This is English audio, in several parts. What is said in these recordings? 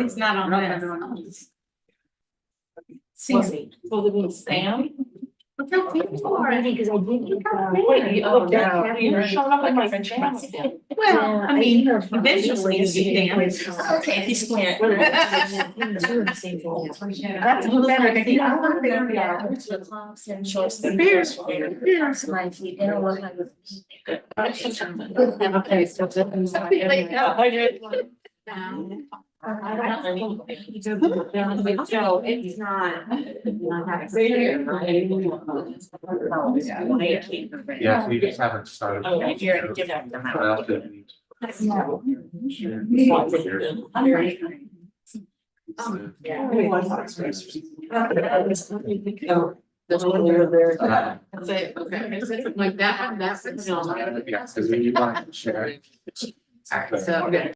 He's not on this. See, well, the means Sam. Already, because I did. You're showing up like my friend Chance. Well, I mean, eventually you see things. Okay, he's squint. That's The bears. Okay, so. So it's not. Yeah, we just haven't started. Oh, you're gonna give that them out. That's it, okay. Like that, that's. Yeah, because when you want to share it. Alright, so we're good.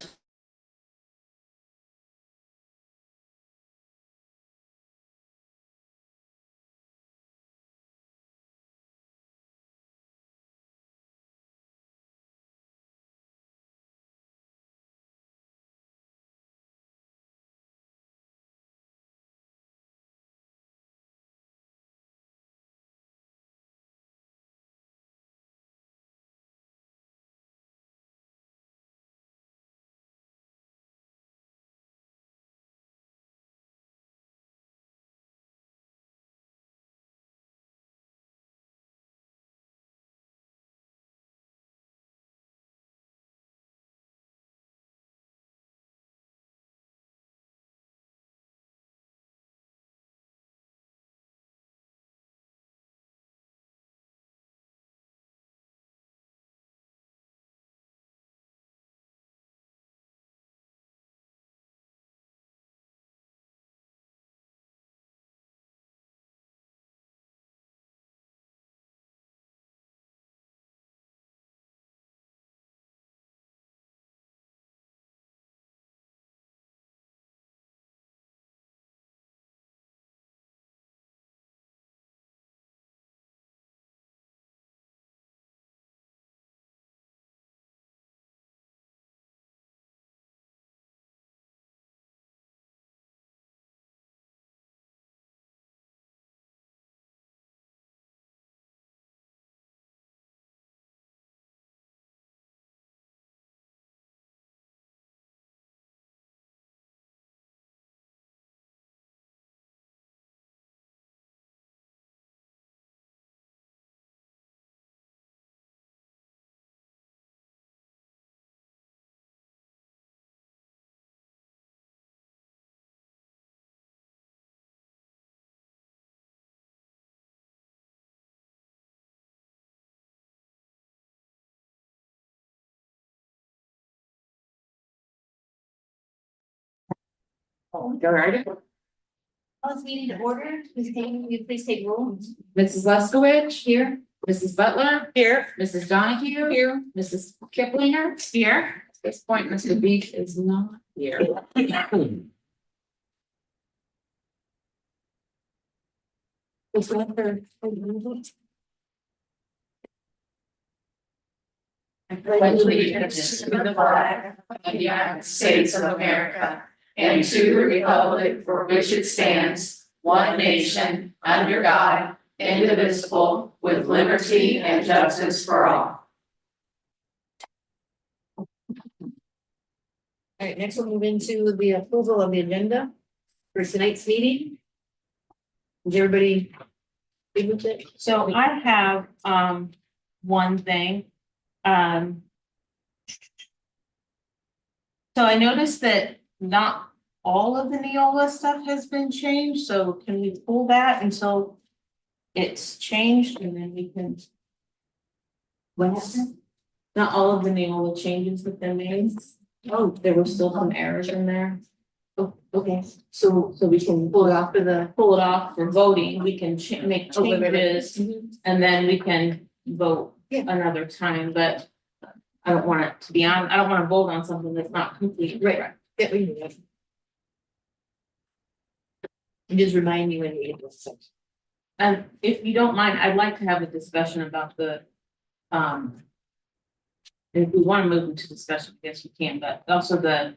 All right. Let's meeting to order. Please take roll. Mrs. Leskowitz here, Mrs. Butler here, Mrs. Donahue here, Mrs. Kiplinger here. At this point, Mr. Beach is not here. Is that I pledge allegiance to the flag of the United States of America and to the republic for which it stands, one nation, under God, indivisible, with liberty and justice for all. All right, next we'll move into the approval of the agenda for tonight's meeting. Is everybody good with it? So I have, one thing, so I noticed that not all of the Neola stuff has been changed, so can we pull that until it's changed and then we can? What happened? Not all of the Neola changes have been made. Oh, there were still some errors in there. Oh, okay. So we can pull it off for voting, we can make changes and then we can vote another time, but. I don't want it to be on, I don't want to vote on something that's not complete. Right. Yeah, we can do that. And just remind me when you get this. And if you don't mind, I'd like to have a discussion about the If we want to move into discussion, I guess we can, but also the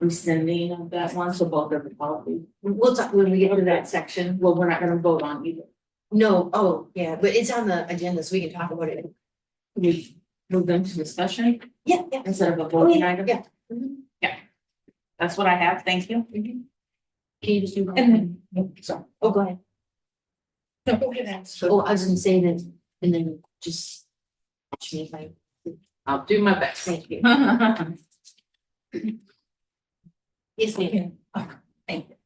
rescinding of that one, so both of the policies. We'll talk when we get to that section. Well, we're not gonna vote on either. No, oh, yeah, but it's on the agenda, so we can talk about it. We move them to discussion Yeah, yeah. instead of a Oh, voting yeah, item. yeah. Mhm. That's what I have. Thank you. Can you just do? And then, so, Oh, go ahead. no, go ahead. Oh, I was gonna say that, and then just. Watch me if I, I'll do my best. thank you. Yes, ma'am. Thank you.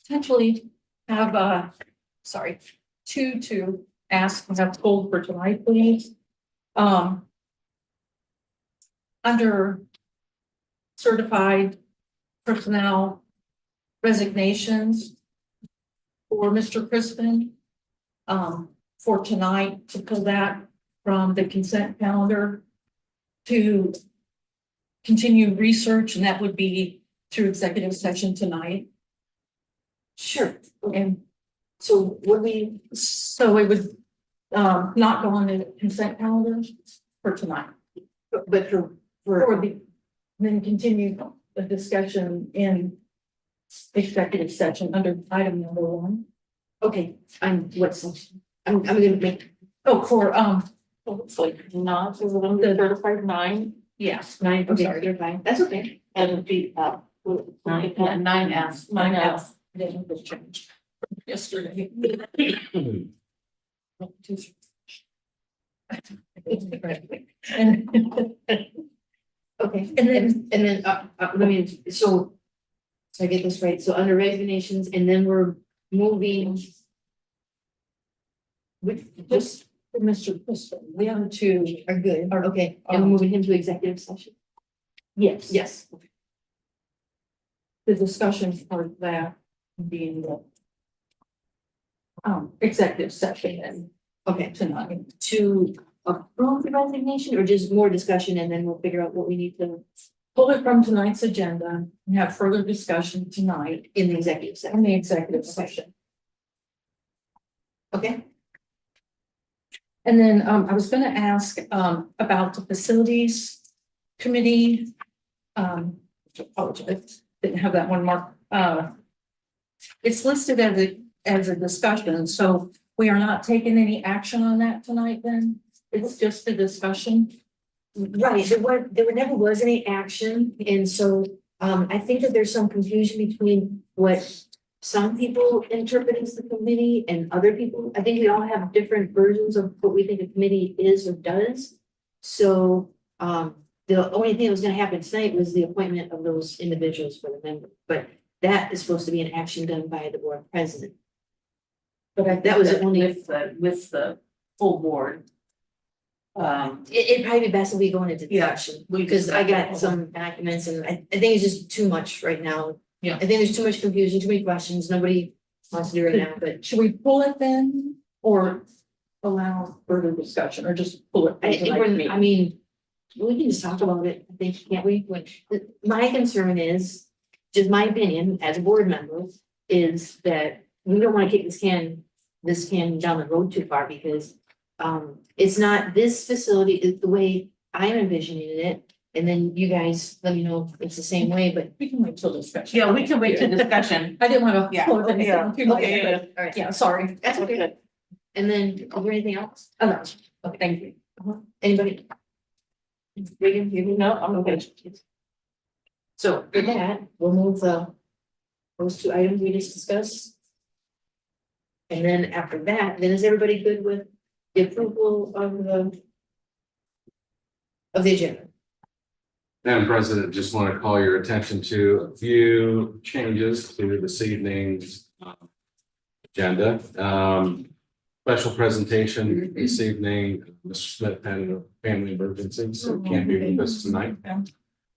Potentially have, sorry, two to ask and have pulled for tonight, please. Under certified personnel resignations for Mr. Crispin, for tonight, to pull that from the consent calendar to continue research, and that would be through executive session tonight. Sure, And so what we, so it would not go on the consent calendar for tonight. but Or for, the, then continue the discussion in executive session under item number 1. okay, I'm gonna make, Oh, for, it's like not, is it on the certified 9? Yes, 9, I'm okay, sorry. you're fine, that's okay. And the, 9F. 9F, didn't was changed yesterday. And Okay, And then- and then, let me, so I get this right, so under resignations, and then we're moving. Just for Mr. Crispin, the other two are good, okay, and we're moving him to executive session? yes. Yes. The discussion for that being the executive session and Okay, tonight. to approve the resignation, or just more discussion, and then we'll figure out what we need to Pull it from tonight's agenda and have further discussion tonight in the executive in session, the executive session. okay? And then I was gonna ask about the facilities committee. Apologize, didn't have that one marked. It's listed as a discussion, so we are not taking any action on that tonight then? It's just a discussion? Right, there never was any action, and so, I think that there's some confusion between what some people interpret as the committee and other people. I think we all have different versions of what we think a committee is or does. So, the only thing that was gonna happen tonight was the appointment of those individuals for the member, but that is supposed to be an action done by the board president. But I That was the only- with the full board. It'd probably be best if we go into Yeah, discussion, because I got some documents and I think it's just too much right now. Yeah. I think there's too much confusion, too many questions, nobody wants to do it right now, but Should we pull it then or allow further discussion or just pull it? from I think tonight's we're, meeting? I mean, we can just talk about it, I think, can't we? My concern is, just my opinion as a board member, is that we don't wanna kick this can down the road too far, because it's not this facility, is the way I'm envisioning it, and then you guys let me know if it's the same way, but. We can wait till discussion. Yeah, we can wait to discussion. I didn't want to Yeah. close anything Yeah. too much, Okay, but all right, yeah, sorry. that's okay. And then, is there anything else? Oh, no. Okay, thank you. Anybody? Reagan, you know, I'm okay. So with that, we'll move those two items we just discussed. And then after that, then is everybody good with the approval of the agenda? Madam President, just want to call your attention to a few changes to this evening's agenda. Special presentation this evening, Mr. Smith had a family emergency, so can't be with us tonight.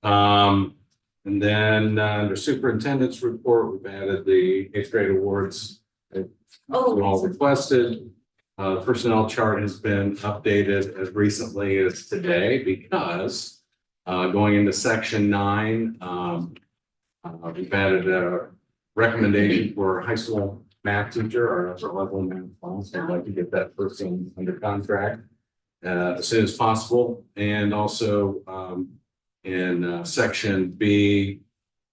And then under superintendent's report, we've added the 8th grade awards that you all requested. Personnel chart has been updated as recently as today because going into section 9, we've added a recommendation for a high school math teacher or upper level math class. I'd like to get that person under contract. as soon as possible. And also, in section B,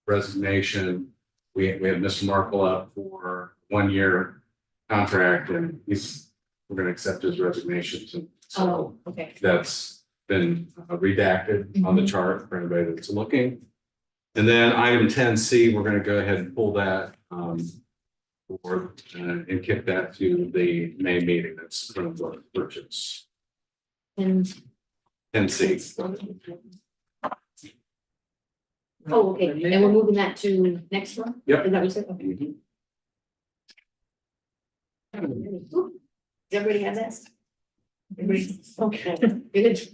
resignation, we have Mr. Markle up for 1 year contract, and we're gonna accept his resignation. So Okay. that's been redacted on the chart for anybody that's looking. And then item 10C, we're gonna go ahead and pull that forward and kick that to the May meeting. That's from the purchase. And 10C. oh, okay, and we're moving that to next month? Yep. Is that what you said? Okay. Does everybody have that? Everybody, okay, good.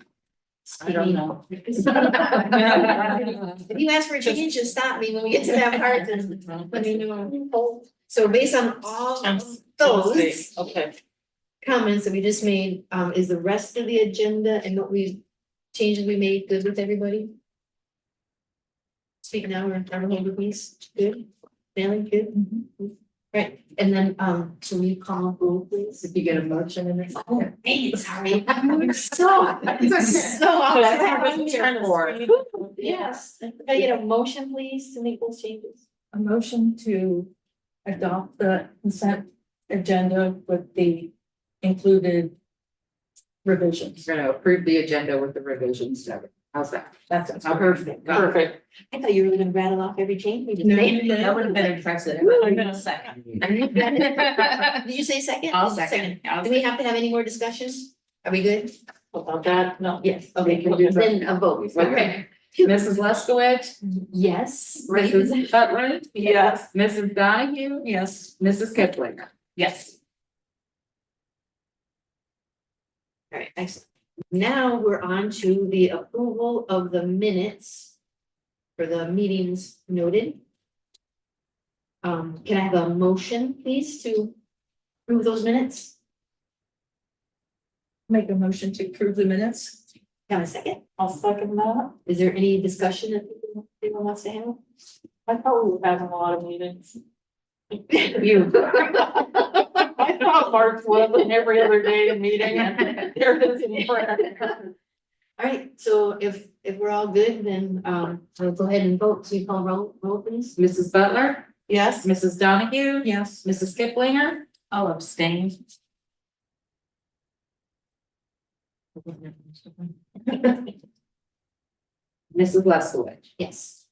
I don't know. If you ask for a change, just stop me when we get to that part, and let me know. So based on all of those Okay. comments that we just made, is the rest of the agenda and what changes we made good with everybody? Speak now, or hold please, good, Nelly, good? Right, and then, so we call roll please, if you get a motion in this. Oh, dang, sorry. Yes, can I get a motion please to make those changes? A motion to adopt the consent agenda with the included revisions. We're gonna approve the agenda with the revisions. How's that? That's Perfect. perfect. I thought you were gonna rattle off every change we just No, made. That would have been impressive. I'm gonna second. Did you say second? I'll second. Do we have to have any more discussions? Are we good? About that, no. Yes, okay, We can do that. then a vote, okay. Mrs. Leskowitz, Yes. Mrs. Butler, Yes. Mrs. Donahue, Yes. Mrs. Kiplinger. Yes. All right, excellent. Now we're on to the approval of the minutes for the meetings noted. Can I have a motion, please, to approve those minutes? Make a motion to approve the minutes. Can I have a second? I'll second that. Is there any discussion that anyone wants to have? I thought we were having a lot of meetings. You. I thought Mark was in every other day meeting and there it is in prayer. All right, so if we're all good, then we'll go ahead and vote. So you call roll please. Mrs. Butler, Yes. Mrs. Donahue, Yes. Mrs. Kiplinger. I'll abstain. Mrs. Leskowitz. Yes.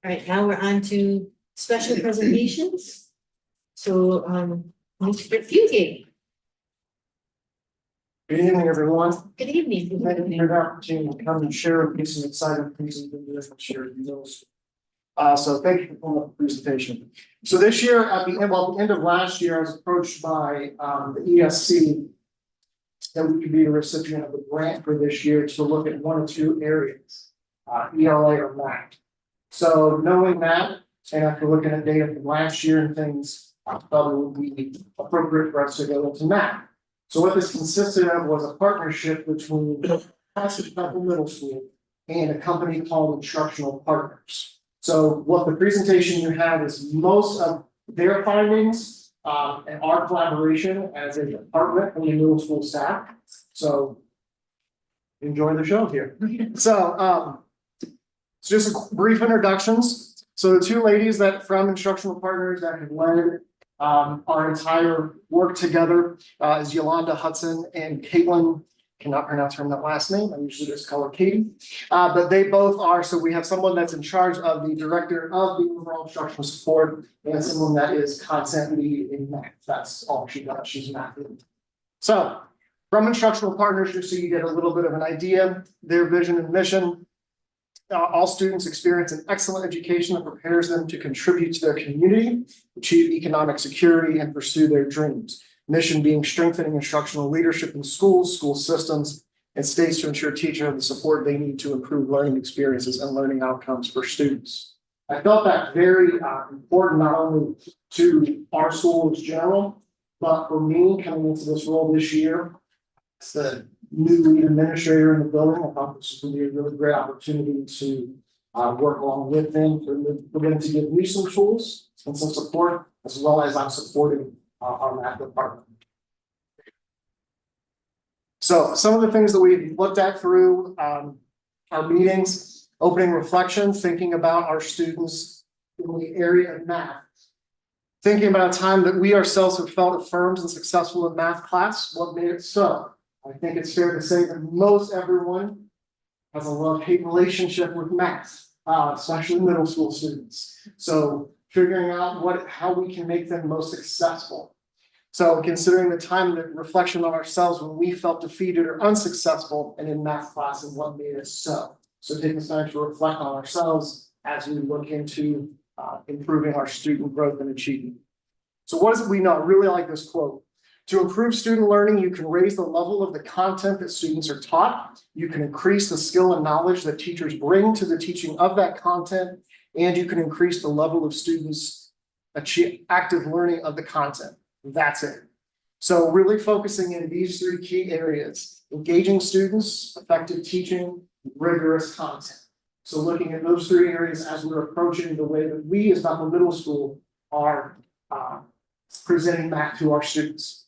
All right, now we're on to special presentations. So, Mr. Fugate, Good evening, everyone. good evening. Thank you for the opportunity to come and share with you some exciting things we've been doing this year in middle school. So thank you for pulling up the presentation. So this year, at the end of last year, I was approached by the ESC that we could be the recipient of a grant for this year to look at one or two areas, ELA or math. So knowing that, and after looking at data from last year and things, I thought it would be appropriate for us to go into math. So what this consisted of was a partnership between Passive Temple Middle School and a company called Instructional Partners. So what the presentation you have is most of their findings and our collaboration as a department and the middle school staff. So enjoy the show here. So just a brief introductions. So the two ladies that from Instructional Partners that have led our entire work together is Yolanda Hudson and Caitlin. Cannot pronounce her last name. I usually just call her Katie. But they both are. So we have someone that's in charge of the director of the overall instructional support and someone that is content lead in math. That's all she does. She's a math lead. So from Instructional Partners, just so you get a little bit of an idea, their vision and mission. All students experience an excellent education that prepares them to contribute to their community, achieve economic security, and pursue their dreams. Mission being strengthening instructional leadership in schools, school systems, and states to ensure teachers have the support they need to improve learning experiences and learning outcomes for students. I felt that very important, not only to our school in general, but for me coming into this role this year, as the new lead administrator in the building. I thought this was going to be a really great opportunity to work along with them for them to give me some tools and some support as well as I'm supporting our math department. So some of the things that we've looked at through our meetings, opening reflection, thinking about our students in the area of math. Thinking about a time that we ourselves have felt affirmed and successful in math class, what made it so? I think it's fair to say that most everyone has a love-hate relationship with math, especially middle school students. So figuring out how we can make them most successful. So considering the time and reflection on ourselves when we felt defeated or unsuccessful and in math class and what made us so. So taking time to reflect on ourselves as we look into improving our student growth and achievement. So what is it we know? I really like this quote. To improve student learning, you can raise the level of the content that students are taught. You can increase the skill and knowledge that teachers bring to the teaching of that content, and you can increase the level of students' active learning of the content. That's it. So really focusing in these three key areas: engaging students, effective teaching, rigorous content. So looking at those three areas as we're approaching the way that we as Bethel Middle School are presenting math to our students.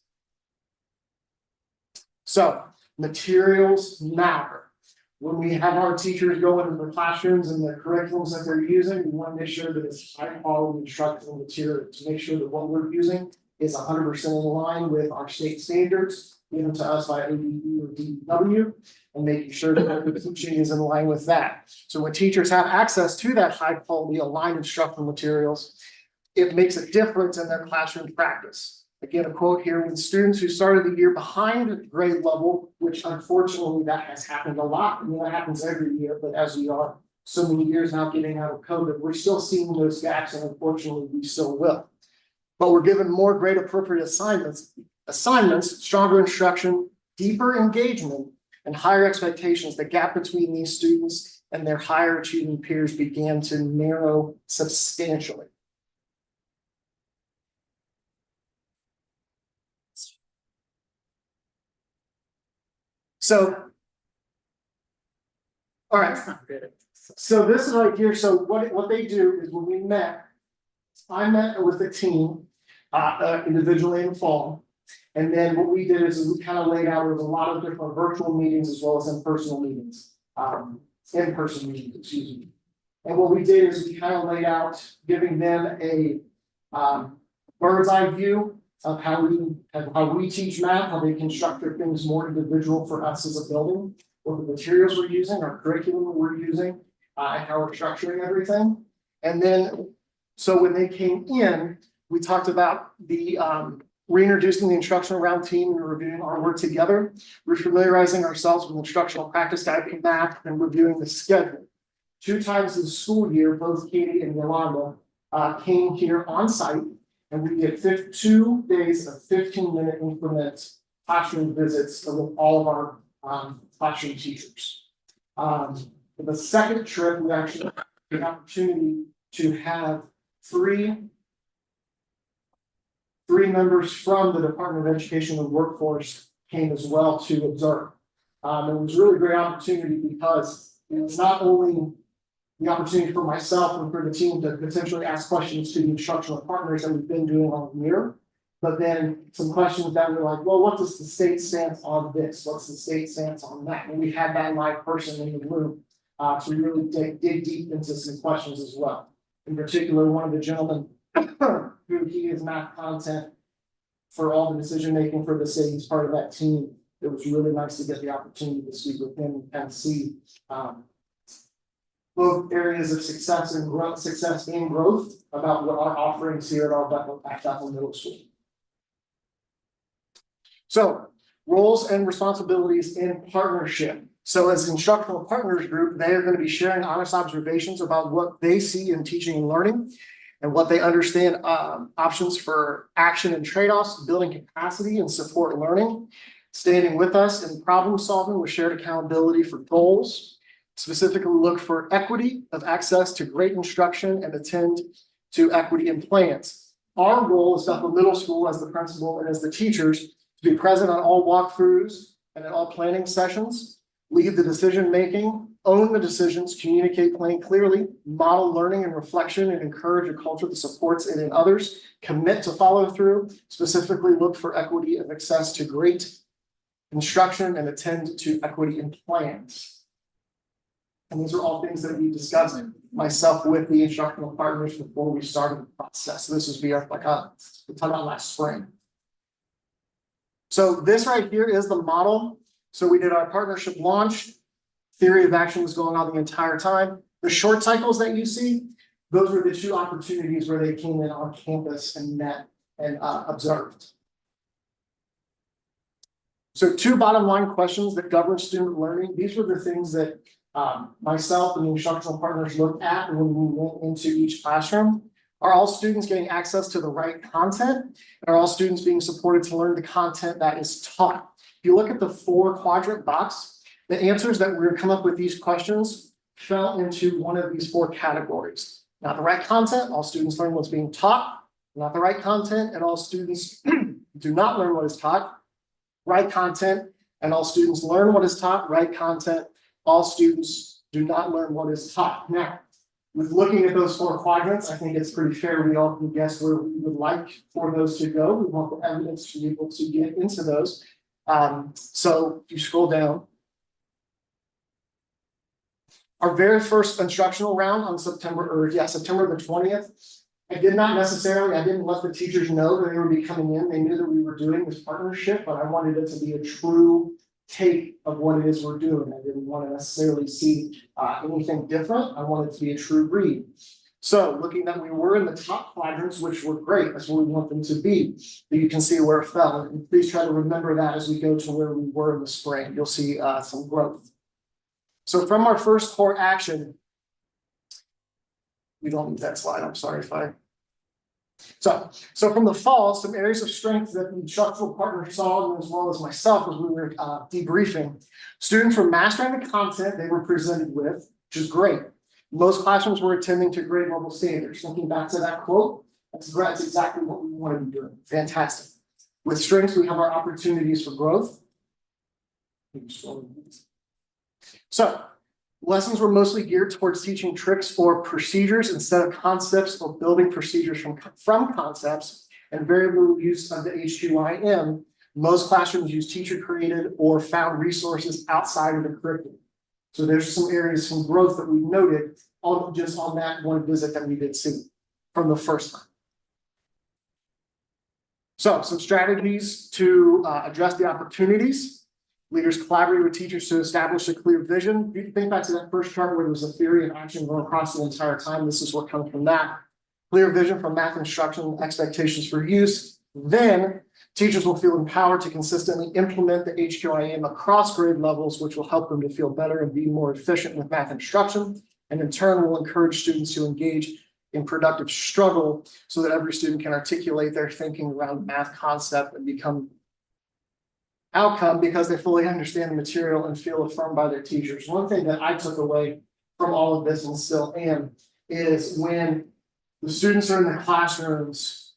So materials matter. When we have our teachers go into the classrooms and the curriculums that they're using, we want to make sure that it's high quality instructional material to make sure that what we're using is 100% in line with our state standards given to us by ODE or DEW, and making sure that what we're teaching is in line with that. So when teachers have access to that high quality aligned instructional materials, it makes a difference in their classroom practice. Again, a quote here: when students who started the year behind grade level, which unfortunately that has happened a lot, I mean, that happens every year, but as we are so many years now getting out of COVID, we're still seeing those gaps, and unfortunately we still will. But we're given more grade appropriate assignments, stronger instruction, deeper engagement, and higher expectations. The gap between these students and their higher achieving peers began to narrow substantially. So, all right. So this is right here. So what they do is when we met, I met with the team individually in the fall. And then what we did is we kind of laid out, there was a lot of different virtual meetings as well as in-person meetings, excuse me. And what we did is we kind of laid out, giving them a bird's eye view of how we teach math, how they construct their things more individual for us as a building, what the materials we're using, our curriculum we're using, and how we're structuring everything. And then, so when they came in, we talked about the reintroducing the instructional round team and reviewing our work together. We're familiarizing ourselves with instructional practice guide for math and reviewing the schedule. 2 times in the school year, both Katie and Yolanda came here on site, and we did 2 days of 15-minute increment classroom visits with all of our classroom teachers. For the second trip, we actually had the opportunity to have three members from the Department of Education and Workforce came as well to observe. It was really a great opportunity because it was not only the opportunity for myself and for the team to potentially ask questions to the instructional partners that we've been doing all year, but then some questions that were like, well, what does the state stance on this? What's the state stance on that? And we had that live person in the room to really dig deep into some questions as well. In particular, one of the gentlemen who he is math content for all the decision making for the city. He's part of that team. It was really nice to get the opportunity to speak with him and see both areas of success and growth about what our offerings here at Bethel Middle School. So roles and responsibilities in partnership. So as instructional partners group, they are going to be sharing honest observations about what they see in teaching and learning, and what they understand options for action and trade-offs, building capacity and support learning, standing with us in problem solving with shared accountability for goals, specifically look for equity of access to great instruction and attend to equity in plans. Our role as Bethel Middle School, as the principal and as the teachers, to be present on all walkthroughs and at all planning sessions, lead the decision making, own the decisions, communicate plan clearly, model learning and reflection, and encourage a culture that supports it in others, commit to follow through, specifically look for equity of access to great instruction, and attend to equity in plans. And these are all things that we discussed myself with the instructional partners before we started the process. So this was we talked about last spring. So this right here is the model. So we did our partnership launch. Theory of action was going on the entire time. The short cycles that you see, those were the two opportunities where they came in on campus and met and observed. So two bottom line questions that govern student learning. These were the things that myself and the instructional partners looked at when we went into each classroom. Are all students getting access to the right content? And are all students being supported to learn the content that is taught? If you look at the 4-quadrant box, the answers that we come up with these questions fell into one of these 4 categories. Not the right content, all students learn what's being taught. Not the right content, and all students do not learn what is taught. Right content, and all students learn what is taught. Right content, all students do not learn what is taught. Now, with looking at those 4 quadrants, I think it's pretty fair we all can guess where we would like for those to go. We want the evidence to be able to get into those. So if you scroll down, our very first instructional round on September the 20th, I didn't let the teachers know that they would be coming in. They knew that we were doing this partnership, but I wanted it to be a true take of what it is we're doing. I didn't want to necessarily see anything different. I wanted it to be a true read. So looking that we were in the top quadrants, which were great, that's where we want them to be. But you can see where it fell. And please try to remember that as we go to where we were in the spring. You'll see some growth. So from our first core action, we don't need that slide. I'm sorry if I. So from the fall, some areas of strength that the instructional partner saw, as well as myself, as we were debriefing. Students were mastering the content they were presented with, which is great. Most classrooms were attending to grade level standards. Looking back to that quote, that's exactly what we want to be doing. Fantastic. With strengths, we have our opportunities for growth. So lessons were mostly geared towards teaching tricks or procedures instead of concepts, or building procedures from concepts, and very little use of the HQIM. Most classrooms use teacher created or found resources outside of the curriculum. So there's some areas, some growth that we noted just on that one visit that we did see from the first time. So some strategies to address the opportunities. Leaders collaborated with teachers to establish a clear vision. If you think back to that first chart where there was a theory and action going across the entire time, this is what comes from that. Clear vision for math instruction, expectations for use. Then teachers will feel empowered to consistently implement the HQIM across grade levels, which will help them to feel better and be more efficient with math instruction. And in turn, will encourage students to engage in productive struggle so that every student can articulate their thinking around math concept and become outcome because they fully understand the material and feel affirmed by their teachers. One thing that I took away from all of this and still am is when the students are in the classrooms,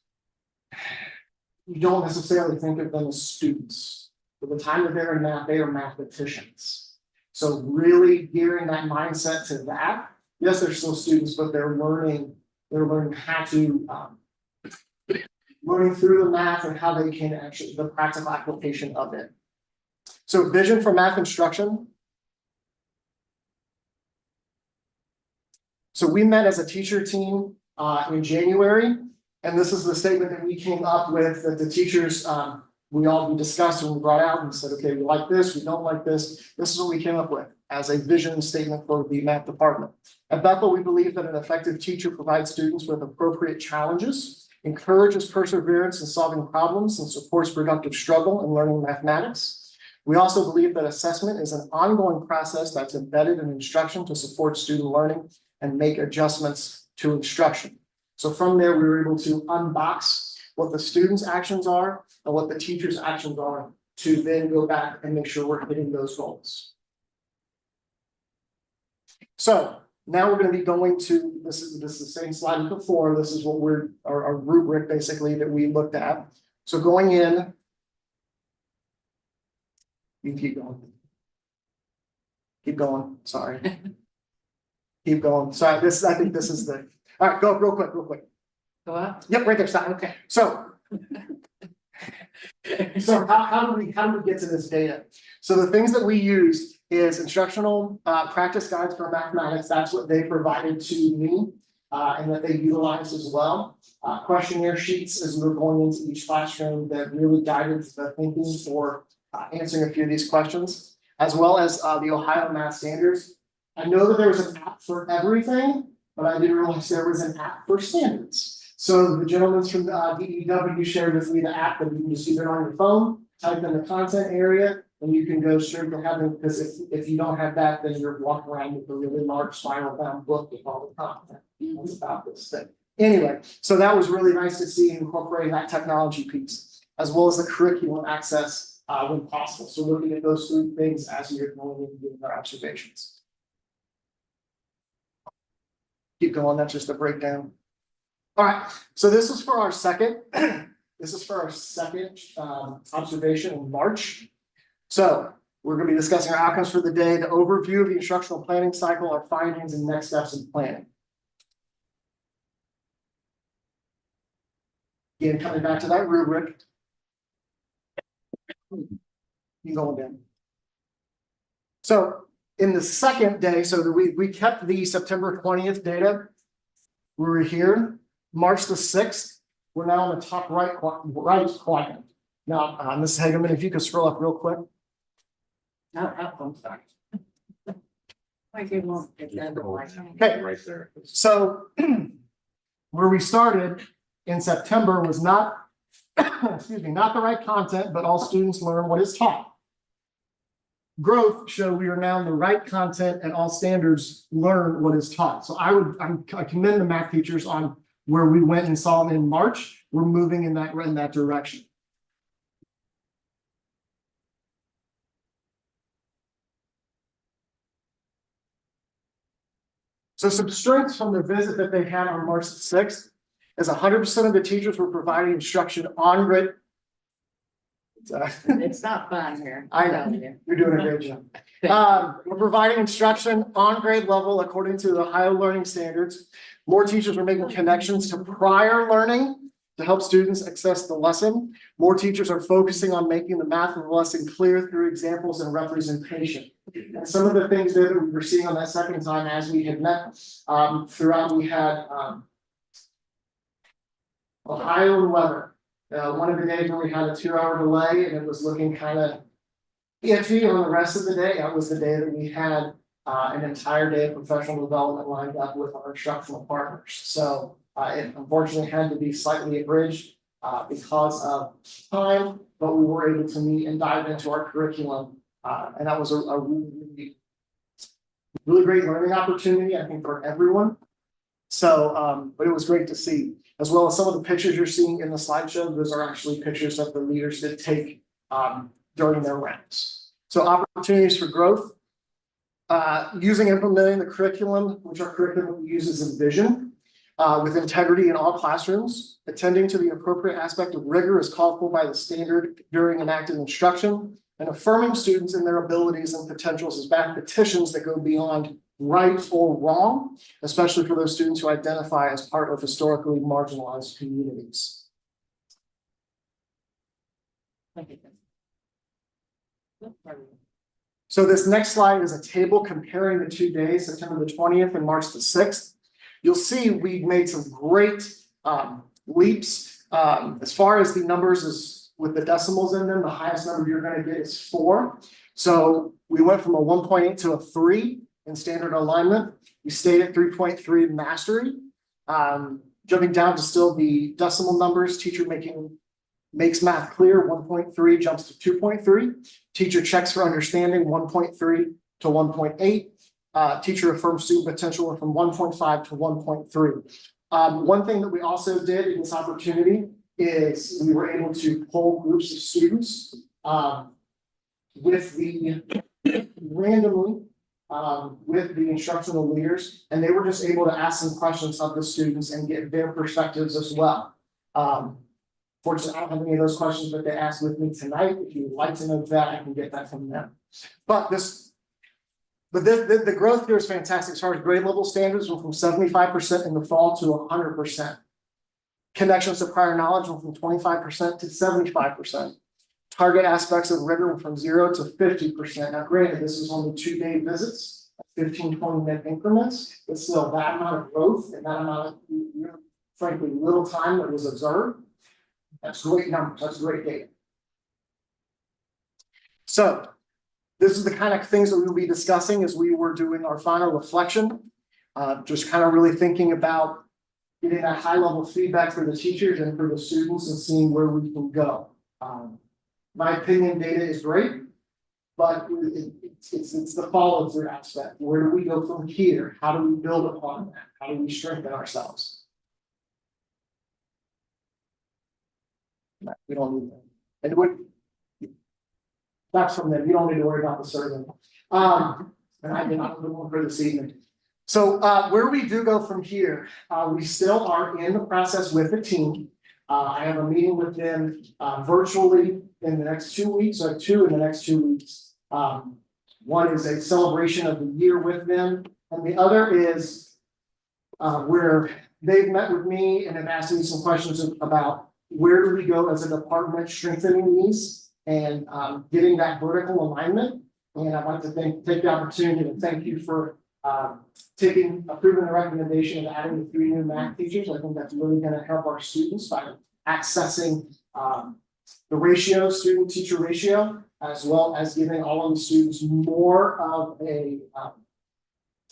you don't necessarily think of them as students. By the time that they're in math, they are mathematicians. So really gearing that mindset to that. Yes, they're still students, but they're learning how to learning through the math and how they can actually, the practical application of it. So vision for math instruction. So we met as a teacher team in January, and this is the statement that we came up with that the teachers, we discussed and we brought out and said, okay, we like this, we don't like this. This is what we came up with as a vision statement for the math department. At Bethel, we believe that an effective teacher provides students with appropriate challenges, encourages perseverance in solving problems, and supports productive struggle in learning mathematics. We also believe that assessment is an ongoing process that's embedded in instruction to support student learning and make adjustments to instruction. So from there, we were able to unbox what the students' actions are and what the teachers' actions are to then go back and make sure we're hitting those goals. So now we're going to be going to, this is the same slide as before. This is what we're, our rubric basically that we looked at. So going in, you keep going. Keep going, sorry. Keep going, sorry, I think this is the, all right, go up real quick. Go up. Yep, right there, stop, Okay. so. So how do we get to this data? So the things that we use is instructional practice guides for mathematics. That's what they provided to me and that they utilized as well. Questionnaire sheets as we were going into each classroom that really guided the thinking for answering a few of these questions, as well as the Ohio Math Standards. I know that there was an app for everything, but I didn't realize there was an app for standards. So the gentleman from DEW shared with me the app that you can just use it on your phone, type in the content area, and you can go straight to heaven, because if you don't have that, then you're walking around with a really large spiral bound book with all the content. That's about this thing. Anyway, so that was really nice to see incorporating that technology piece, as well as the curriculum access when possible. So looking at those three things as you're going and doing our observations. Keep going, that's just a breakdown. All right, so this is for our second, observation in March. So we're going to be discussing our outcomes for the day, the overview of the instructional planning cycle, our findings and next steps in planning. Again, coming back to that rubric. You going down. So in the second day, so we kept the September 20th data. We were here. March the 6th, we're now on the top right quadrant. Now, Mrs. Hageman, if you could scroll up real quick. I'm sorry. Okay. Okay. Right there. So where we started in September was not, excuse me, not the right content, but all students learn what is taught. Growth showed we are now in the right content and all standards learn what is taught. So I commend the math teachers on where we went and saw them in March. We're moving in that direction. So some strengths from the visit that they had on March 6th is 100% of the teachers were providing instruction on grid. It's not fun here. I know, you're doing a great job. We're providing instruction on grade level according to the Ohio Learning Standards. More teachers are making connections to prior learning to help students access the lesson. More teachers are focusing on making the math of the lesson clear through examples and representation. And some of the things that we were seeing on that second time as we had met throughout, we had Ohio and weather. One of the days when we had a 2-hour delay and it was looking kind of iffy on the rest of the day, that was the day that we had an entire day of professional development lined up with our instructional partners. So it unfortunately had to be slightly abridged because of time, but we were able to meet and dive into our curriculum. And that was a really great learning opportunity, I think, for everyone. So, but it was great to see, as well as some of the pictures you're seeing in the slideshow. Those are actually pictures that the leaders did take during their rounds. So opportunities for growth, using implementing the curriculum, which our curriculum uses in vision, with integrity in all classrooms, attending to the appropriate aspect of rigor as called for by the standard during enacted instruction, and affirming students in their abilities and potentials as mathematicians that go beyond right or wrong, especially for those students who identify as part of historically marginalized communities. So this next slide is a table comparing the 2 days, September the 20th and March the 6th. You'll see we've made some great leaps as far as the numbers is with the decimals in them. The highest number you're going to get is 4. So we went from a 1.8 to a 3 in standard alignment. We stayed at 3.3 mastery. Jumping down to still the decimal numbers, teacher makes math clear, 1.3 jumps to 2.3. Teacher checks for understanding, 1.3 to 1.8. Teacher affirms student potential from 1.5 to 1.3. One thing that we also did in this opportunity is we were able to poll groups of students randomly with the instructional leaders, and they were just able to ask some questions of the students and get their perspectives as well. Fortunately, I don't have any of those questions that they asked with me tonight. If you would like to know that, I can get that from them. But the But the growth here is fantastic. As far as grade level standards, went from 75% in the fall to 100%. Connections to prior knowledge went from 25% to 75%. Target aspects of rigor went from 0 to 50%. Now granted, this is only 2-day visits, 15, 20-minute increments, but still that amount of growth and that amount of, frankly, little time that was observed. That's great numbers, that's great data. So this is the kind of things that we will be discussing as we were doing our final reflection. Just kind of really thinking about getting that high level feedback for the teachers and for the students and seeing where we can go. My opinion, data is great, but it's the follow through aspect. Where do we go from here? How do we build upon that? How do we strengthen ourselves? We don't need that. And what that's from them. You don't need to worry about the survey. And I did not the one for this evening. So where we do go from here, we still are in the process with the team. I have a meeting with them virtually in the next 2 weeks. I have 2 in the next 2 weeks. One is a celebration of the year with them, and the other is where they've met with me and have asked me some questions about where do we go as a department strengthening these and getting that vertical alignment. And I'd like to take the opportunity to thank you for approving the recommendation of adding the 3 new math teachers. I think that's really going to help our students by accessing the ratio, student teacher ratio, as well as giving all of the students more of an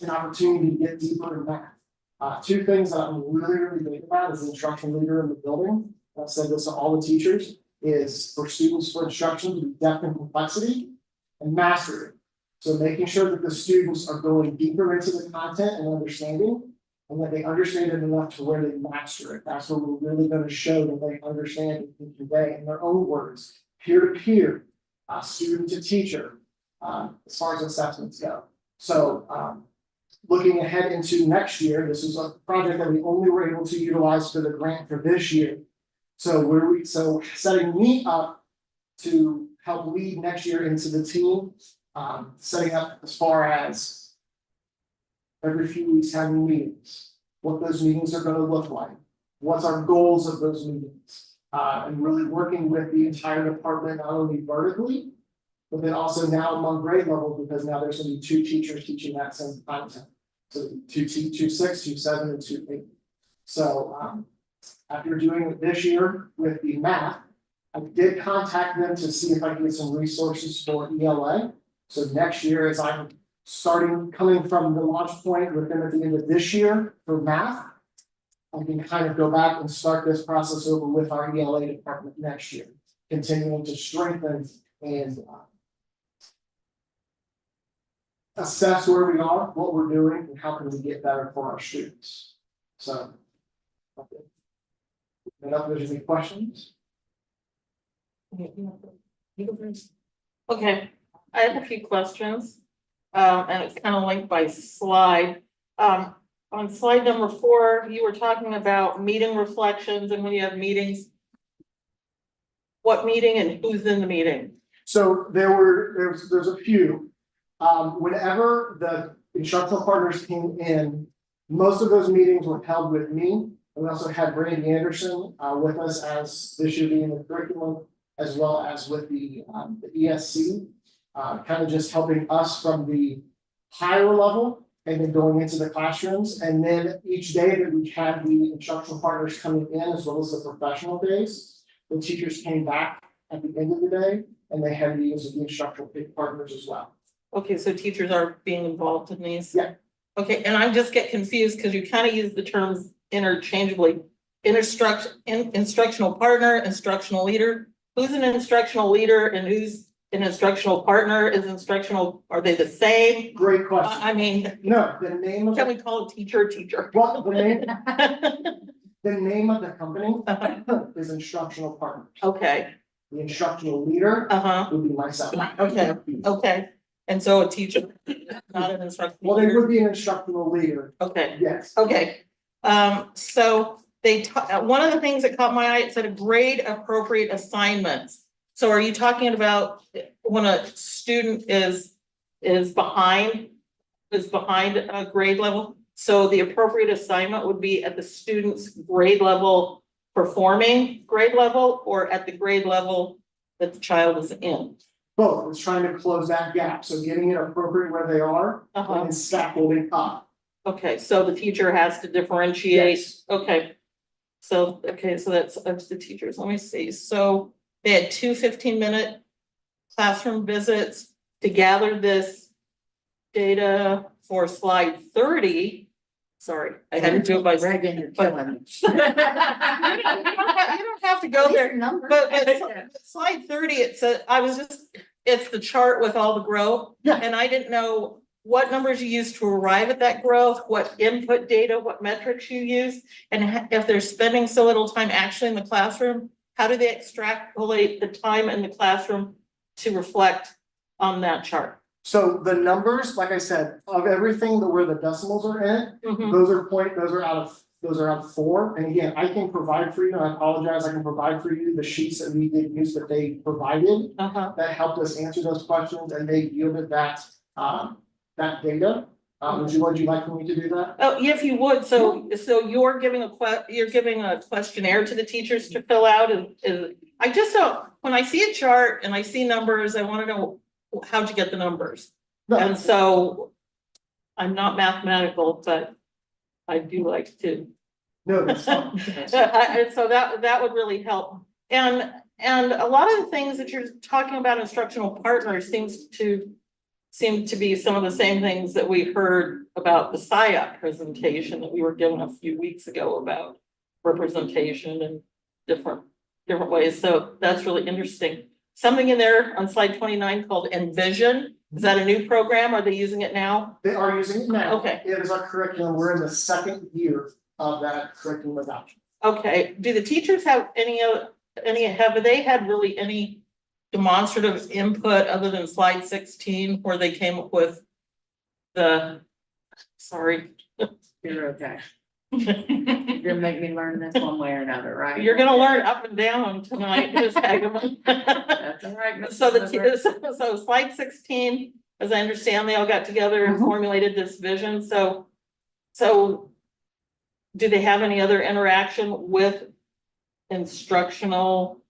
opportunity to get deeper in math. 2 things that I'm really big about as the instruction leader in the building. I've said this to all the teachers, is for students for instruction to be depth and complexity and mastery. So making sure that the students are going deeper into the content and understanding, and that they understand it enough to where they master it. That's what we're really going to show that they understand and can convey in their own words, peer to peer, student to teacher, as far as assessments go. So looking ahead into next year, this is a project that we only were able to utilize for the grant for this year. So setting me up to help lead next year into the team, setting up as far as every few weeks having meetings, what those meetings are going to look like, what's our goals of those meetings, and really working with the entire department, not only vertically, but then also now among grade levels, because now there's going to be 2 teachers teaching that same content. So 2 6, 2 7, and 2 8. So after doing it this year with the math, I did contact them to see if I can get some resources for ELA. So next year, as I'm coming from the launch point with them at the end of this year for math, I can kind of go back and start this process over with our ELA department next year, continuing to strengthen and assess where we are, what we're doing, and how can we get better for our students. So, okay. There's any questions? Okay, I have a few questions, and it's kind of linked by slide. On slide number 4, you were talking about meeting reflections, and when you have meetings, what meeting and who's in the meeting? So there's a few. Whenever the instructional partners came in, most of those meetings were held with me. We also had Brandy Anderson with us as this year being the curriculum, as well as with the ESC, kind of just helping us from the higher level and then going into the classrooms. And then each day that we had the instructional partners coming in, as well as the professional days, the teachers came back at the end of the day and they had meetings with the instructional partners as well. Okay, so teachers are being involved in these? Yeah. Okay, and I just get confused because you kind of use the terms interchangeably. Instructional partner, instructional leader. Who's an instructional leader and who's an instructional partner? Are they the same? Great question. I mean, No, the name of can we call a teacher? well, the name of the company is Instructional Partners. Okay, The instructional leader would be myself. okay. And so a teacher, not an instructional Well, they leader. would be an instructional leader. Okay, Yes. okay. So one of the things that caught my eye, it said a grade appropriate assignments. So are you talking about when a student is behind is behind a grade level. So the appropriate assignment would be at the student's grade level, performing grade level, or at the grade level that the child is in. Both, it's trying to close that gap, so getting it appropriate where they are, and then scaffolding up. Okay, so the teacher has to differentiate, Yes. okay. So, that's the teachers, let me see, so they had 2 15-minute classroom visits to gather this data for slide 30. Sorry, I had to do it by. Reagan, you're but- killing me. You don't have to go there, but slide 30, it's the chart with all the growth. Yeah. And I didn't know what numbers you use to arrive at that growth, what input data, what metrics you use, and if they're spending so little time actually in the classroom, how do they extrapolate the time in the classroom to reflect on that chart? So the numbers, like I said, of everything that where the decimals are in, those are out of 4. And again, I can provide for you, and I apologize, I can provide for you the sheets that we did use that they provided that helped us answer those questions, and they yielded that data. Would you like for me to do that? Oh, if you would, so you're giving a questionnaire to the teachers to fill out, and I just don't, when I see a chart and I see numbers, I wanna know how'd you get the numbers? No. And so I'm not mathematical, but I do like to. No, that's fine. And so that would really help. And a lot of the things that you're talking about, instructional partners, seem to be some of the same things that we heard about the SIOP presentation that we were given a few weeks ago about representation and different ways. So that's really interesting. Something in there on slide 29 called Envision. Is that a new program? Are they using it now? They are using it now. Okay. It is our curriculum. We're in the 2nd year of that curriculum adoption. Okay, do the teachers have have they had really any demonstrative input other than slide 16 where they came up with sorry. You're okay. You're gonna make me learn this one way or another, right? You're gonna learn up and down tonight, Ms. Hageman. That's all right. Ms. So Silver. so slide 16, as I understand, they all got together and formulated this vision, so do they have any other interaction with instructional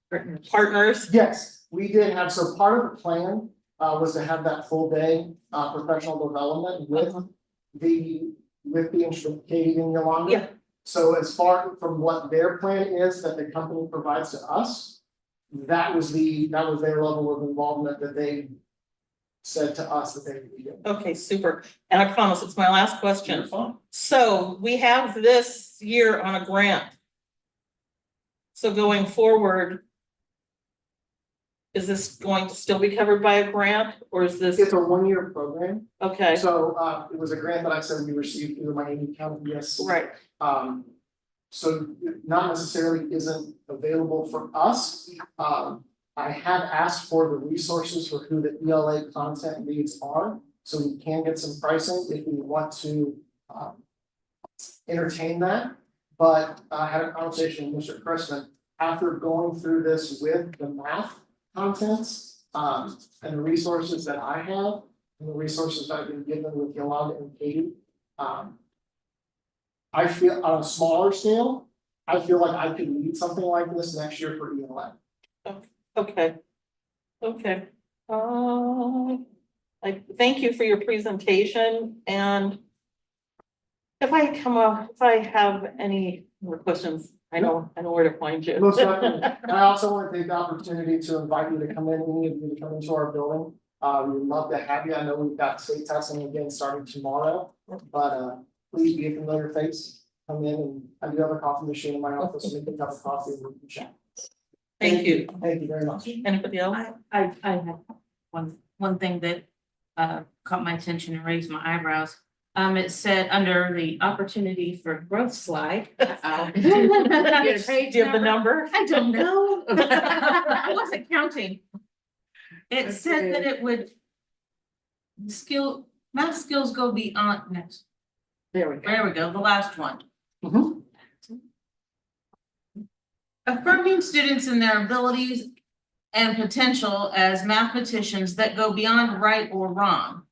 partners? Yes, we did have, so part of the plan was to have that full day professional development with the instructor, Katie and Yolanda. Yeah. So as far from what their plan is that the company provides to us, that was their level of involvement that they said to us that they would be doing. Okay, super, and I promise it's my last question. You're fine. So we have this year on a grant. So going forward, is this going to still be covered by a grant, or is this, It's a 1-year program. okay, So it was a grant that I said we received through the Miami County, yes. right, So it not necessarily isn't available for us. I have asked for the resources for who the ELA content leads are, so we can get some pricing if we want to entertain that. But I had a conversation with Mr. Chrisman after going through this with the math contents and the resources that I have and the resources that I've been given with Yolanda and Katie. I feel on a smaller scale, I feel like I could lead something like this next year for ELA. okay. I thank you for your presentation, and if I have any more questions, I know where to find you. Most definitely. And I also want to take the opportunity to invite you to come in, any of you to come into our building. We'd love to have you. I know we've got state testing again starting tomorrow, but please be a familiar face. Come in, and I do have a coffee machine in my office, so make a cup of coffee and we can chat. Thank you. Thank you very much. Anybody else? I have one thing that caught my attention and raised my eyebrows. It said under the opportunity for growth slide. Do you have the number? I don't know. I wasn't counting. It said that it would math skills go beyond next. There we go. There we go, the last one. Mhm. Affirming students in their abilities and potential as mathematicians that go beyond right or wrong.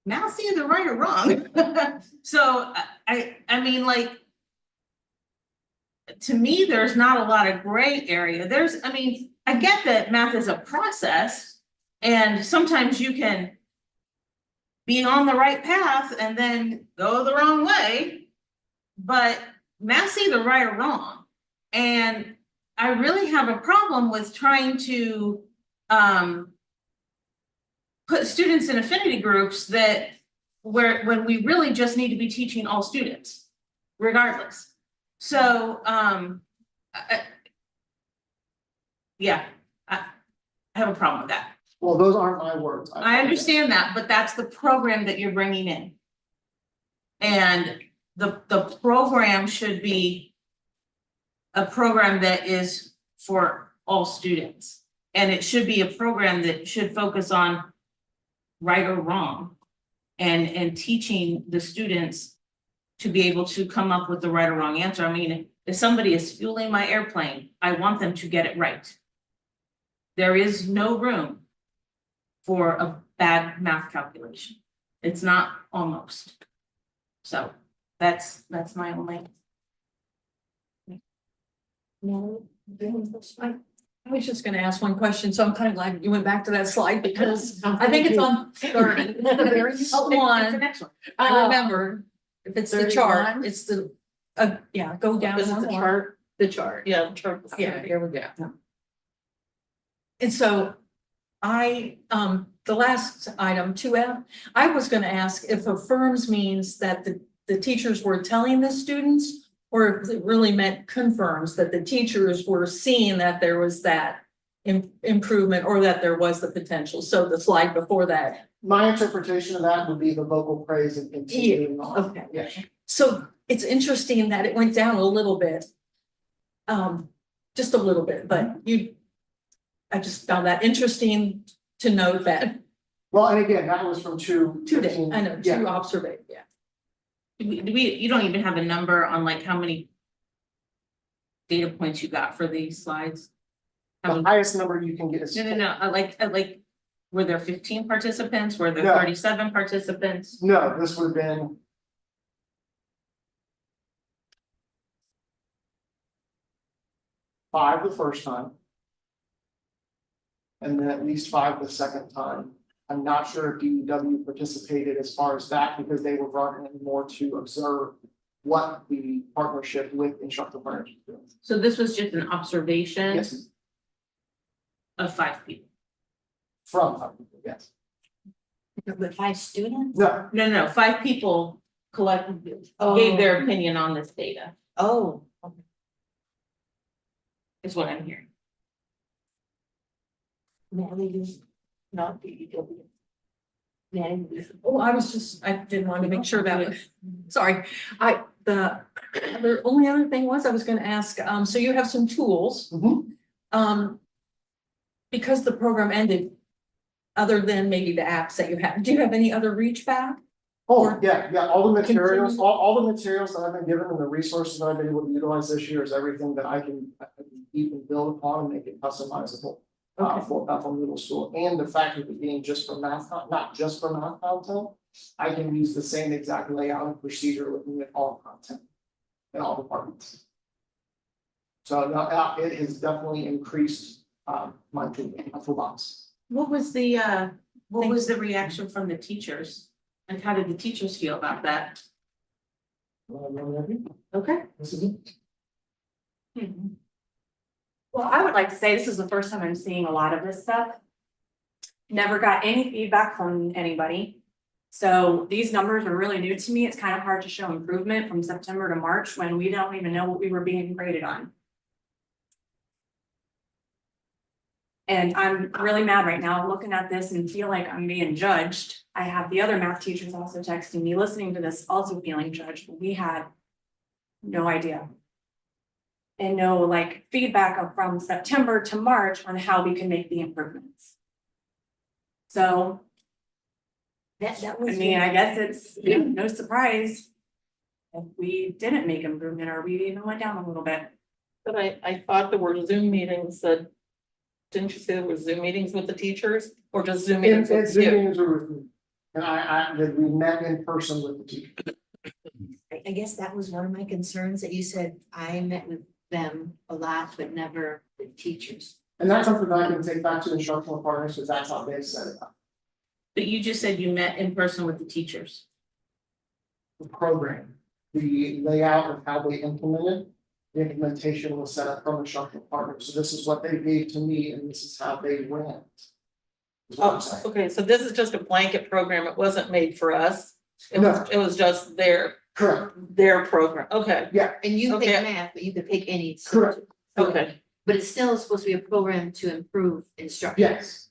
Now it's either right or wrong. So I mean, like. To me, there's not a lot of gray area. I mean, I get that math is a process. And sometimes you can be on the right path and then go the wrong way. But math's either right or wrong. And I really have a problem with trying to put students in affinity groups when we really just need to be teaching all students, regardless. So, yeah, I have a problem with that. Well, those aren't my words. I understand that, but that's the program that you're bringing in. And the program should be a program that is for all students. And it should be a program that should focus on right or wrong and teaching the students to be able to come up with the right or wrong answer. I mean, if somebody is fueling my airplane, I want them to get it right. There is no room for a bad math calculation. It's not almost. So that's my only. No. I was just gonna ask one question, so I'm kind of glad you went back to that slide because I think it's on 30. The very one, The next one. I remember, if it's the chart, 31? it's the, yeah, go down Is it one the more. chart? The chart. Yeah, the chart. Yeah, here we go. And so the last item, 2F, I was gonna ask if affirms means that the teachers were telling the students, or if it really meant confirms that the teachers were seeing that there was that improvement or that there was the potential. So the slide before that. My interpretation of that would be the vocal praise and continuing on. Okay. Yeah. So it's interesting that it went down a little bit. Just a little bit, but I just found that interesting to note that. Well, and again, that was from two. 2 days, I know, Yeah. 2 observations, yeah. You don't even have a number on like how many data points you got for these slides? How The many- highest number you can get is. No, I like, were there 15 participants? Were there No. 37 participants? No, this would have been. Five the first time. And then at least 5 the second time. I'm not sure if DEW participated as far as that because they were brought in more to observe what the partnership with instructor partners is doing. So this was just an observation Yes, of 5 people. from, yes. With 5 students? No, No, 5 people collectively Oh. gave their opinion on this data, Oh. is what I'm hearing. Natalie, not DEW. Natalie. Oh, I didn't want to make sure that was, sorry, the only other thing was I was gonna ask, so you have some tools. Mhm. Because the program ended, other than maybe the apps that you have, do you have any other reach back? Oh, yeah, all the materials, Continue. all the materials that I've been given and the resources that I've been able to utilize this year is everything that I can even build upon and make it customizable. For Bethel Middle School, and the fact of it being just for math, not just for math content, I can use the same exact layout and procedure looking at all content in all departments. So it has definitely increased my toolbox. What was the reaction from the teachers? And how did the teachers feel about that? Okay. Well, I would like to say this is the first time I'm seeing a lot of this stuff. Never got any feedback from anybody. So these numbers are really new to me. It's kind of hard to show improvement from September to March when we don't even know what we were being graded on. And I'm really mad right now looking at this and feel like I'm being judged. I have the other math teachers also texting me, listening to this, also feeling judged. We had no idea. And no like feedback from September to March on how we can make the improvements. So, That I was. mean, I guess it's no surprise if we didn't make improvement or we even went down a little bit. But I thought there were Zoom meetings that Didn't you say there were Zoom meetings with the teachers or just Zoom And meetings with Zoom you? meetings are with me. And that we met in person with the teacher. I guess that was one of my concerns, that you said I met with them a lot, but never with teachers. And that's something that I can take back to instructional partners, because that's how they set it up. But you just said you met in person with the teachers. The program, the layout of how they implemented, the implementation was set up from instructional partners. So this is what they gave to me, and this is how they went. Is what I'm Oh, saying. okay, so this is just a blanket program. It wasn't made for us. It No. was, it was just Correct, their program. Okay, And you pick Okay. math, but you could pick any. Correct. okay. But it's still supposed to be a program to improve instruction. yes.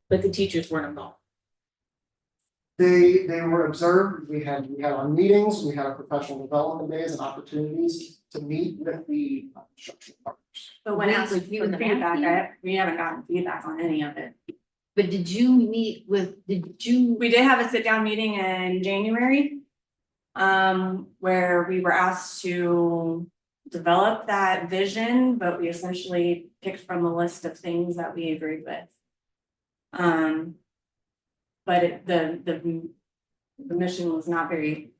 But the teachers weren't involved. They were observed, we had our meetings, we had our professional development days and opportunities to meet with the instructional partners. But when Wait, asked like you for and the math feedback, team? we haven't gotten feedback on any of it. But did you meet with, did you? We did have a sit-down meeting in January. Where we were asked to develop that vision, but we essentially picked from a list of things that we agreed with. But the mission was not very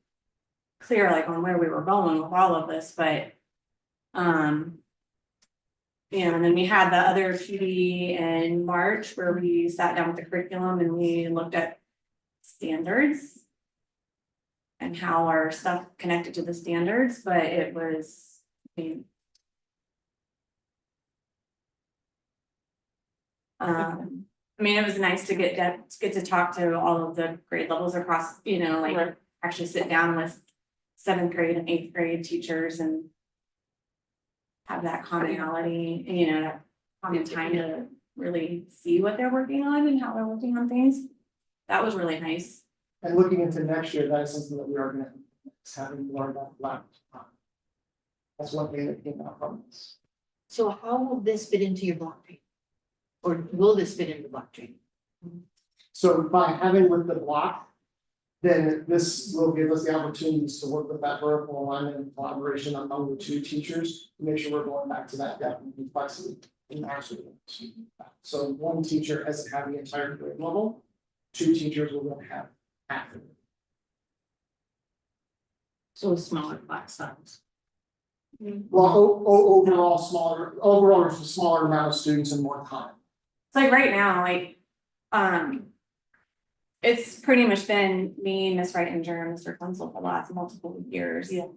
clear, like on where we were going with all of this, but. And then we had the other PD in March where we sat down with the curriculum and we looked at standards. And how our stuff connected to the standards, but it was, I mean, it was nice to get to talk to all of the grade levels across, like Right. actually sit down with 7th grade and 8th grade teachers and have that commonality, that common time to really see what they're working on and how they're working on things. That was really nice. And looking into next year, that is something that we are gonna, having learned about black. That's one thing that came out from this. So how will this fit into your block training? Or will this fit into block training? So by having with the block, then this will give us the opportunities to work with that vertical alignment and collaboration among the two teachers, to make sure we're going back to that depth and complexity in mastery. So one teacher hasn't had the entire grade level, two teachers will then have half of it. So a smaller class size. Well, overall, it's a smaller amount of students and more time. It's like right now, it's pretty much been me, Miss Wright and Mr. Kunzel for the last multiple years. Yeah.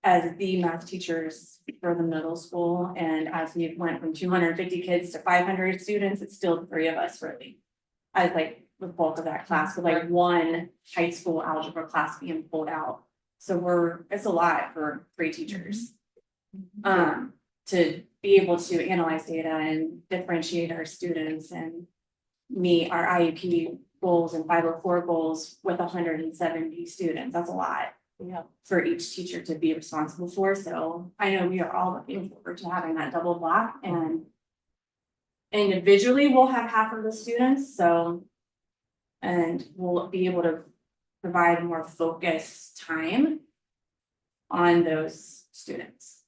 As the math teachers for the middle school, and as we went from 250 kids to 500 students, it's still the three of us really. I like the bulk of that class, with like one high school algebra class being pulled out. So it's a lot for 3 teachers. To be able to analyze data and differentiate our students and meet our IEP goals and 504 goals with 170 students. That's a lot. For each teacher to be responsible for. So I know we are all looking forward to having that double block, and individually we'll have half of the students. And we'll be able to provide more focused time on those students.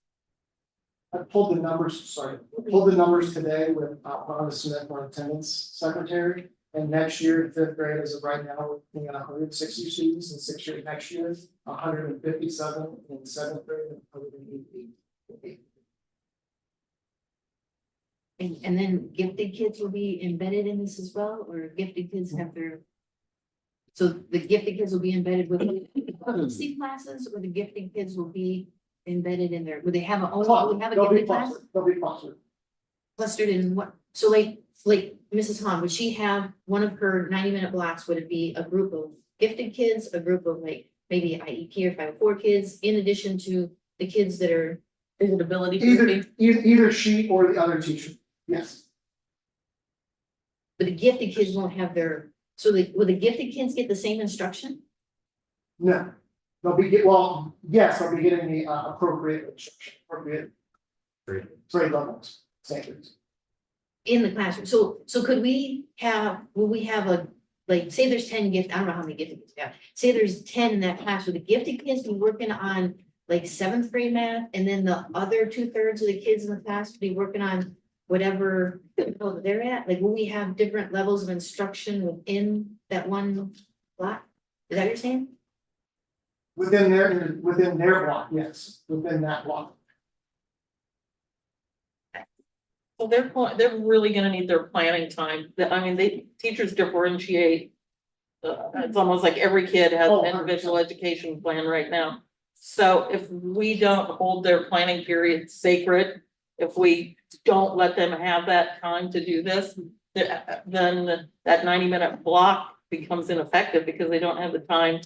I pulled the numbers today with Rhonda Smith, our attendance secretary. And next year, in 5th grade, as of right now, we're looking at 160 students, and 6 years next year, 157 in 7th grade and 188. And then gifted kids will be embedded in this as well, or gifted kids have their. So the gifted kids will be embedded with C classes, or the gifted kids will be embedded in there, would they have a, will they have a They'll be gifted class? clustered, they'll be clustered. Clustered in what, so like Mrs. Hahn, would she have one of her 90-minute blocks, would it be a group of gifted kids, a group of like maybe IEP or 504 kids, in addition to the kids that are. Is it ability? Either she or the other teacher, yes. But the gifted kids won't have their, so will the gifted kids get the same instruction? No, they'll be yes, they'll be getting the appropriate instruction, appropriate grade levels, standards. In the classroom, so could we have, will we have a, like, say there's 10 I don't know how many gifted kids we have, say there's 10 in that class, would the gifted kids be working on like 7th grade math, and then the other 2/3 of the kids in the class would be working on whatever level they're at? Like, will we have different levels of instruction within that one block? Is that what you're saying? Within their block, yes, within that block. So they're really gonna need their planning time. I mean, teachers differentiate. It's almost like every kid has Oh, an individual education plan right now. So if we don't hold their planning period sacred, if we don't let them have that time to do this, then that 90-minute block becomes ineffective because they don't have the time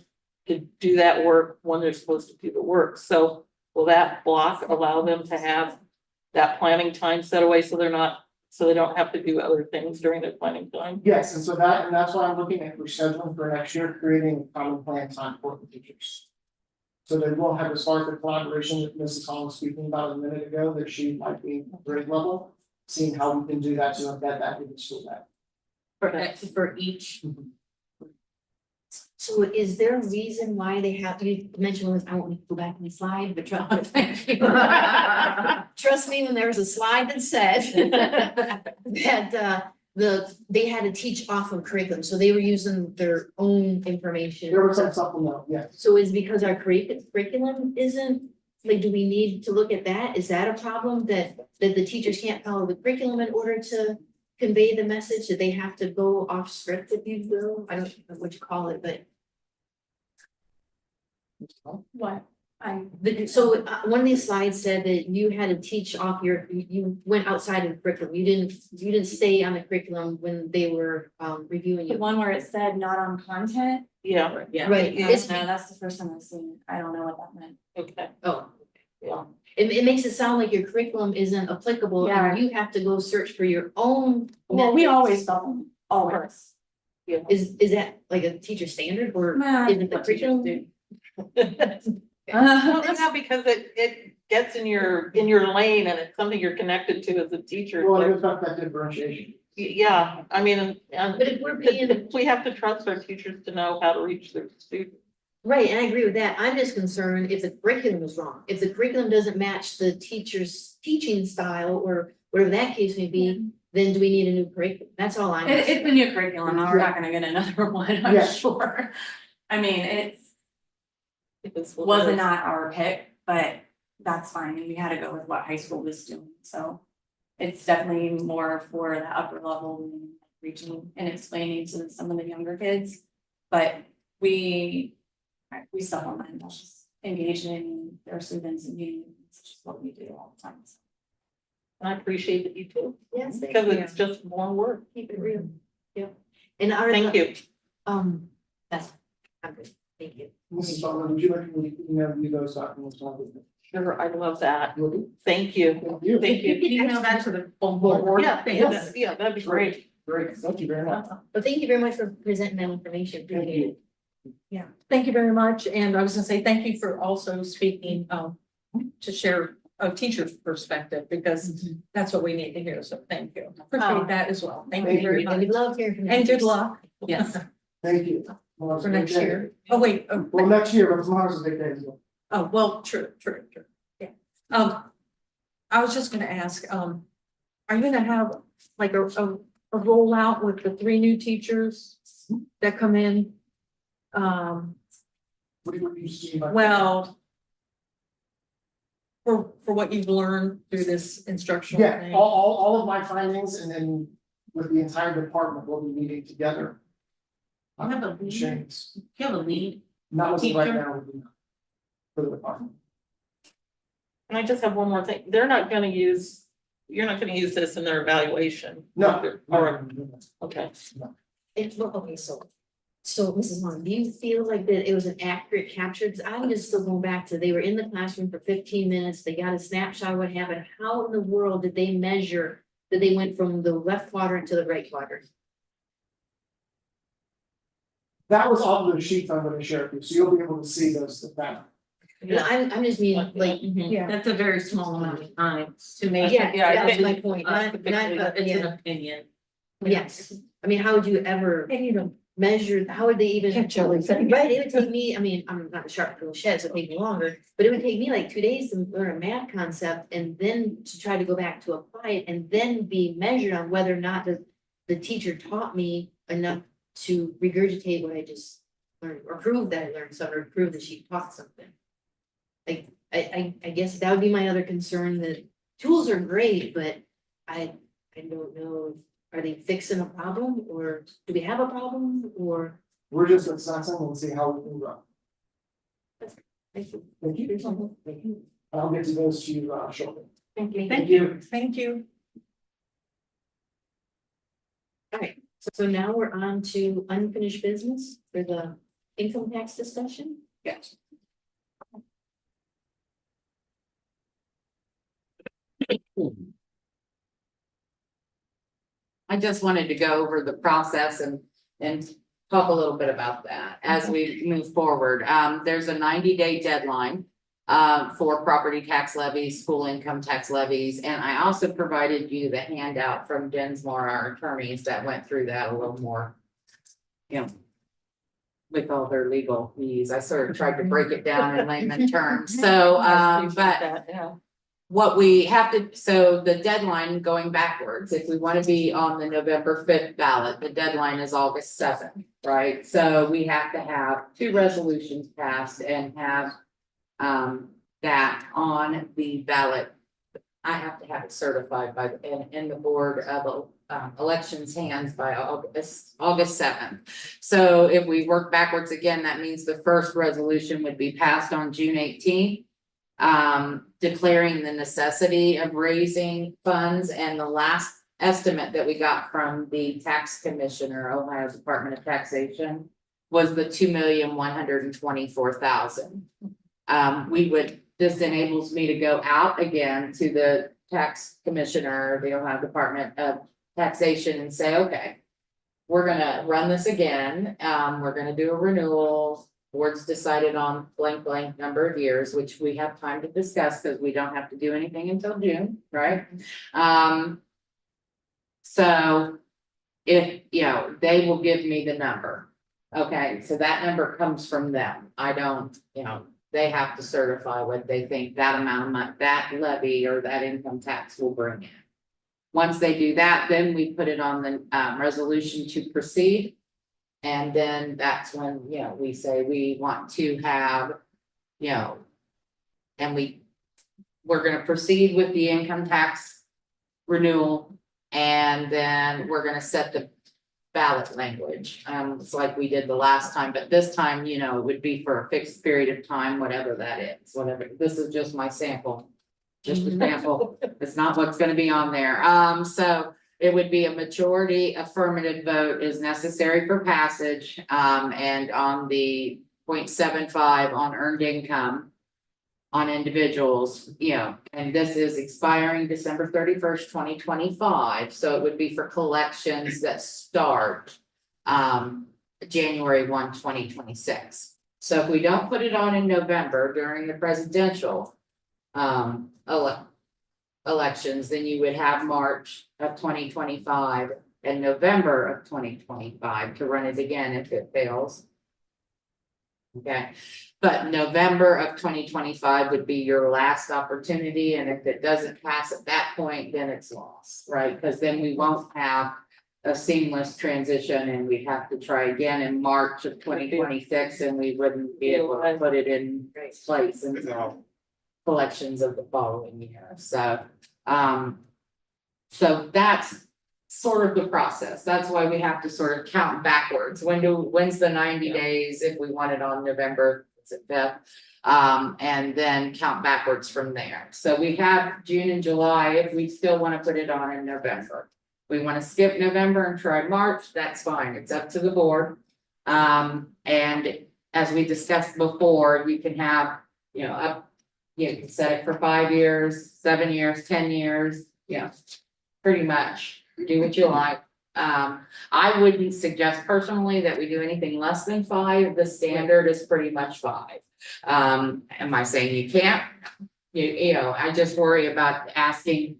to do that work when they're supposed to do the work. So will that block allow them to have that planning time set away so they don't have to do other things during their planning time? Yes, and that's why I'm looking at rescheduling for next year, creating a common plan time for the teachers. So they will have, as far as the collaboration that Mrs. Hall was speaking about a minute ago, that she might be grade level, seeing how we can do that to embed that in the school day. For each. So is there a reason why they have, you mentioned this, I won't go back in the slide, but thank you. Trust me, when there was a slide that said that they had to teach off of curriculum, so they were using their own information. There was some supplemental, yes. So is because our curriculum isn't, like, do we need to look at that? Is that a problem that the teachers can't follow the curriculum in order to convey the message, that they have to go off script, if you will? I don't know what you call it, but. What? So one of these slides said that you had to teach off you went outside of the curriculum. You didn't stay on the curriculum when they were reviewing The you. one where it said not on content, Yeah, Yeah. Right, no, it's, that's the first time I've seen it, I don't know what that meant. okay, oh, yeah. it makes it sound like your curriculum isn't applicable Yeah. and you have to go search for your own. Well, we methods. always supplement, always. Is that like a teacher standard or Nah, is it the what teachers curriculum? do. Well, yeah, because it gets in your lane and it's something you're connected to as a teacher. Well, it was about that differentiation. Yeah, I mean, and But if we're paying, we have to trust our teachers to know how to reach their students. right, and I agree with that. I'm just concerned if the curriculum is wrong. If the curriculum doesn't match the teacher's teaching style or whatever that case may be, then do we need a new curriculum? That's all I'm. It's a new curriculum, we're not gonna get another one, I'm Yeah. sure. I mean, it It's what it wasn't is. not our pick, but that's fine, and we had to go with what high school was doing, so. It's definitely more for the upper level and reaching and explaining to some of the younger kids. But we supplement, that's just engaging their students and meeting, it's just what we do all the time. And I appreciate that you do, Yes, thank because you. it's just more work. Keep it real. Yeah. And our. Thank you. That's, I'm good. Thank you. Mrs. Butler, would you like me to email you those documents? Sure, I love that. Will do. Thank you. Thank you. Thank you. Email that to the board. Yeah, yeah, that'd be great. Great, thank you very much. But thank you very much for presenting that information. Appreciate it. Yeah, thank you very much, and I was gonna say thank you for also speaking, to share a teacher's perspective, because that's what we need to hear, so thank you. Appreciate that as well, thank you very And we much, love hearing from you. and good luck Yes. Thank you. Well, it's for a good next day. year. Oh, wait, Well, next year, but tomorrow's a big day as well. oh, well, true, yeah. I was just gonna ask, are you gonna have like a rollout with the 3 new teachers that come in? What do you see? Well, for what you've learned through this instructional Yeah, thing. all of my findings, and then with the entire department, we'll be meeting together. You have a lead? Sharing this. You have a lead. Not as of right Teacher? now, we do not. For the department. And I just have one more thing. You're not gonna use this in their evaluation. No. Or, okay. Okay, so Mrs. Long, do you feel like that it was an accurate capture? 'Cause I'm just still going back to, they were in the classroom for 15 minutes, they got a snapshot of what happened. How in the world did they measure that they went from the left quadrant to the right quadrant? That was all of the sheets I'm gonna share with you, so you'll be able to see those, that. And I'm just mean, like, Yeah. That's a very small amount of time to make. yeah, Yeah, I that's think- my point, not, It's yeah. an opinion. Yes, I mean, how would you ever And you know, measure, how would they even? Catch up. Right, it would take me, I mean, I'm not a sharp little shed, so it'd take me longer, but it would take me like 2 days to learn a math concept and then to try to go back to apply it and then be measured on whether or not the teacher taught me enough to regurgitate what I just learned, or prove that I learned something, or prove that she taught something. Like, I guess that would be my other concern, that tools are great, but I don't know, are they fixing a problem, or do we have a problem, or? We're just assessing and see how we can grow. Thank you. Thank you. Thank you. I'll get to those to you shortly. Thank you. Thank you. Thank you. Alright, so now we're on to unfinished business for the income tax discussion. Yes. I just wanted to go over the process and talk a little bit about that as we move forward. There's a 90-day deadline for property tax levies, school income tax levies, and I also provided you the handout from Densmore, our attorneys, that went through that a little more, you know, with all their legal fees. I sort of tried to break it down in layman terms. So, but what we have to, so the deadline going backwards, if we want to be on the November 5th ballot, the deadline is August 7th, right? So we have to have 2 resolutions passed and have that on the ballot. I have to have it certified by in the board of elections hands by August 7th. So if we work backwards again, that means the first resolution would be passed on June 18th. Declaring the necessity of raising funds, and the last estimate that we got from the tax commissioner, Ohio Department of Taxation, was the $2,124,000. This enables me to go out again to the tax commissioner, the Ohio Department of Taxation, and say, okay, we're gonna run this again. We're gonna do a renewal. Board's decided on blank number of years, which we have time to discuss because we don't have to do anything until June, right? So if, you know, they will give me the number. Okay, so that number comes from them. I don't, you know, they have to certify what they think that amount of money, that levy or that income tax will bring in. Once they do that, then we put it on the resolution to proceed. And then that's when, you know, we say we want to have, you know, and we're gonna proceed with the income tax renewal. And then we're gonna set the ballot language. It's like we did the last time, but this time, you know, it would be for a fixed period of time, whatever that is, whatever. This is just my sample, just a sample. It's not what's gonna be on there. So it would be a majority affirmative vote is necessary for passage, and on the 0.75 on earned income on individuals, you know, and this is expiring December 31st, 2025. So it would be for collections that start January 1, 2026. So if we don't put it on in November during the presidential elections, then you would have March of 2025 and November of 2025 to run it again if it fails. Okay, but November of 2025 would be your last opportunity, and if it doesn't pass at that point, then it's lost, right? Because then we won't have a seamless transition, and we'd have to try again in March of 2026, and we wouldn't be able to put it in place until collections of the following year. So so that's sort of the process. That's why we have to sort of count backwards. When's the 90 days if we want it on November 5th? And then count backwards from there. So we have June and July if we still want to put it on in November. We want to skip November and try March, that's fine. It's up to the board. And as we discussed before, you can have, you know, you can set it for 5 years, 7 years, 10 years, you know, pretty much do what you like. I wouldn't suggest personally that we do anything less than 5. The standard is pretty much 5. Am I saying you can't? You know, I just worry about asking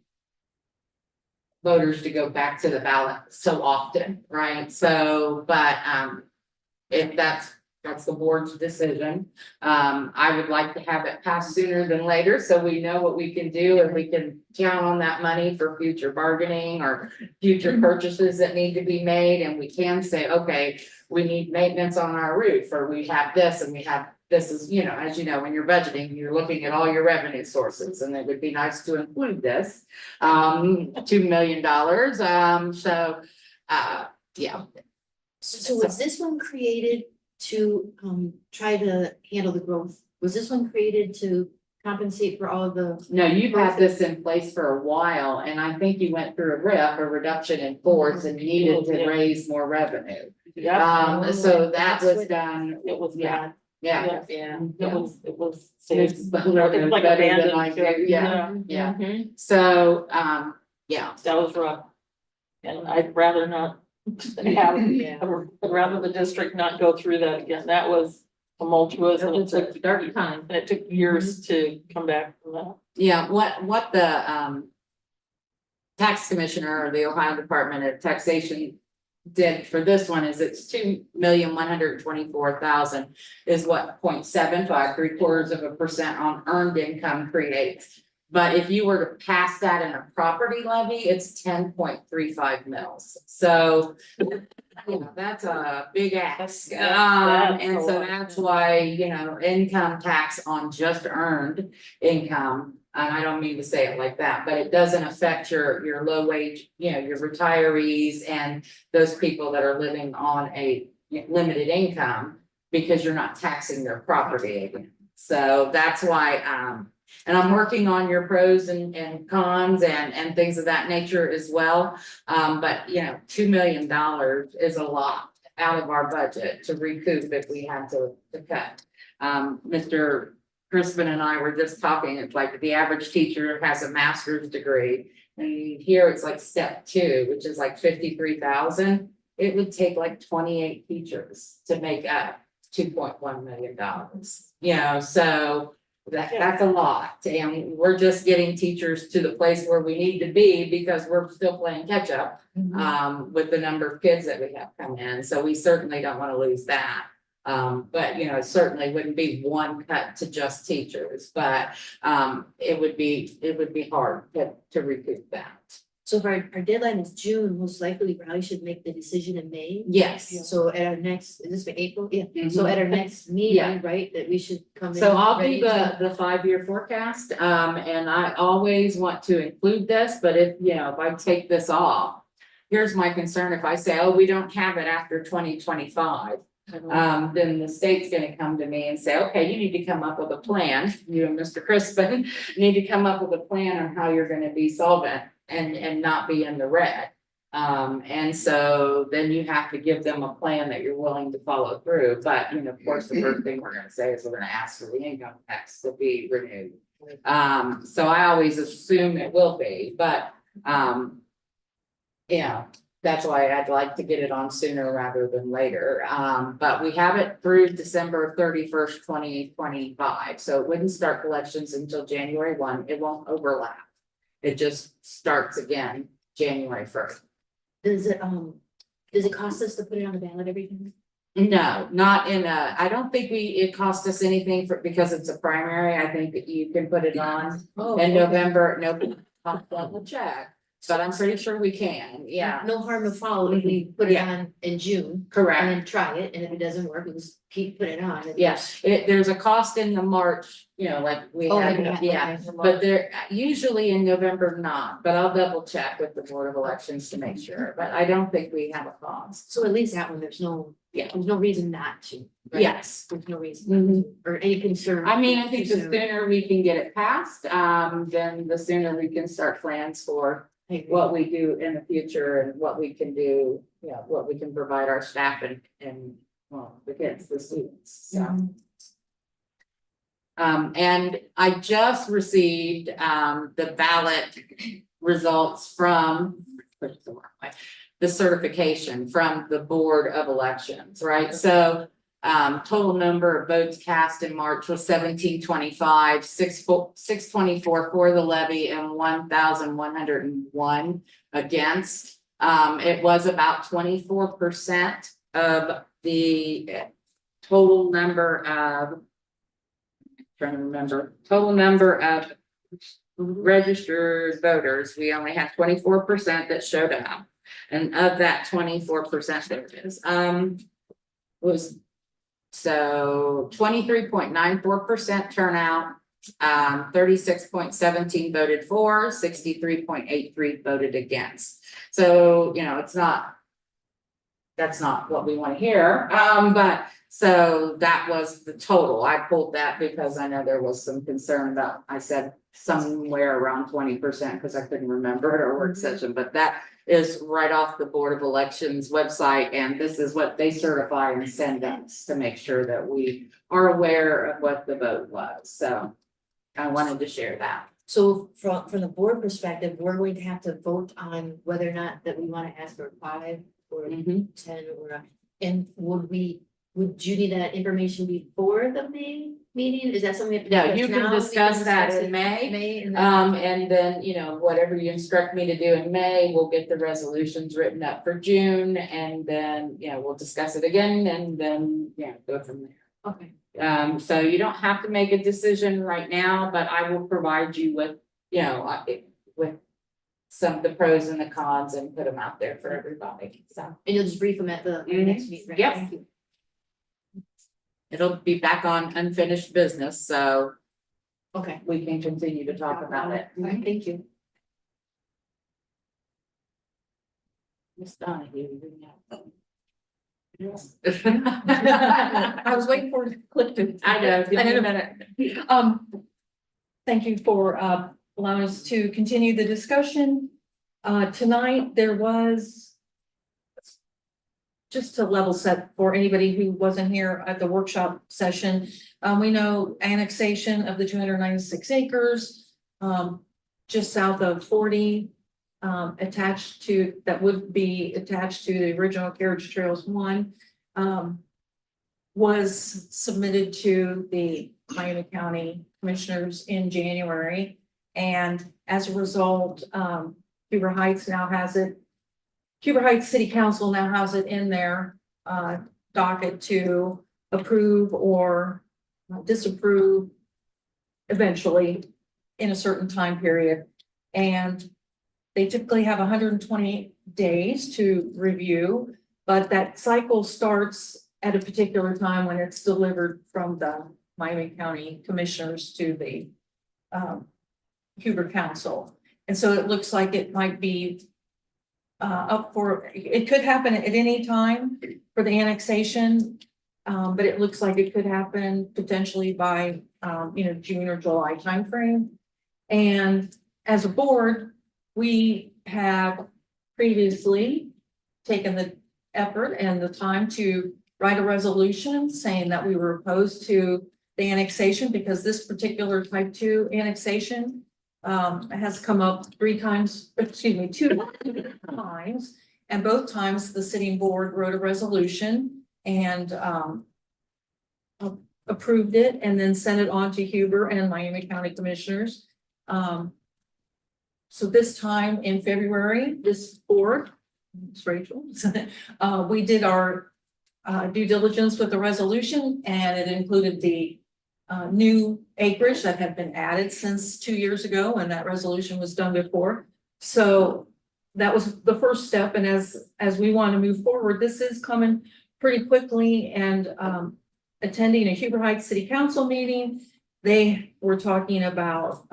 voters to go back to the ballot so often, right? So, but if that's the board's decision. I would like to have it passed sooner than later, so we know what we can do and we can count on that money for future bargaining or future purchases that need to be made, and we can say, okay, we need maintenance on our roof, or we have this and we have, this is, you know, as you know, when you're budgeting, you're looking at all your revenue sources, and it would be nice to include this. $2 million, yeah. So was this one created to try to handle the growth? Was this one created to compensate for all of the? No, you've had this in place for a while, and I think you went through a RIF, a reduction in force, and needed to raise more revenue. Yeah, So that That's was what- done, it was yeah, bad. yeah. Yeah, Yeah. it was. It's better like than abandoned I ship. do, yeah, yeah. Mhm. So, yeah. That was rough. And I'd rather not have, I'd rather the district not go through that again. That was tumultuous and it took dark time. and it took years to come back from that. Yeah, what the tax commissioner or the Ohio Department of Taxation did for this one is it's 2,124,000 is what 0.75, 3/4% on earned income creates. But if you were to pass that in a property levy, it's 10.35 mils. So, you know, that's a big ask. And so that's why, you know, income tax on just earned income. And I don't mean to say it like that, but it doesn't affect your low wage, you know, your retirees and those people that are living on a limited income because you're not taxing their property again. So that's why, and I'm working on your pros and cons and things of that nature as well. But you know, $2 million is a lot out of our budget to recoup if we had to cut. Mr. Crispin and I were just talking, it's like the average teacher has a master's degree. And here it's like step 2, which is like 53,000. It would take like 28 teachers to make up $2.1 million. You know, so that's a lot, and we're just getting teachers to the place where we need to be because we're still playing catch up. With the number of kids that we have come in, so we certainly don't want to lose that. But you know, it certainly wouldn't be one cut to just teachers, but it would be hard to recoup that. So if our deadline is June, most likely we probably should make the decision in May. Yes. So at our next, is this for April? Yeah, so Mhm. at our next Yeah. meeting, right, that we should come in. So I'll ready do to- the 5-year forecast, and I always want to include this, but if, you know, if I take this off. Here's my concern, if I say, oh, we don't have it after 2025. Then the state's gonna come to me and say, okay, you need to come up with a plan, you and Mr. Crispin need to come up with a plan on how you're gonna be solvent and not be in the red. And so then you have to give them a plan that you're willing to follow through, but you know, of course, the first thing we're gonna say is we're gonna ask for the income tax to be renewed. So I always assume it will be, but you know, that's why I'd like to get it on sooner rather than later. But we have it through December 31st, 2025, so it wouldn't start collections until January 1. It won't overlap. It just starts again January 1st. Does it cost us to put it on the ballot every time? No, not in I don't think it cost us anything because it's a primary. I think that you can put it on Oh, in okay. November. No, I'll double check, but I'm pretty sure we can. Yeah, No harm, no foul if we put it Yeah. on in June correct. and then try it, and if it doesn't work, we just keep putting it on. Yes, there's a cost in the March, you know, like we Oh, had, okay, yeah, okay. but there, usually in November not, but I'll double check with the Board of Elections to make sure, but I don't think we have a cost. So at least that one, there's no reason not to. right? Yes, There's no reason not to, or any concern. I mean, I think the Too soon. sooner we can get it passed, then the sooner we can start plans for I agree. what we do in the future and what we can do, you know, what we can provide our staff and well, the kids, the students, so. And I just received, the ballot results from, the certification from the Board of Elections, right? So, total number of votes cast in March was 1,725, 624 for the levy and 1,101 against. It was about 24% of the total number of. Trying to remember, total number of registered voters, we only had 24% that showed up. And of that 24%, there it is, was. So 23.94% turnout, 36.17 voted for, 63.83 voted against. So, you know, it's not. That's not what we want to hear, but so that was the total. I pulled that because I know there was some concern about, I said somewhere around 20% because I couldn't remember at our work session, but that is right off the Board of Elections website, and this is what they certify and send us to make sure that we are aware of what the vote was. So I wanted to share that. So from the board perspective, we're going to have to vote on whether or not that we want to ask for 5 or 10 or, and would Judy that information before the May meeting? Is that something? No, because you now can we discuss that discuss in it May. and And then, you know, whatever you instruct me to do in May, we'll get the resolutions written up for June, and then, you know, we'll discuss it again, and then, yeah, go from there. Okay. So you don't have to make a decision right now, but I will provide you with, you know, with some of the pros and the cons and put them out there for everybody, so. And you'll just brief them at the Mhm. next meeting, right? Yep. Thank you. It'll be back on unfinished business, so Okay. we can continue to talk about it. All right, thank you. Miss Donahue, you know. I was waiting for it to click to. I know, give I me know. a minute. Thank you for allowing us to continue the discussion. Tonight, there was. Just to level set for anybody who wasn't here at the workshop session, we know annexation of the 296 acres. Just south of 40, attached to, that would be attached to the original Carriage Trails 1. Was submitted to the Miami County Commissioners in January. And as a result, Huber Heights now has it. Huber Heights City Council now has it in their docket to approve or disapprove eventually in a certain time period. And they typically have 120 days to review, but that cycle starts at a particular time when it's delivered from the Miami County Commissioners to the Huber Council. And so it looks like it might be up for, it could happen at any time for the annexation, but it looks like it could happen potentially by, June or July timeframe. And as a board, we have previously taken the effort and the time to write a resolution saying that we were opposed to the annexation because this particular type 2 annexation has come up 2 times, and both times the sitting board wrote a resolution and approved it and then sent it on to Huber and Miami County Commissioners. So this time in February, this board, it's Rachel, we did our due diligence with the resolution, and it included the new acreage that had been added since 2 years ago when that resolution was done before. So that was the first step. And as we want to move forward, this is coming pretty quickly. And attending a Huber Heights City Council meeting, they were talking about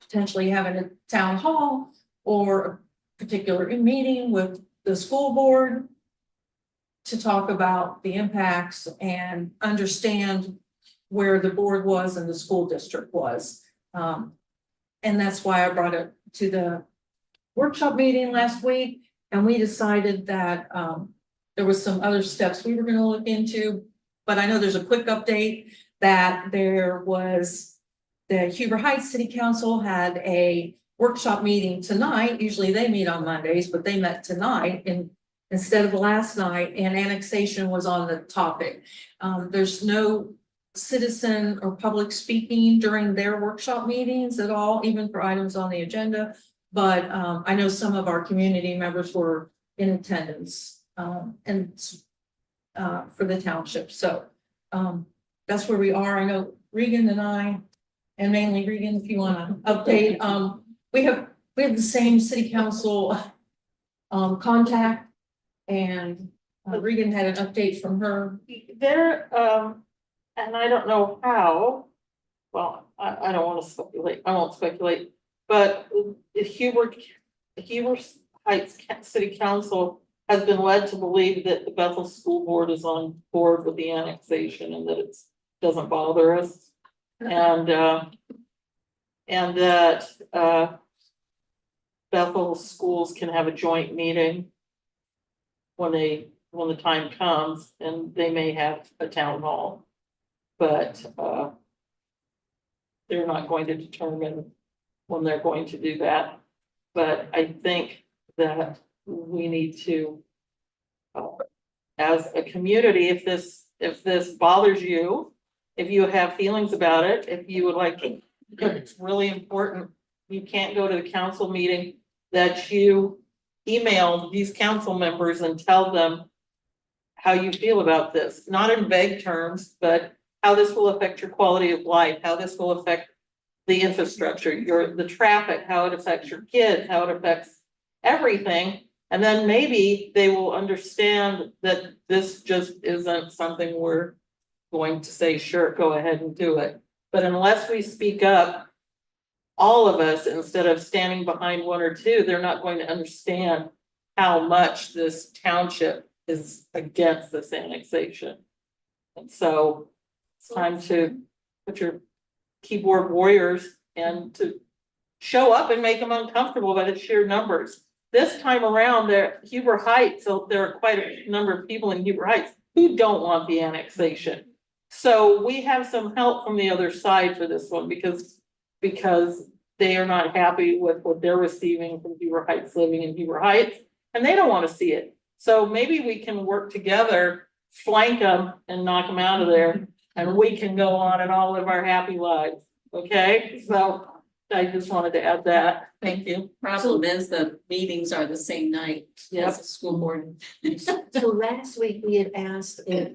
potentially having a town hall or a particular meeting with the school board to talk about the impacts and understand where the board was and the school district was. And that's why I brought it to the workshop meeting last week. And we decided that there was some other steps we were going to look into, but I know there's a quick update that there was the Huber Heights City Council had a workshop meeting tonight. Usually they meet on Mondays, but they met tonight and instead of last night, and annexation was on the topic. There's no citizen or public speaking during their workshop meetings at all, even for items on the agenda. But I know some of our community members were in attendance. And for the township. So, that's where we are. I know Regan and I, and mainly Regan, if you wanna update, we have the same city council contact, and Regan had an update from her. There, and I don't know how, well, I don't wanna speculate, I won't speculate, but the Huber Heights City Council has been led to believe that the Bethel School Board is on board with the annexation and that it doesn't bother us. And that, Bethel schools can have a joint meeting when the time comes, and they may have a town hall. But, they're not going to determine when they're going to do that. But I think that we need to, as a community, if this bothers you, if you have feelings about it, if you would like to, it's really important. You can't go to the council meeting, that you email these council members and tell them how you feel about this, not in vague terms, but how this will affect your quality of life, how this will affect the infrastructure, the traffic, how it affects your kids, how it affects everything. And then maybe they will understand that this just isn't something we're going to say, sure, go ahead and do it. But unless we speak up, all of us, instead of standing behind one or two, they're not going to understand how much this township is against this annexation. And so it's time to put your keyboard warriors and to show up and make them uncomfortable by the sheer numbers. This time around, there Huber Heights, so there are quite a number of people in Huber Heights who don't want the annexation. So we have some help from the other side for this one, because they are not happy with what they're receiving from Huber Heights, living in Huber Heights, and they don't want to see it. So maybe we can work together, flank them and knock them out of there, and we can go on and all live our happy lives. Okay, so I just wanted to add that. Thank you. Problem is the meetings are the same night as the school board. So last week we had asked if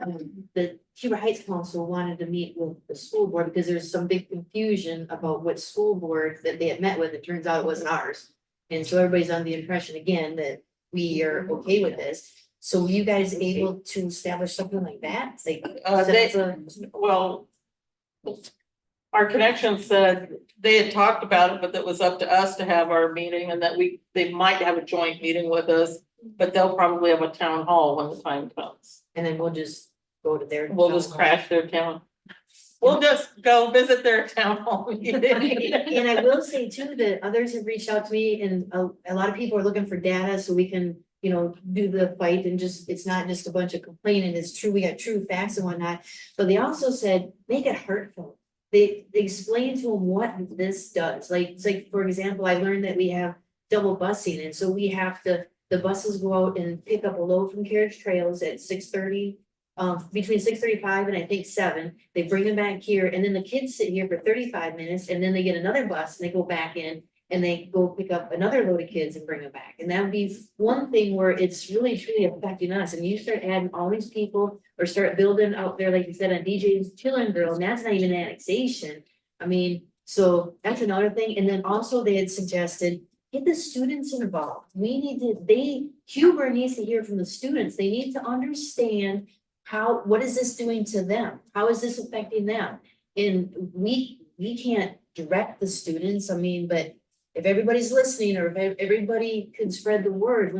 the Huber Heights Council wanted to meet with the school board, because there's some big confusion about what school board that they had met with. It turns out it wasn't ours. And so everybody's under the impression again that we are okay with this. So were you guys able to establish something like that? Well, our connection said they had talked about it, but that was up to us to have our meeting, and that they might have a joint meeting with us, but they'll probably have a town hall when the time comes. And then we'll just go to their. We'll just crash their town. We'll just go visit their town hall meeting. And I will say too, that others have reached out to me, and a lot of people are looking for data so we can, do the fight, and just, it's not just a bunch of complaining. It's true, we got true facts and whatnot. But they also said, make it hurtful. They explain to them what this does. It's like, for example, I learned that we have double busing, and so we have to, the buses go out and pick up a load from Carriage Trails at 6:30. Between 6:35 and I think 7, they bring them back here, and then the kids sit here for 35 minutes, and then they get another bus and they go back in and they go pick up another load of kids and bring them back. And that would be one thing where it's really truly affecting us. And you start adding all these people, or start building out there, like you said, on DJ's Chillin' Grill, and that's not even annexation. I mean, so that's another thing. And then also they had suggested, get the students involved. Huber needs to hear from the students. They need to understand what is this doing to them? How is this affecting them? And we can't direct the students, but if everybody's listening, or if everybody can spread the word,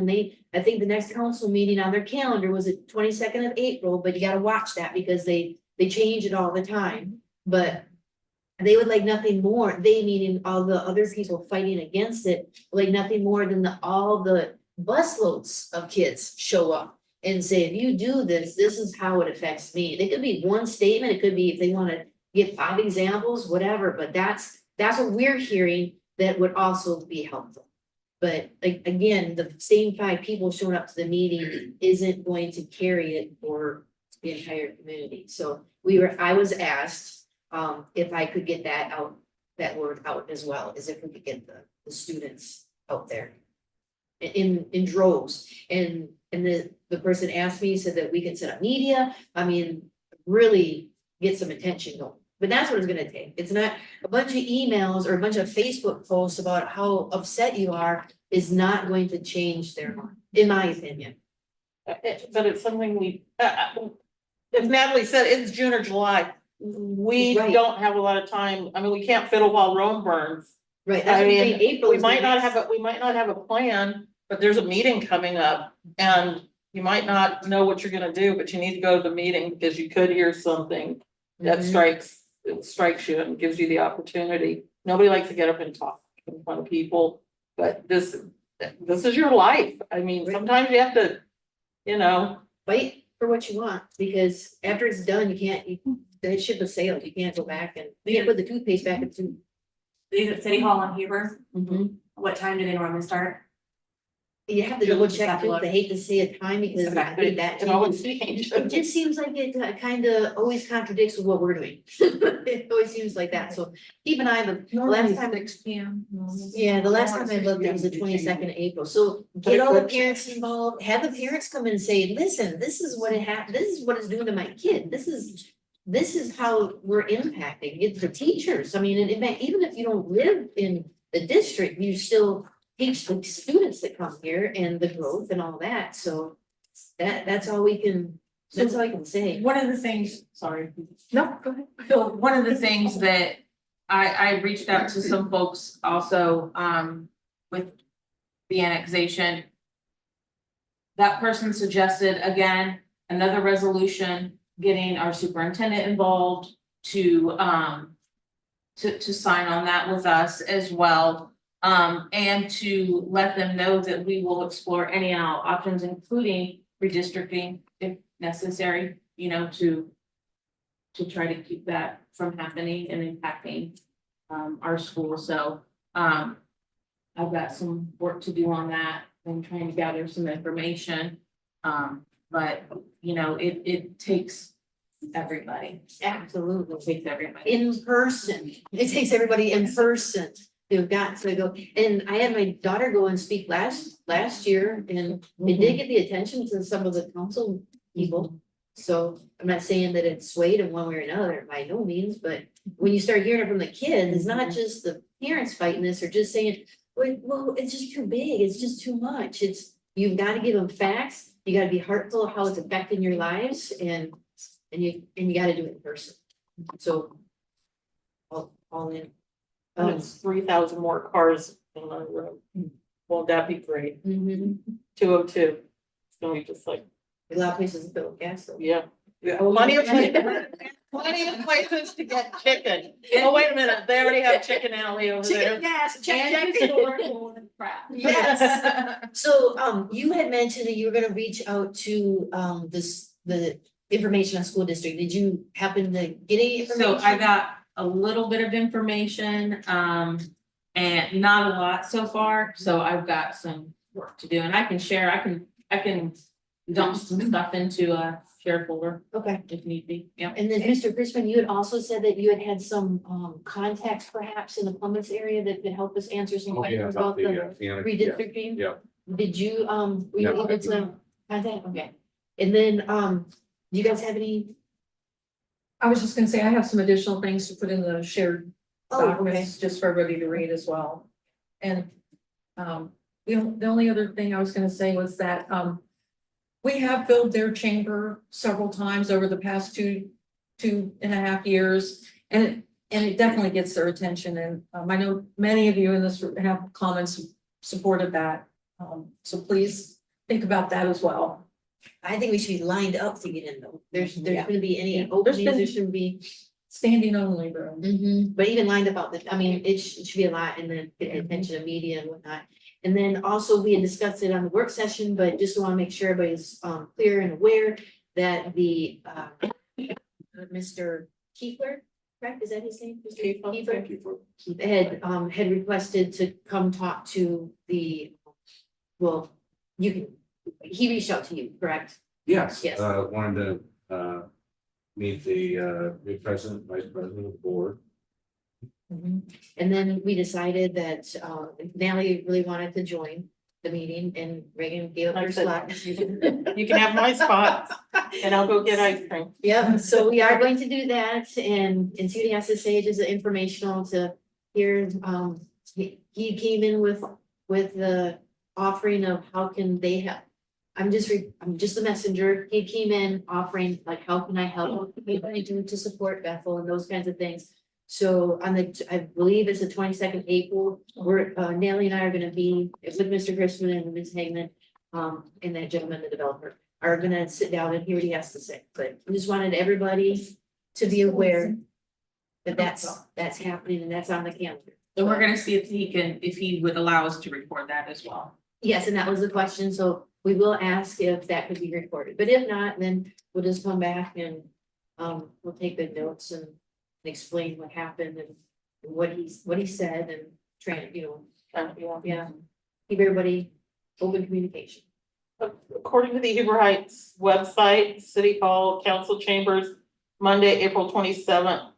I think the next council meeting on their calendar was the 22nd of April, but you gotta watch that because they change it all the time. But they would like nothing more, they meaning all the other people fighting against it, like nothing more than all the busloads of kids show up and say, if you do this, this is how it affects me. It could be one statement, it could be if they want to give 5 examples, whatever, but that's what we're hearing that would also be helpful. But again, the same 5 people showing up to the meeting isn't going to carry it for the entire community. So I was asked if I could get that word out as well, as if we could get the students out there in droves. And And the person asked me, said that we can set up media, I mean, really get some attention going. But that's what it's gonna take. It's not a bunch of emails or a bunch of Facebook posts about how upset you are is not going to change their mind, in my opinion. But it's something as Natalie said, it's June or July. We Right. don't have a lot of time. I mean, we can't fiddle while Rome burns. Right, that's I what I'm mean, saying, April we is might the not next- have we might not have a plan, but there's a meeting coming up and you might not know what you're gonna do, but you need to go to the meeting because you could hear something that Mhm. strikes you and gives you the opportunity. Nobody likes to get up and talk in front of people, but this is your life. I mean, Right. sometimes you have to, you know, Fight for what you want, because after it's done, the ship has sailed, you can't go back and, you can't put the toothpaste back in the tube. These at City Hall in Heber, Mhm. what time do they normally start? You have to You'll double just check have to too, look. I hate to say a time because I think that it always changes. it just seems like it kind of always contradicts with what we're doing. It always seems like that, so keep an eye on the last time. 6 p.m. Yeah, the last time I looked, it was the 22nd of April, so get all the parents involved, have the parents come in and say, listen, this is what this is what it's doing to my kid, this is how we're impacting, it's the teachers, I mean, and even if you don't live in the district, you still teach the students that come here and the growth and all that, so that's all we can, that's all I can say. One of the things, sorry. No, go ahead. So one of the things that I reached out to some folks also, with the annexation. That person suggested, again, another resolution, getting our superintendent involved to sign on that with us as well. And to let them know that we will explore any and all options, including redistricting if necessary, you know, to try to keep that from happening and impacting our school. So I've got some work to do on that and trying to gather some information. But you know, it takes everybody. Absolutely. It takes everybody. In person, it takes everybody in person. They've got to go, and I had my daughter go and speak last year, and it did get the attention to some of the council people. So I'm not saying that it's swayed in one way or another, by no means, but when you start hearing it from the kids, it's not just the parents fighting this or just saying, well, it's just too big, it's just too much, you've got to give them facts, you got to be heartful of how it's affecting your lives, and you got to do it in person. So all in. And it's 3,000 more cars in the road. Won't that be great? 202. It's gonna be just like, A lot of places fill with gas though. yeah. Oh, Plenty of yeah. plenty of places to get chicken. Oh, wait a minute, they already have Chicken Alley over there. Chicken gas, And check. crap. Yes. So, you had mentioned that you were gonna reach out to, the information on school district. Did you happen to get any information? So I got a little bit of information, and not a lot so far, so I've got some work to do, and I can share, I can dump some stuff into a share folder Okay. if need be, yeah. And then, Mr. Crispin, you had also said that you had some, contacts perhaps in the Columbus area that could help us answer some Oh, yeah, questions about the yeah, redistricting? yeah. Did you, were you No, I able to didn't. contact? Okay. And then, do you guys have any? I was just gonna say, I have some additional things to put in the shared Oh, okay. documents, just for everybody to read as well. And, the only other thing I was gonna say was that, we have filled their chamber several times over the past two and a half years. And it definitely gets their attention, and, I know many of you in this have comments supported that. So please think about that as well. I think we should be lined up to get in though. There's Yeah. gonna be any Yeah. openings, There's been- there shouldn't be. Standing only room. But even lined up out the, I mean, it should be a lot, and then get the attention of media and whatnot. And then also, we had discussed it on the work session, but just want to make sure everybody's clear and aware that the Mr. Kiefler, correct, is that his name? Mr. Kiefler had requested to come talk to well, he reached out to you, correct? Yes. Yes. Wanted to, meet the, new president, vice president of the board. And then we decided that Natalie really wanted to join. the meeting and Reagan gave up her Like I slot. said, you can have my spot and I'll go get ice cream. Yeah, so we are going to do that and see what he has to say, just informational to hear, he came in with the offering of how can they help. I'm just the messenger, he came in offering like, how can I help, what can I do to support Bethel and those kinds of things. So on I believe it's the 22nd April, we're, Nellie and I are gonna be with Mr. Chrisman and Ms. Hagman, and that gentleman, the developer, are gonna sit down and hear what he has to say, but I just wanted everybody to be aware that that's happening and that's on the calendar. So we're gonna see if he would allow us to record that as well. Yes, and that was the question, so we will ask if that could be recorded, but if not, then we'll just come back and we'll take the notes and explain what happened and what he said and trying, yeah. Keep everybody open communication. According to the Huber Heights website, City Hall Council Chambers, Monday, April 22nd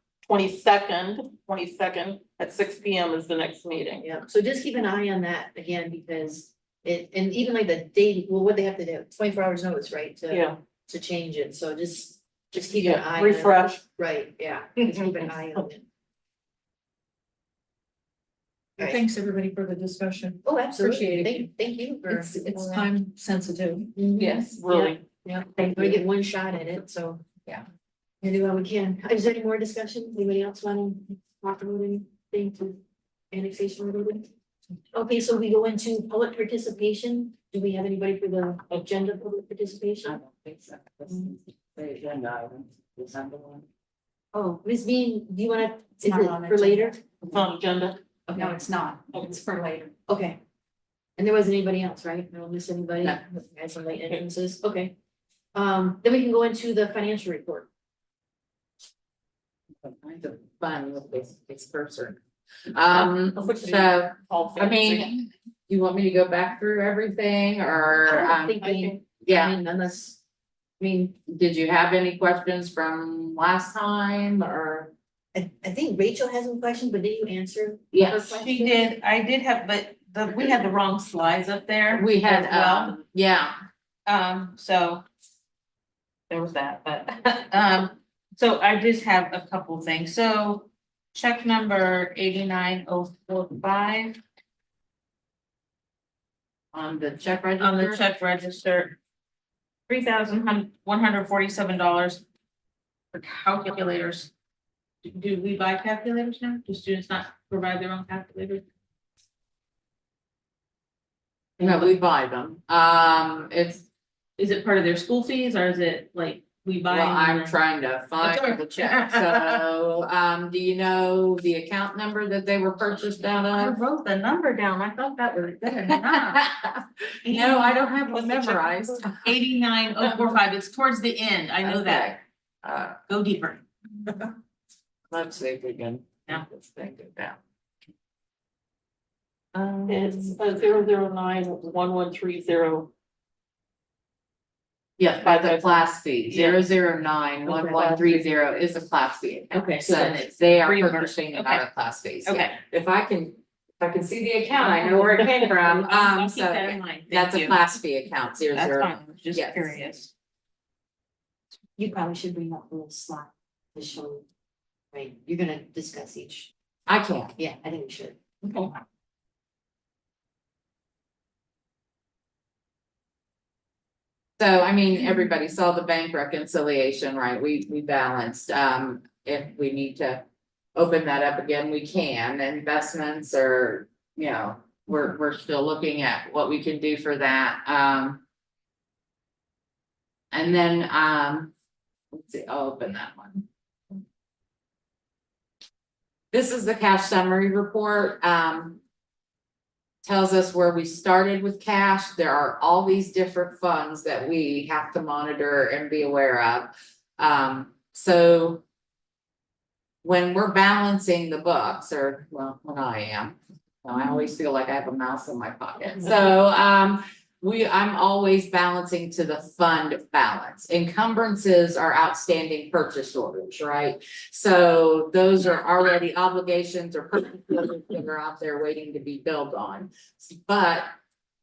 at 6 p.m. is the next meeting. Yeah, so just keep an eye on that again, because and even like the date, well, what they have to do, 24 hours notice, right? Yeah. To change it, so just keep an eye. on it. Refresh. Right, yeah, just keep an eye on it. Right. Thanks, everybody, for the discussion. Oh, absolutely, Appreciate it. thank you for. It's time sensitive. Mhm. Yes, really. Yeah, we get one shot at it, so. Yeah. And do what we can. Is there any more discussion? Anybody else want to talk about anything to annexation related? Okay, so we go into public participation. Do we have anybody for the agenda of public participation? I don't think so. The agenda item, is that the one? Oh, Ms. Bean, do you want to, is not it on the for later? It's on agenda. No, it's not. It's for later. Okay. And there wasn't anybody else, right? I don't miss anybody? No. Had some late entrances, okay. Then we can go into the financial report. Kind of fun with this cursor. So, I mean, you want me to go back through everything or, I think yeah, unless, I mean, did you have any questions from last time or? I think Rachel has some questions, but did you answer? Yes, She did, I did have, but we had the wrong slides up there. we had, as well. yeah, So there was that, but, so I just have a couple things. So check number 89045 on the check register. on the check register. $3,147 for calculators. Do we buy calculators now? Do students not provide their own calculators? No, we buy them. Is it part of their school fees or is it like we buy? Well, them I'm and- trying to find Okay. the check. So, do you know the account number that they were purchased out I of? wrote the number down. I thought that was good. No, I don't have What's it the check memorized. 89045. It's towards the end. I know that. Okay. Go deeper. Let's see if we can. Yeah. Let's think of that. It's 0091130. Yeah, by the class fee, Yeah. 0091130 is a class fee. Okay, so So then it's they are reimbursed. purchasing it Okay. out of class fees. yeah. Okay. If I can see the account, I know where it came from, I'll keep so that in mind. that's Thank a you. class fee account, That's 00. fine. I was just yes. curious. You probably should bring up a little slide to show, right, you're gonna discuss each. I can. Yeah, I think we should. Okay. So, I mean, everybody saw the bank reconciliation, right? We balanced, if we need to open that up again, we can, investments or, we're still looking at what we can do for that, and then, let's see, I'll open that one. This is the cash summary report, tells us where we started with cash. There are all these different funds that we have to monitor and be aware of. So when we're balancing the books, or well, when I am, I always feel like I have a mouse in my pocket. So I'm always balancing to the fund balance. Encumbrances are outstanding purchase orders, right? So those are already obligations or purchase orders that are out there waiting to be billed on. But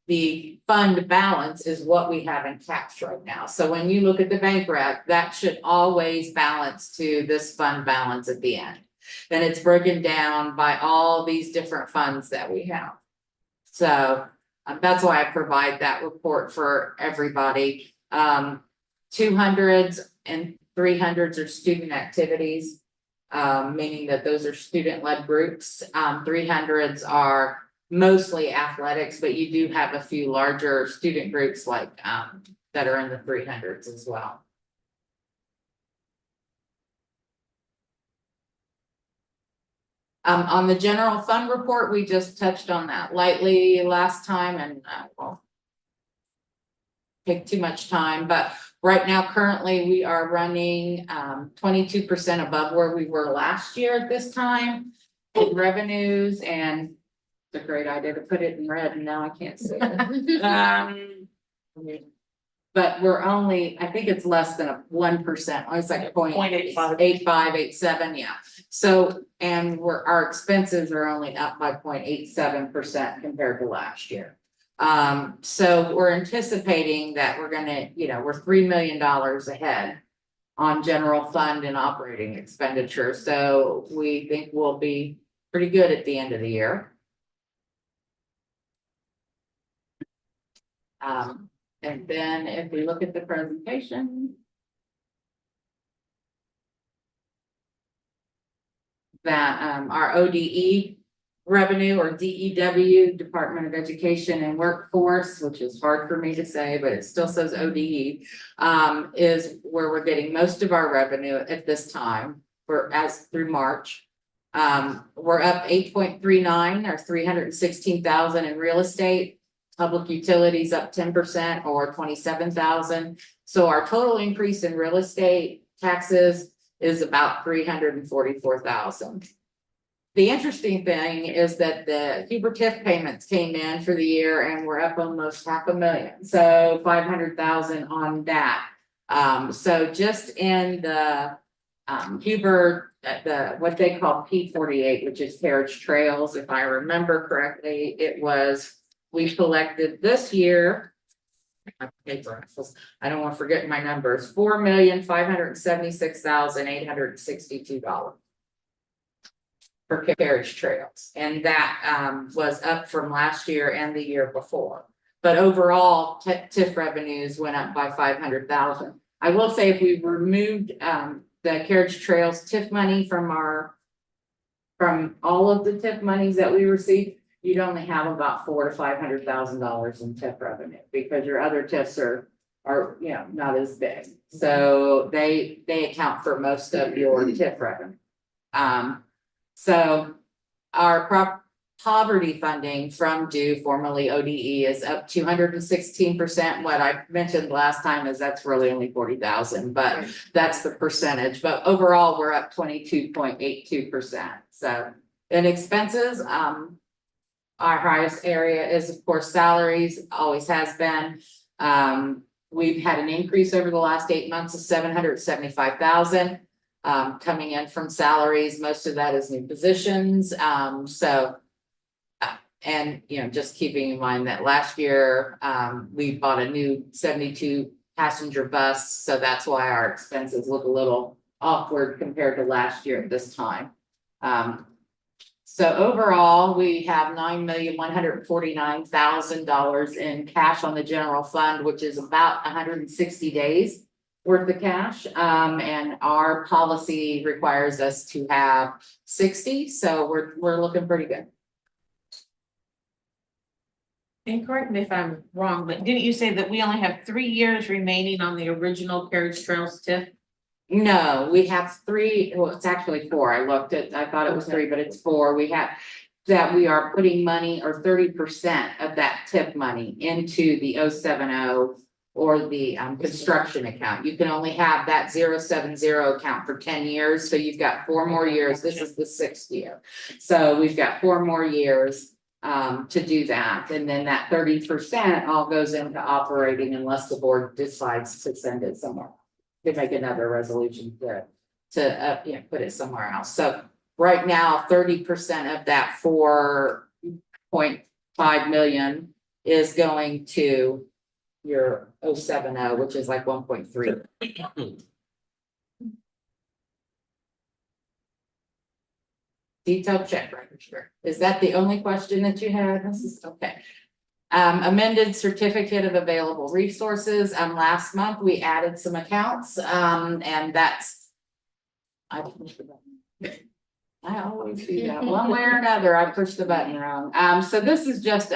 the fund balance is what we have in cash right now. So when you look at the bank rec, that should always balance to this fund balance at the end. And it's broken down by all these different funds that we have. So that's why I provide that report for everybody. 200s and 300s are student activities, meaning that those are student-led groups. 300s are mostly athletics, but you do have a few larger student groups like that are in the 300s as well. On the general fund report, we just touched on that lightly last time and won't take too much time, but right now, currently, we are running 22% above where we were last year at this time in revenues, and it's a great idea to put it in red, and now I can't see it. But we're only, I think it's less than 1%. It's like 0.85, 0.87, yeah. So, and our expenses are only up by 0.87% compared to last year. So we're anticipating that we're gonna, we're $3 million ahead on general fund and operating expenditure. So we think we'll be pretty good at the end of the year. And then if we look at the presentation, that our ODE revenue, or DEW, Department of Education and Workforce, which is hard for me to say, but it still says ODE, is where we're getting most of our revenue at this time through March. We're up 8.39 or 316,000 in real estate. Public utilities up 10% or 27,000. So our total increase in real estate taxes is about 344,000. The interesting thing is that the Huber TIF payments came in for the year and we're up almost $500,000. So 500,000 on that. So just in the Huber, what they call P48, which is carriage trails, if I remember correctly, we collected this year, I don't want to forget my numbers, $4,576,862 for carriage trails. And that was up from last year and the year before. But overall, TIF revenues went up by 500,000. I will say if we removed the carriage trails TIF money from all of the TIF monies that we received, you'd only have about $400,000 to $500,000 in TIF revenue, because your other TIFs are not as big. So they account for most of your TIF revenue. So our poverty funding from DO, formerly ODE, is up 216%. What I mentioned last time is that's really only 40,000, but that's the percentage. But overall, we're up 22.82%. So in expenses, our highest area is, of course, salaries, always has been. We've had an increase over the last 8 months of 775,000 coming in from salaries. Most of that is new positions. And just keeping in mind that last year we bought a new 72 passenger bus, so that's why our expenses look a little awkward compared to last year at this time. So overall, we have $9,149,000 in cash on the general fund, which is about 160 days worth of cash. And our policy requires us to have 60, so we're looking pretty good. And correct me if I'm wrong, but didn't you say that we only have 3 years remaining on the original carriage trails TIF? No, we have 3, well, it's actually 4. I thought it was 3, but it's 4. We have that we are putting money, or 30% of that TIF money, into the 070 or the construction account. You can only have that 070 account for 10 years. So you've got 4 more years. This is the 6th year. So we've got 4 more years to do that. And then that 30% all goes into operating unless the board decides to send it somewhere. To make another resolution to put it somewhere else. So right now, 30% of that 4.5 million is going to your 070, which is like 1.3. Detailed check register. Is that the only question that you had? This is okay. Amended certificate of available resources. Last month we added some accounts, and that's. I always do that one way or another. I pushed the button wrong. So this is just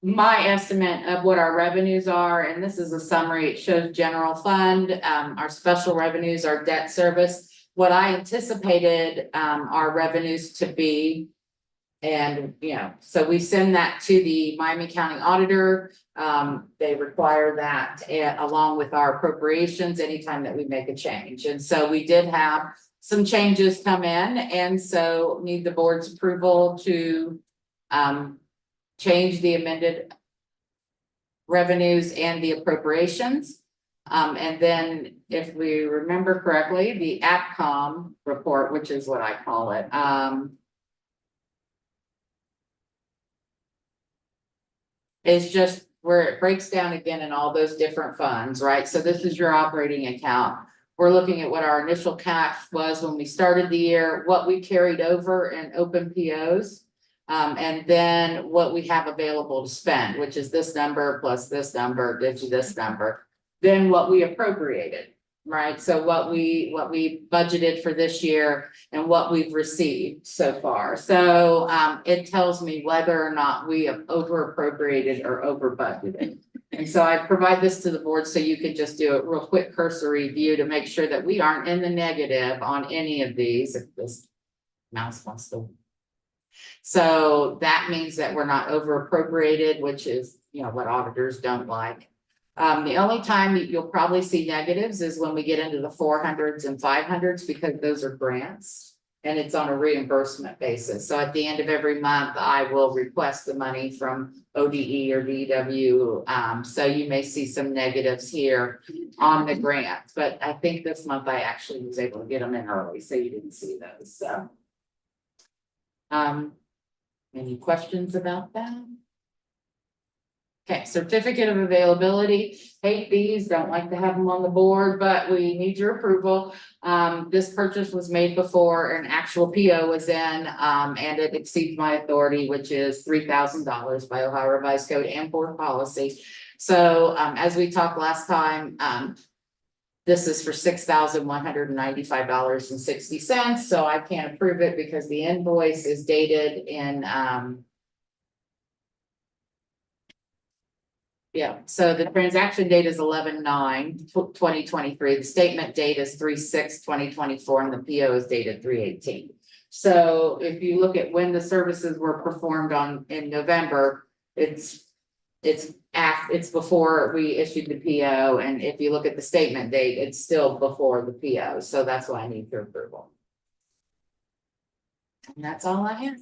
my estimate of what our revenues are, and this is a summary. It shows general fund, our special revenues, our debt service. What I anticipated our revenues to be. And, so we send that to the Miami County Auditor. They require that along with our appropriations anytime that we make a change. And so we did have some changes come in, and so need the board's approval to change the amended revenues and the appropriations. And then if we remember correctly, the APCOM report, which is what I call it, is just where it breaks down again in all those different funds, right? So this is your operating account. We're looking at what our initial cash was when we started the year, what we carried over in open POs. And then what we have available to spend, which is this number plus this number gives you this number. Then what we appropriated, right? So what we budgeted for this year and what we've received so far. So it tells me whether or not we have over appropriated or over budgeted. And so I provide this to the board so you could just do a real quick cursory view to make sure that we aren't in the negative on any of these. If this mouse wants to. So that means that we're not over appropriated, which is, what auditors don't like. The only time you'll probably see negatives is when we get into the 400s and 500s, because those are grants and it's on a reimbursement basis. So at the end of every month, I will request the money from ODE or DW. So you may see some negatives here on the grant, but I think this month I actually was able to get them in early, so you didn't see those. So, any questions about that? Okay, certificate of availability, hate these, don't like to have them on the board, but we need your approval. This purchase was made before an actual PO was in, and it exceeds my authority, which is $3,000 by Ohio Revised Code and board policy. So, as we talked last time, this is for $6,195.60. So I can't approve it because the invoice is dated in, so the transaction date is 11/9/2023. The statement date is 3/6/2024, and the PO is dated 3/18. So if you look at when the services were performed in November, it's before we issued the PO, and if you look at the statement date, it's still before the PO. So that's why I need your approval. And that's all I have.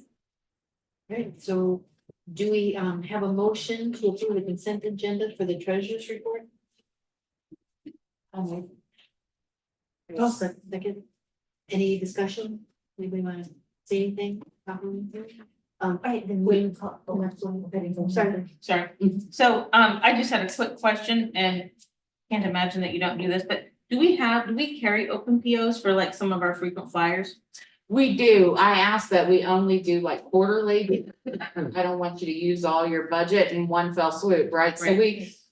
Right, so do we have a motion to approve the consent agenda for the treasurer's report? Second. Any discussion? Anybody want to say anything? All right, then we. Sorry. Sorry. So, I just had a quick question, and can't imagine that you don't do this, but do we carry open POs for like some of our frequent flyers? We do. I ask that we only do like quarterly. I don't want you to use all your budget in one fell swoop, right? So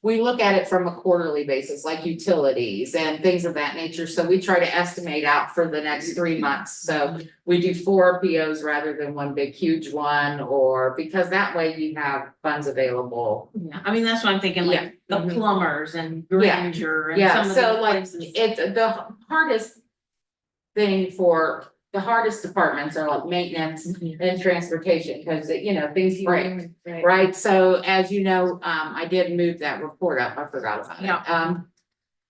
we look at it from a quarterly basis, like utilities and things of that nature. So we try to estimate out for the next 3 months. So we do 4 POs rather than one big huge one, or because that way you have funds available. Yeah, I mean, that's what I'm thinking, like the plumbers and Granger and some of so the like places. it's the hardest thing for. The hardest departments are like maintenance and transportation, because things break, right? So as you know, I did move that report up. I forgot about it.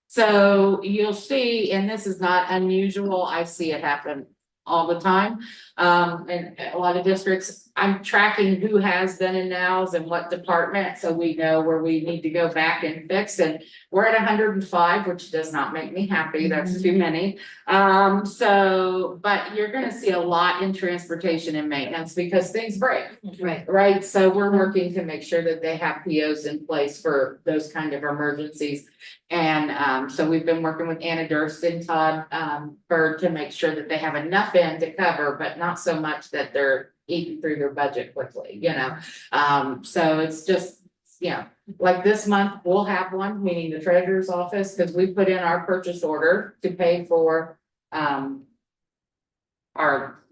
So you'll see, and this is not unusual. I see it happen all the time. And a lot of districts, I'm tracking who has then and nows and what department, so we know where we need to go back and fix. And we're at 105, which does not make me happy. That's too many. But you're gonna see a lot in transportation and maintenance because things break. Right. Right, so we're working to make sure that they have POs in place for those kind of emergencies. And so we've been working with Anna Durst and Todd Bird to make sure that they have enough in to cover, but not so much that they're eating through their budget quickly, you know? So it's just, you know, like this month, we'll have one, meaning the treasurer's office, because we put in our purchase order to pay for our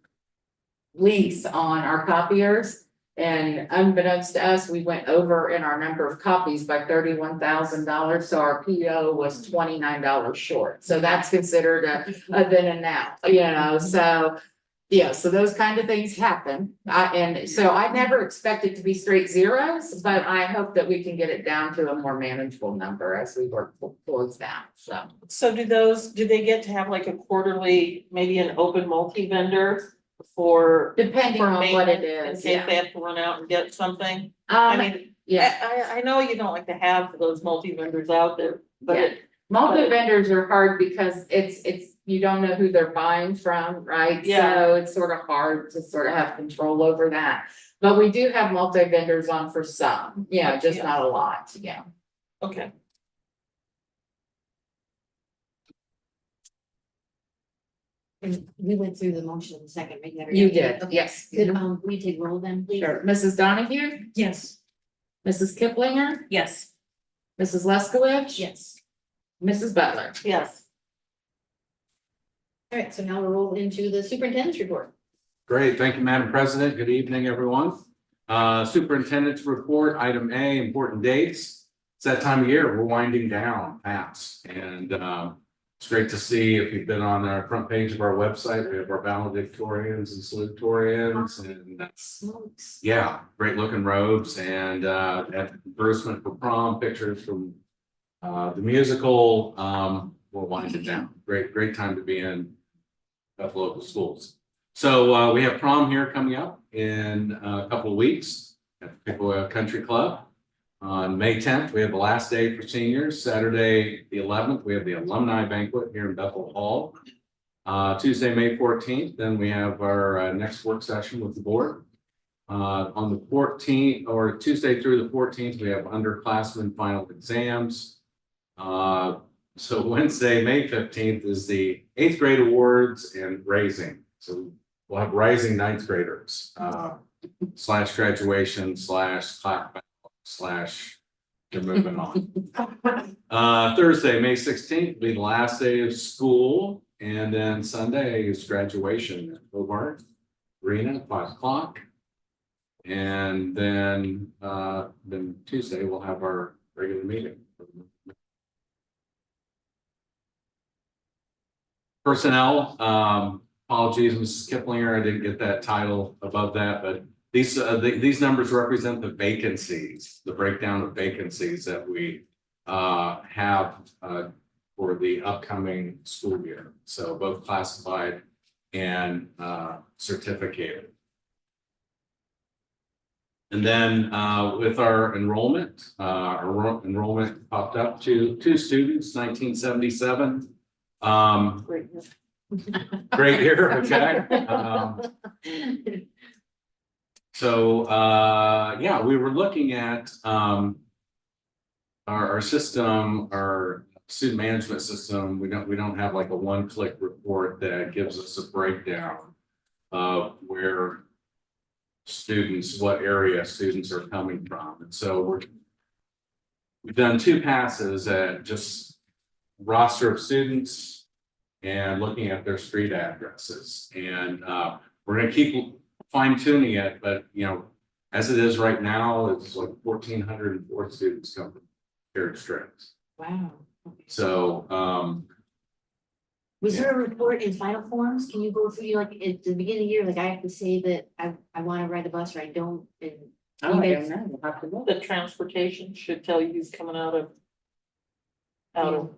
lease on our copiers. And unbeknownst to us, we went over in our number of copies by $31,000, so our PO was $29 short. So that's considered a then and now, you know, so. Yeah, so those kind of things happen, and so I never expect it to be straight zeros, but I hope that we can get it down to a more manageable number as we work towards that, so. So do they get to have like a quarterly, maybe an open multi-vendor for? Depending for on what it maintenance, is, in case yeah. they have to run out and get something? I mean, Yeah, I know you don't like to have those multi-vendors out there, but Yeah. Multi-vendors are hard because it's, you don't know who they're buying from, right? Yeah. So it's sort of hard to sort of have control over that. But we do have multi-vendors on for some, yeah, just Yeah. not a lot, yeah. okay. And we went through the motion in a second, right? Never You did. did, Okay. yes. Could, we take roll then, please? Sure, Mrs. Donahue, Yes. Mrs. Kiplinger, Yes. Mrs. Leskowitz. Yes. Mrs. Butler. Yes. All right, so now we'll roll into the superintendent's report. Great, thank you, Madam President. Good evening, everyone. Superintendent's report, item A, important dates. It's that time of year, we're winding down fast. And it's great to see, if you've been on our front page of our website, we have our valedictorians and salutatorians, and Smokes. yeah, great looking robes and advertisement for prom, pictures from the musical. We're winding down. Great time to be in the local schools. So we have prom here coming up in a couple of weeks at the Pickle Country Club. On May 10th, we have the last day for seniors. Saturday, the 11th, we have the alumni banquet here in Bethel Hall. Tuesday, May 14th, then we have our next work session with the board. On the 14th, or Tuesday through the 14th, we have underclassmen final exams. So Wednesday, May 15th is the 8th grade awards and raising. So we'll have rising 9th graders, / graduation / clap / they're moving on. Thursday, May 16th will be the last day of school. And then Sunday is graduation at Hobart Arena at 5 o'clock. And then Tuesday we'll have our regular meeting. Personnel, apologies, Mrs. Kiplinger, I didn't get that title above that, but these numbers represent the vacancies, the breakdown of vacancies that we have for the upcoming school year. So both classified and certificated. And then with our enrollment popped up to 2 students, 1977. Great. Great year, okay. Yeah, we were looking at our system, our student management system. We don't have like a one-click report that gives us a breakdown of where students, what area students are coming from. And so we've done 2 passes at just roster of students and looking at their street addresses. And we're going to keep fine tuning it, but you know, as it is right now, it's like 1,404 students come from Carriage Strings. Wow. So Was there a report in final forms? Can you go through, like, at the beginning of the year, like I have to say that I want to ride the bus or I don't, and I don't know, we'll have to look. The transportation should tell you who's coming out of.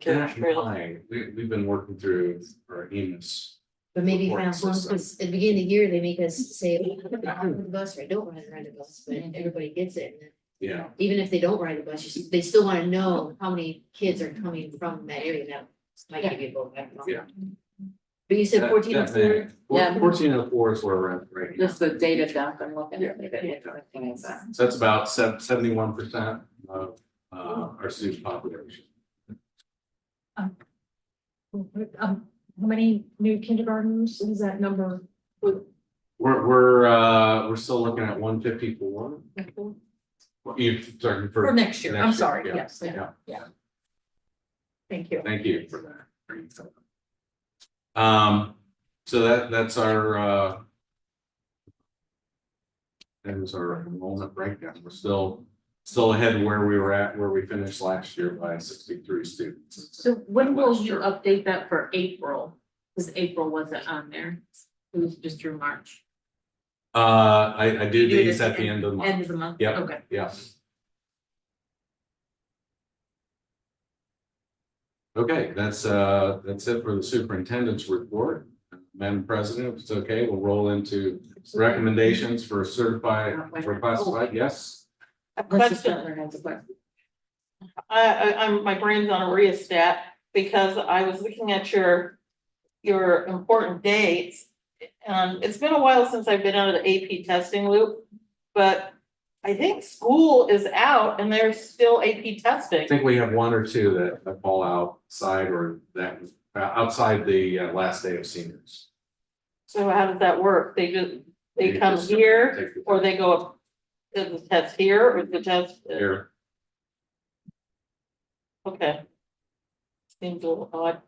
Carriage Trail. we've been working through our EMIS But maybe Report fast ones, system. because at the beginning of the year, they make us say, "Oh, I ride the bus or I don't ride the bus, but everybody gets it. And then Yeah, even if they don't ride the bus, they still want to know how many kids are coming from that area now. Might give you both. I don't know. Yeah. But you said That- 1404. Yeah. 1404 is where we're at right now. Just the data dump and looking at Yeah. it. Everything is that. So that's about 71% of our student population. How many new kindergartens is that number? We're still looking at 154. You starting For next year, I'm sorry, yeah, yes, yeah. Thank you. Thank you for that. So that's our enrollment breakdown. We're still ahead of where we were at, where we finished last year by 63 students. So when will Last you year. update that for April? Because April wasn't on there. It was just through March. I do You do it these at the end of the month. End of the month? Yep. Okay. Yeah. Okay, that's it for the superintendent's report. Madam President, if it's okay, we'll roll into recommendations for certified, for classified, yes? A Mrs. question, Butler has a question. I'm, my brain's on a rheostat, because I was looking at your important dates. It's been a while since I've been out of the AP testing loop, but I think school is out and there's still AP I testing. think we have one or two that fall outside or that outside the last day of seniors. So how does that work? They You come just here, take the or they go up, is the test here, or the test? Here, Okay. Seems a little odd,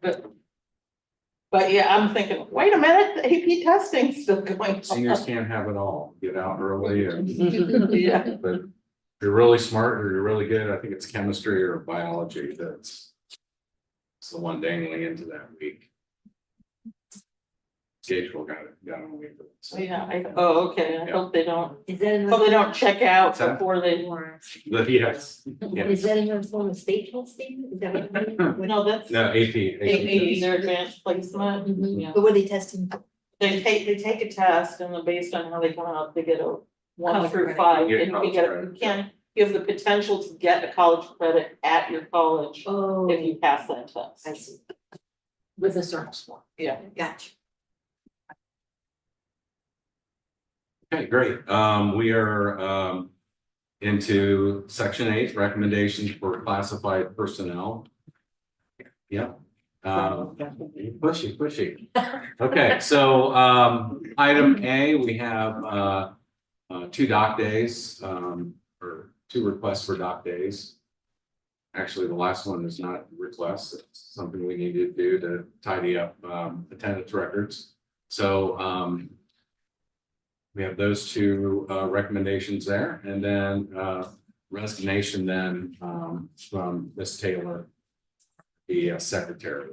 but yeah, I'm thinking, wait a minute, the AP testing's still going on. seniors can't have it all, get out early and, Yeah, but if you're really smart or you're really good, I think it's chemistry or biology that's it's the one dangling into that week. Gageville got on with it. so yeah, okay, I hope they don't, Is that hope they don't check out What's that? before they. But yes, Is that another form of state testing? Is that what you mean? No, that's no, AP. their advanced placement. Mhm. Yeah. But were they testing? They take a test, and then based on how they come out, they get a 1 College through credit. 5, Yeah, and you college get, credit. you have the potential to get a college credit at your college Oh, if you pass that test. I see. With a certain score. Yeah. Gotcha. Okay, great. We are into section 8, recommendations for classified personnel. Yep. Pushy. Okay, so item A, we have 2 doc days, or 2 requests for doc days. Actually, the last one is not a request, it's something we need to do to tidy up attendance records. So we have those 2 recommendations there, and then resignation then from Ms. Taylor, the secretary.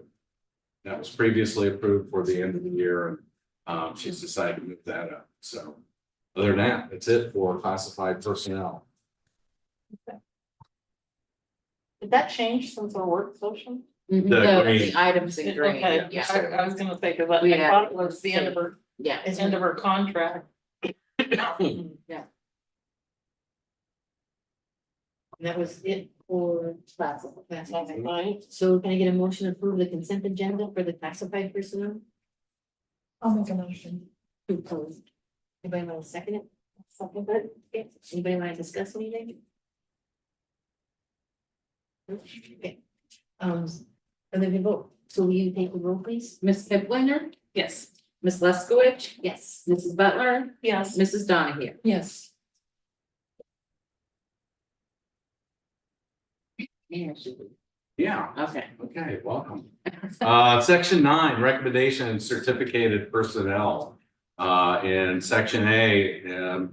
That was previously approved for the end of the year, and she's decided to move that up. So other than that, that's it for classified personnel. Did that change since our work session? No, green. the items in green, Okay, yeah, I was gonna say, cause I Yeah. thought it was the end of her, yeah. end of her contract. Yeah. And that was it for classified. Right. So can I get a motion to approve the consent agenda for the classified personnel? I'll make a motion. Anybody want to second it? Second it. Okay. Anybody want to discuss anything? Okay. And then we vote. So will you take the roll, please? Ms. Kiplinger, Yes. Ms. Leskowitz, Yes. Mrs. Butler, Yes. Mrs. Donahue. Yes. Yeah. Okay. Okay, welcome. Section 9, recommendation and certificated personnel. In section A,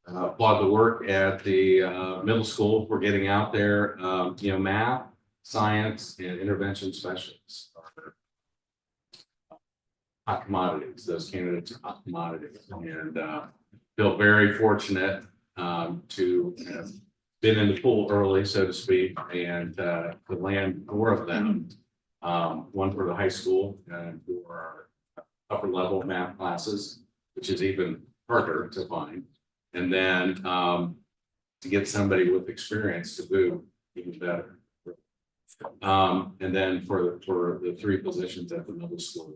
applaud the work at the middle school for getting out there. Math, science, and intervention specialists are hot commodities. Those candidates are hot commodities, and feel very fortunate to have been in the pool early, so to speak, and to land 4 of them. One for the high school and for our upper level math classes, which is even harder to find. And then, to get somebody with experience to boot, even better. And then for the 3 positions at the middle school.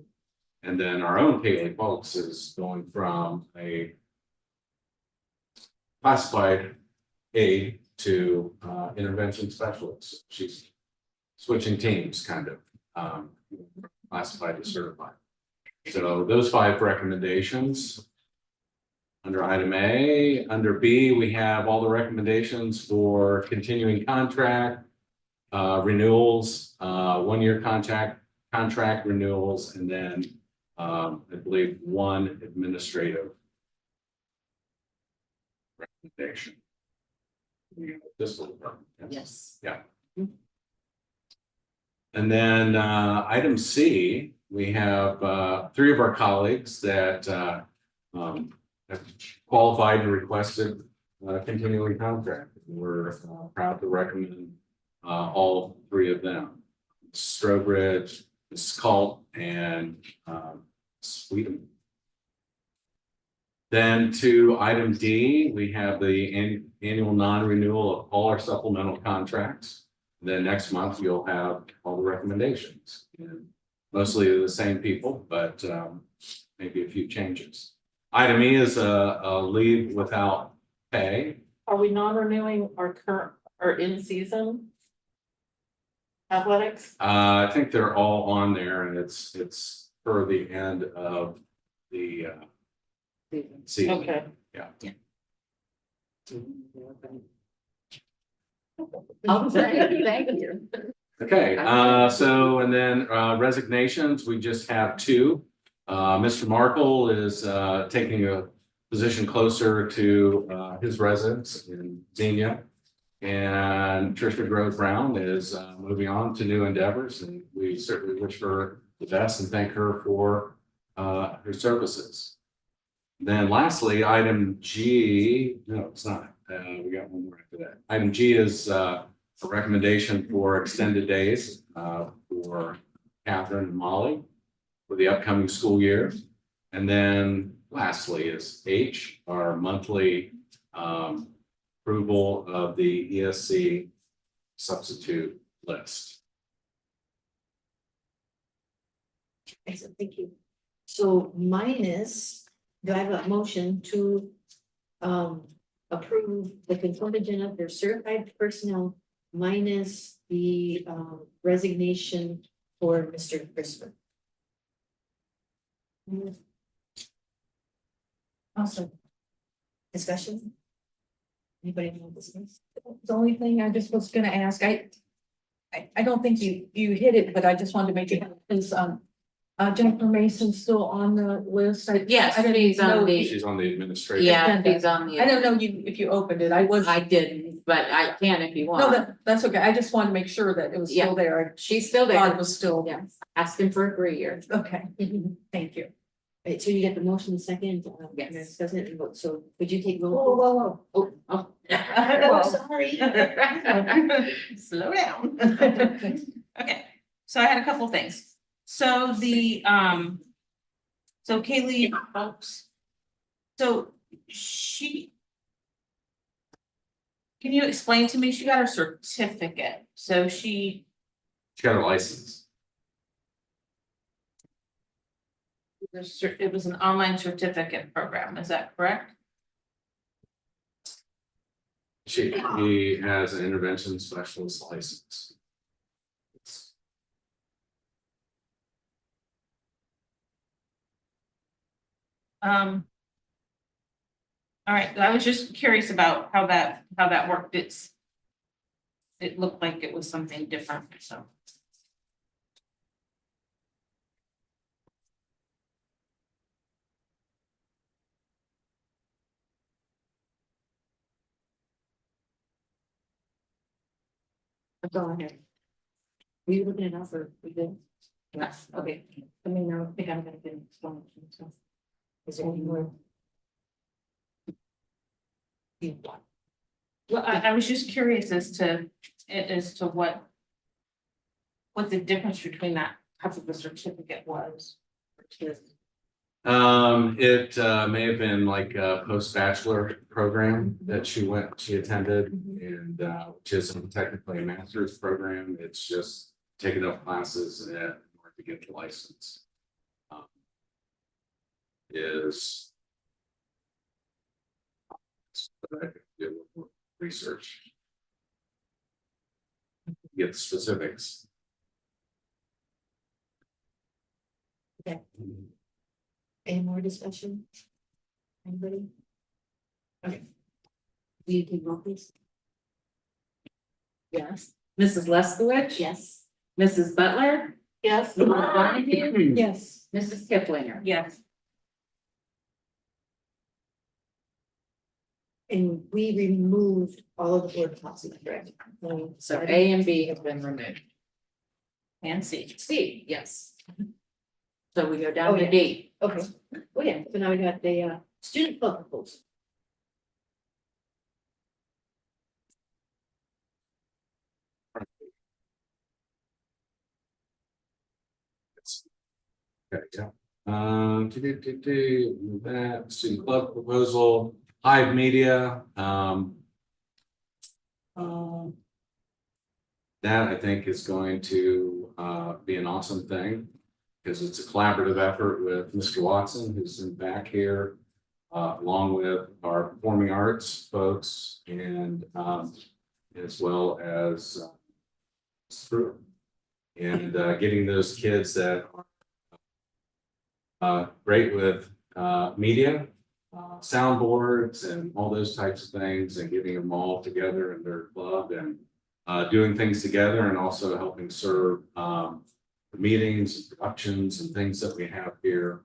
And then our own Kaylee Folks is going from a classified aide to intervention specialist. She's switching teams kind of, classified to certified. So those 5 recommendations. Under item A, under B, we have all the recommendations for continuing contract, renewals, 1-year contract renewals, and then I believe 1 administrative recommendation. This little part. Yes. And then item C, we have 3 of our colleagues that have qualified and requested continuing contract. We're proud to recommend all 3 of them. Strobridge, Scalt, and Sweden. Then to item D, we have the annual non-renewal of all our supplemental contracts. Then next month, you'll have all the recommendations. And mostly the same people, but maybe a few changes. Item E is a leave without pay. Are we non-renewing our current, or in-season athletics? I think they're all on there, and it's for the end of the season. Okay. Oh, thank you. Okay, so and then resignations, we just have 2. Mr. Markle is taking a position closer to his residence in Xenia. And Trisha Grove Brown is moving on to new endeavors, and we certainly wish her the best and thank her for her services. Then lastly, item G, no, it's not. We got one more after that. Item G is a recommendation for extended days for Catherine and Molly for the upcoming school year. And then lastly is H, our monthly approval of the ESC substitute list. Excellent, thank you. So mine is, do I have a motion to approve the consent agenda for certified personnel minus the resignation for Mr. Crispin? Awesome. Discussion? Anybody want to discuss? The only thing I just was gonna ask, I don't think you hit it, but I just wanted to make it, is Jennifer Mason still on the list? Yes, I didn't she's on know- the- She's on the administration. Yeah, she's on the. I don't know if you opened it, I was. I didn't, but I can if you No, want. that's okay, I just wanted to make sure that it was still there. She's still I thought there. it was still, Yes, asking for a 3-year. okay, thank you. Right, so you get the motion second, Yes. discuss it and vote, so would you take roll? Whoa, call? whoa, whoa. Oh. Oh, sorry. Slow down. Okay, so I had a couple things. So the, so Kaylee, folks. So she. Can you explain to me, she got her certificate, so she, She got a license. it was an online certificate program, is that correct? He has an intervention specialist license. All right, I was just curious about how that worked, it looked like it was something different, so. That's all I have. Were you looking it up or we good? Yes. Okay, I mean, I think I'm gonna get it. So. Is there any more? Well, I was just curious as to what the difference between that type of a certificate was. It may have been like a post-bachelor program that she attended, and which isn't technically a master's program, it's just taking up classes in order to get the license. Is but I could do a little more research. Get specifics. Any more discussion? Anybody? Okay. Will you take roll, please? Yes. Mrs. Leskowitz? Yes. Mrs. Butler? Yes. Mrs. Bonnefield? Yes. Mrs. Kiplinger? Yes. And we removed all of the board policies, correct? So A and B have been removed. And C. C, yes. So we go down Oh, to yeah. D. Okay, oh yeah, so now we got the student club proposal. Okay, yeah. That student club proposal, Hive Media, that I think is going to be an awesome thing, because it's a collaborative effort with Mr. Watson, who's in back here, along with our performing arts folks, and as well as Screw. And getting those kids that are great with media, soundboards and all those types of things, and getting them all together in their club and doing things together, and also helping serve the meetings, productions and things that we have here.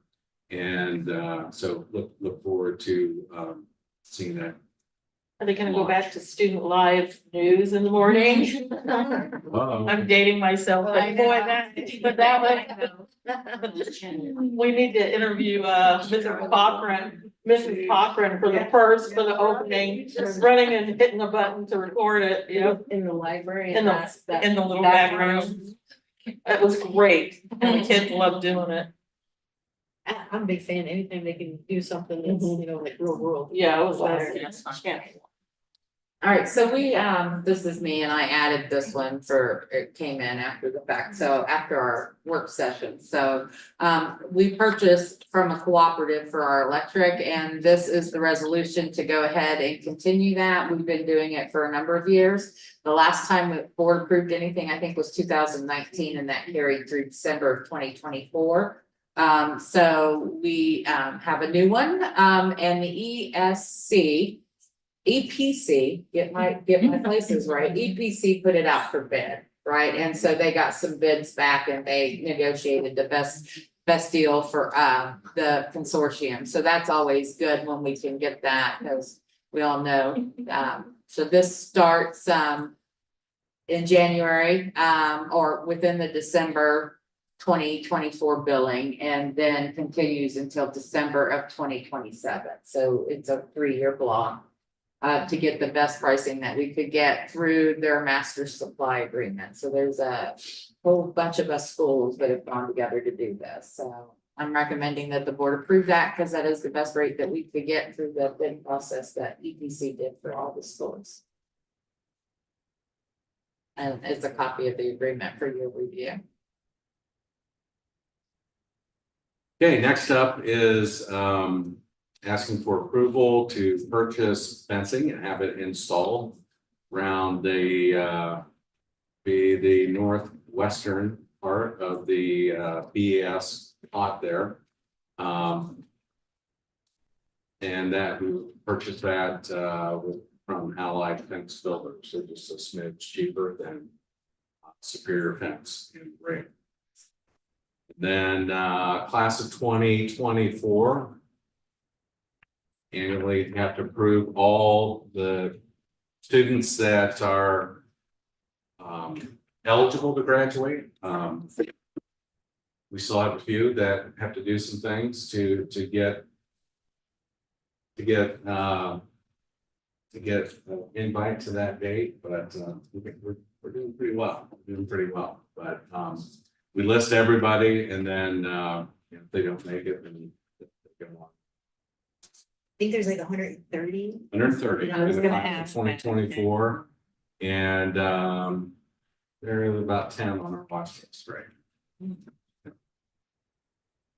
And so look forward to seeing that. Are they gonna go back to student live news in the morning? I'm dating myself, but boy, we need to interview Mrs. Cochran for the first, for the opening, just running and hitting a button to record it, you know, In the library. in the little back room. It was great, and the kids loved doing it. I'm a big fan, anytime they can do something that's, you know, like real world. Yeah, it was awesome. Yeah. All right, so we, this is me, and I added this one for, it came in after the fact, so after our work session, so. We purchased from a cooperative for our electric, and this is the resolution to go ahead and continue that. We've been doing it for a number of years. The last time the board approved anything, I think, was 2019, and that carried through December of 2024. So we have a new one, and the EPC, get my places right, EPC put it out for bid, right? And so they got some bids back, and they negotiated the best deal for the consortium. So that's always good when we can get that, because we all know. So this starts in January, or within the December 2024 billing, and then continues until December of 2027. So it's a 3-year block. To get the best pricing that we could get through their master supply agreement. So there's a whole bunch of us schools that have gone together to do this. So I'm recommending that the board approve that, because that is the best rate that we could get through the bid process that EPC did for all the schools. And it's a copy of the agreement for your review. Okay, next up is asking for approval to purchase fencing and have it installed around the northwestern part of the BES plot there. And that we purchased that from Allied Fence Builders, so just a smidge cheaper than Superior Fence in rate. Then class of 2024. Annually, you have to approve all the students that are eligible to graduate. We still have a few that have to do some things to get an invite to that date, but we're doing pretty well. But we list everybody, and then if they don't make it, then go on. I think there's like 130. 130 I was in the gonna class ask of that. 2024. And there are about 10 on our watch list, right?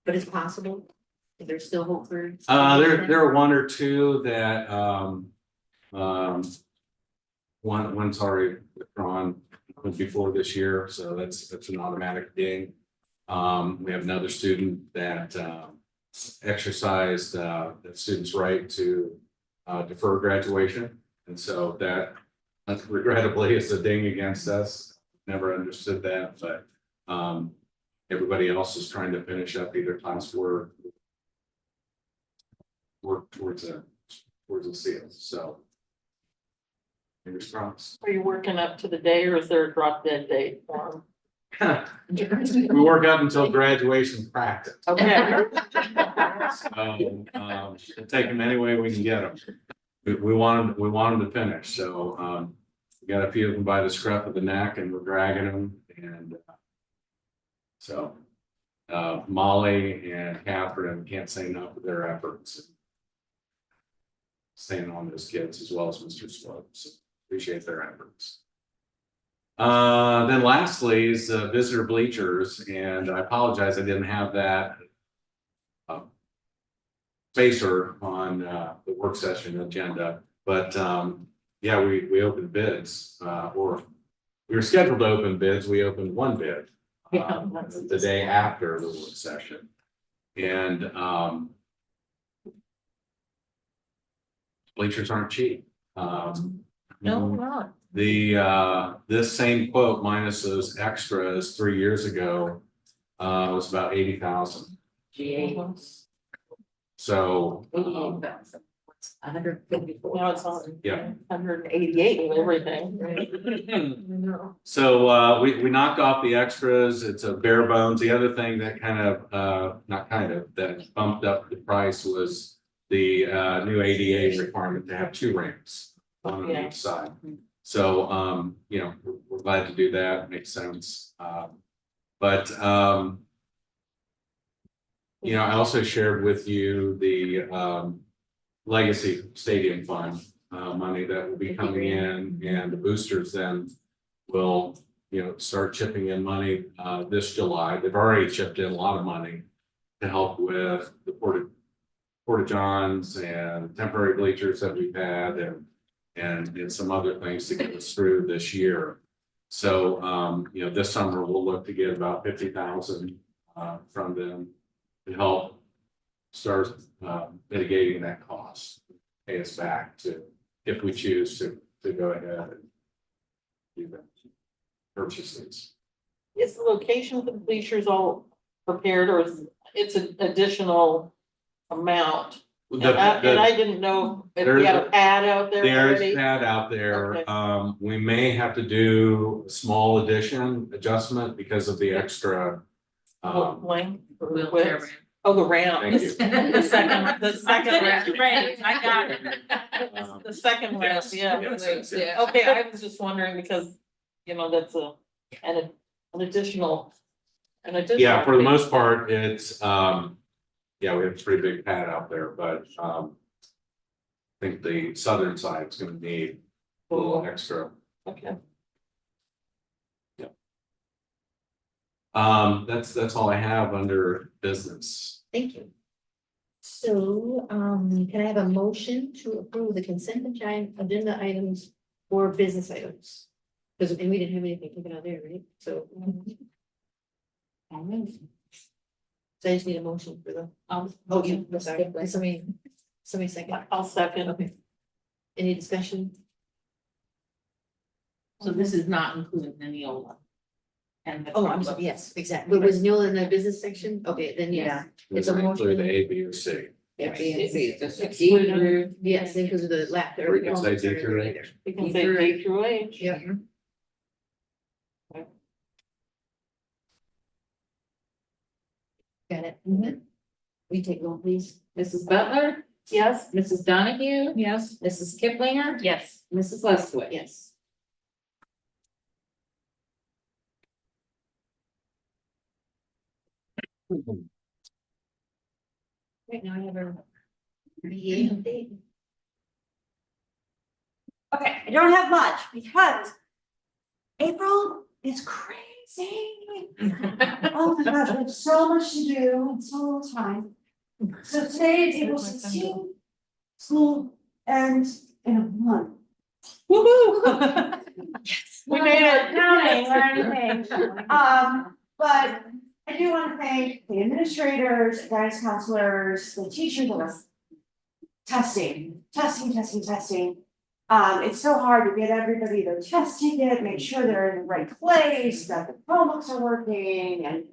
But it's possible. There's still hope for. There are one or two that one's already withdrawn before this year, so that's an automatic ding. We have another student that exercised the student's right to defer graduation, and so that regrettably is a ding against us. Never understood that, but everybody else is trying to finish up either class work towards a seal. So fingers crossed. Are you working up to the day or is there a drop dead date for We work up until graduation practice. them? Okay. So we'll take them any way we can get them. We want them to finish. So we got a few of them by the scruff of the neck and we're dragging them. And so Molly and Catherine can't say enough for their efforts. Staying on those kids as well as Mr. Slope. So appreciate their efforts. Then lastly is visitor bleachers, and I apologize I didn't have that spacer on the work session agenda, but yeah, we opened bids, or we were scheduled to open bids. We opened one bid the day after the work session, and bleachers aren't cheap. No, not. This same quote minus those extras 3 years ago was about 80,000. So 154. Now it's on. Yeah. 188 and everything. so we knocked off the extras. It's a bare bones. The other thing that kind of that bumped up the price was the new ADA requirement to have 2 ramps, one on each side. So you know, we're glad to do that. It makes sense. But you know, I also shared with you the legacy stadium fund money that will be coming in, and the boosters then will, you know, start chipping in money this July. They've already chipped in a lot of money to help with the Porta Johns and temporary bleachers that we've had, and some other things to get us through this year. So you know, this summer we'll look to get about 50,000 from them to help start mitigating that cost, pay us back to, if we choose to go ahead and do that purchases. Is the location of the bleachers all prepared or is it's an additional amount? And I didn't know if we had a pad out there There's already. pad out there. Okay. We may have to do a small adjustment because of the extra. Length or Wheelchair width? ramp. Oh, the ramp. Thank you. The second ramp. Right, I got it. The second ramp, yeah. Yes. Okay, I was just wondering because, you know, that's an additional. Yeah, for the most part, it's yeah, we have a pretty big pad out there, but I think the southern side is gonna need a little extra. Okay. That's all I have under business. Thank you. So, can I have a motion to approve the consent agenda items or business items? Because, and we didn't have anything taken out there, right? So. So I just need a motion for them. Oh, you, sorry, somebody second. I'll second. Okay. Any discussion? So this is not including the Neola. And. Oh, I'm sorry, yes, exactly. But was Neil in the business section? Okay, then yes. It's a Does it include the motion. A, B, or C? Yeah, B and C, just Excluding- Yes, because of the lack. Or you can say D through H. You can say D through H. Yeah. Got it. We take roll, please. Mrs. Butler, Yes. Mrs. Donahue, Yes. Mrs. Kiplinger, Yes. Mrs. Lestwich. Yes. Right now I have a VA update. Okay, I don't have much because April is crazy. Oh my gosh, we have so much to do and so little time. So today is April 16th. School ends in a month. Woo-hoo. Yes. We made it. Counting or anything. But I do want to thank the administrators, guidance counselors, the teachers that are testing. It's so hard to get everybody to test ticket, make sure they're in the right place, that the Chromebooks are working and.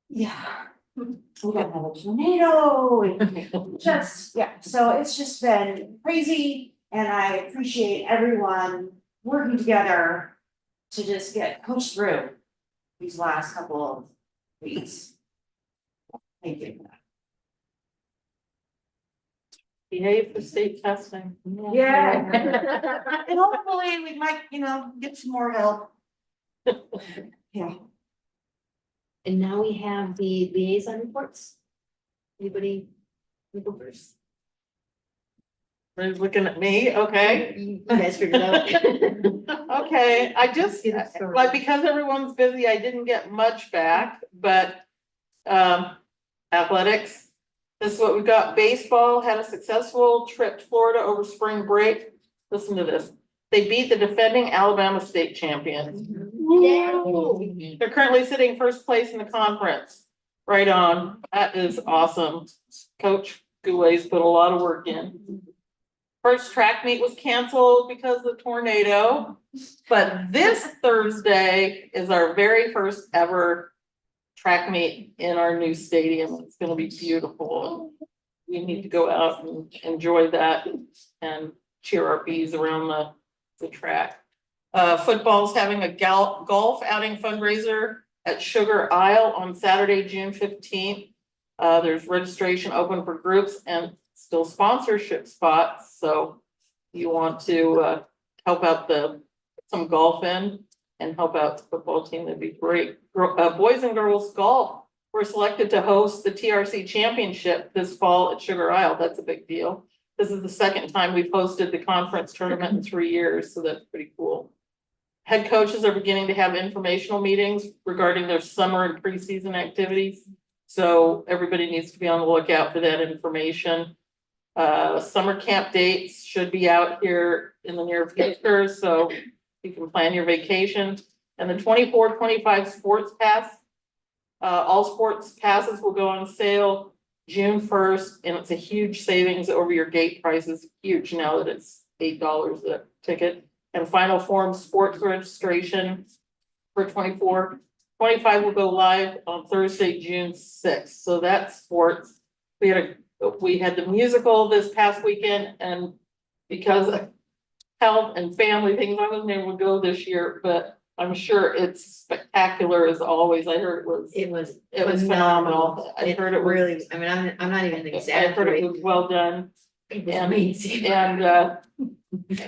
Yeah. We got another tornado and just, yeah, so it's just been crazy and I appreciate everyone working together to just get pushed through these last couple of weeks. Thank you. Behave for state testing. Yeah. And hopefully we might, get some more help. Yeah. And now we have the liaison reports. Anybody? You go first. Everybody's looking at me, okay? You guys figured it out. Okay, I just, Get it started. like, because everyone's busy, I didn't get much back, but, athletics. This is what we got. Baseball had a successful trip to Florida over spring break. Listen to this. They beat the defending Alabama state champions. Woo! They're currently sitting first place in the conference. Right on. That is awesome. Coach Goulet's put a lot of work in. First track meet was canceled because of the tornado. But this Thursday is our very first ever track meet in our new stadium. It's gonna be beautiful. We need to go out and enjoy that and cheer our bees around the track. Football's having a golf outing fundraiser at Sugar Isle on Saturday, June 15th. There's registration open for groups and still sponsorship spots. So you want to help out some golf in and help out the football team, that'd be great. Boys and girls golf were selected to host the TRC championship this fall at Sugar Isle. That's a big deal. This is the second time we've hosted the conference tournament in 3 years, so that's pretty cool. Head coaches are beginning to have informational meetings regarding their summer and preseason activities. So everybody needs to be on the lookout for that information. Summer camp dates should be out here in the near future, so you can plan your vacation. And the 24-25 sports pass, all sports passes will go on sale June 1st, and it's a huge savings over your gate prices, huge now that it's $8 a ticket. And final form sports registration for 24-25 will go live on Thursday, June 6th. So that's sports. We had the musical this past weekend, and because of health and family things, I wasn't able to go this year, but I'm sure it's spectacular as always. I heard it was phenomenal. I heard it was really, I mean, I'm not even I heard it exaggerating. was well done. It was And amazing.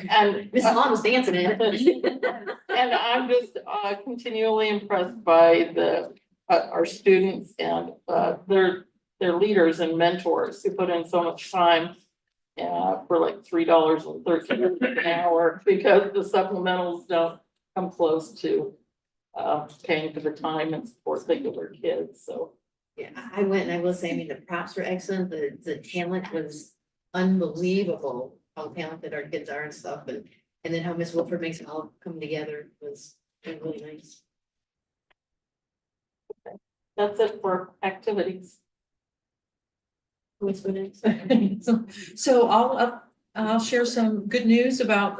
And Miss Mom was dancing in it. and I'm just continually impressed by our students and their leaders and mentors who put in so much time for like $3.13 an hour, because the supplementals don't come close to paying for the time and support they give their kids. So Yeah, I went and I will say, I mean, the props were excellent. The talent was unbelievable, how talented our kids are and stuff. And then how Miss Wilford makes it all come together was really nice. that's it for activities. What's next? So I'll share some good news about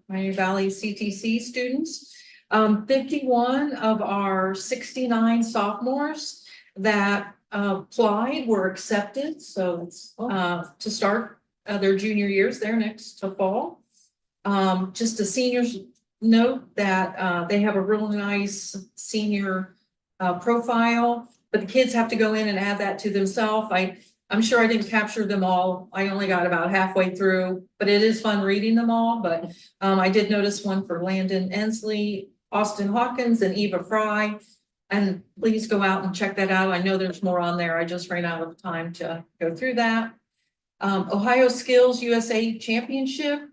Miami Valley CTC students. 51 of our 69 sophomores that applied were accepted, so it's to start their junior years there next fall. Just a seniors note that they have a real nice senior profile, but the kids have to go in and add that to themselves. I'm sure I didn't capture them all. I only got about halfway through, but it is fun reading them all. But I did notice one for Landon Ensley, Austin Hawkins, and Eva Fry. And please go out and check that out. I know there's more on there. I just ran out of time to go through that. Ohio Skills USA Championship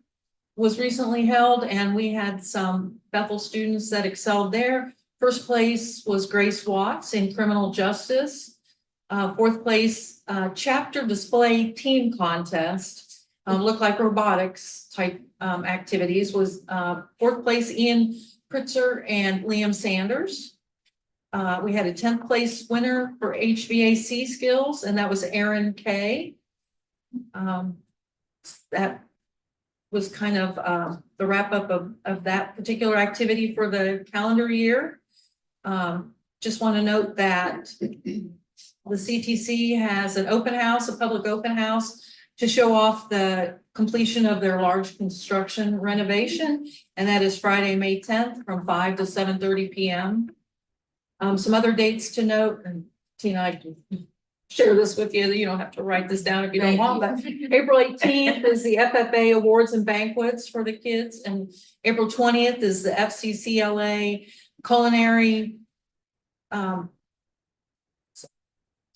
was recently held, and we had some Bethel students that excelled there. First place was Grace Watts in criminal justice. Fourth place, chapter display team contest, looked like robotics type activities, was fourth place Ian Pritzer and Liam Sanders. We had a 10th place winner for HVAC skills, and that was Aaron Kay. That was kind of the wrap up of that particular activity for the calendar year. Just want to note that the CTC has an open house, a public open house, to show off the completion of their large construction renovation, and that is Friday, May 10th from 5 to 7:30 p.m. Some other dates to note, and Tina, I can share this with you. You don't have to write this down if you don't want, but April 18th is the FFA Awards and Banquets for the kids, and April 20th is the FCCLA Culinary, sorry,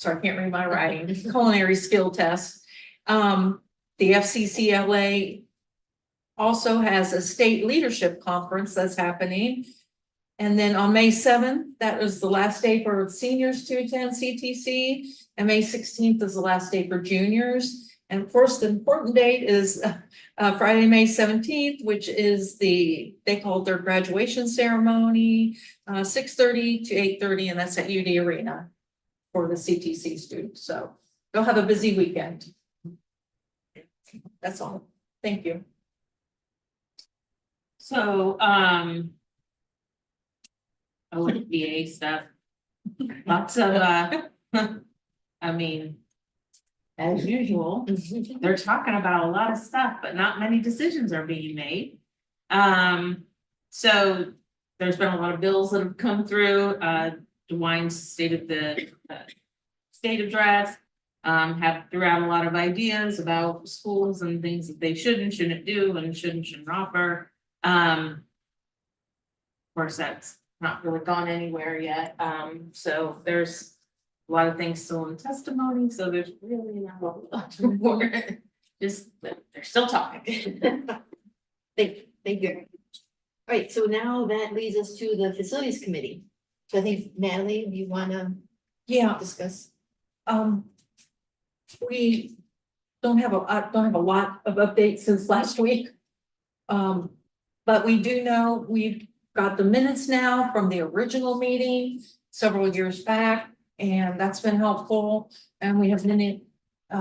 I can't read my writing, culinary skill test. The FCCLA also has a state leadership conference that's happening. And then on May 7th, that is the last day for seniors to attend CTC. And May 16th is the last day for juniors. And of course, the important date is Friday, May 17th, which is they call it their graduation ceremony, 6:30 to 8:30, and that's at UD Arena for the CTC students. So they'll have a busy weekend. That's all. Thank you. So, OFBA stuff, lots of, I mean, as usual, they're talking about a lot of stuff, but not many decisions are being made. So there's been a lot of bills that have come through, DeWine's state address, have threw out a lot of ideas about schools and things that they should and shouldn't do and shouldn't offer. Of course, that's not really gone anywhere yet. So there's a lot of things still in testimony, so there's really not a lot more. Just they're still talking. Thank you. All right, so now that leads us to the facilities committee. So I think Natalie, you wanna discuss? We don't have a lot of updates since last week. But we do know we've got the minutes now from the original meeting several years back, and that's been helpful. And we have many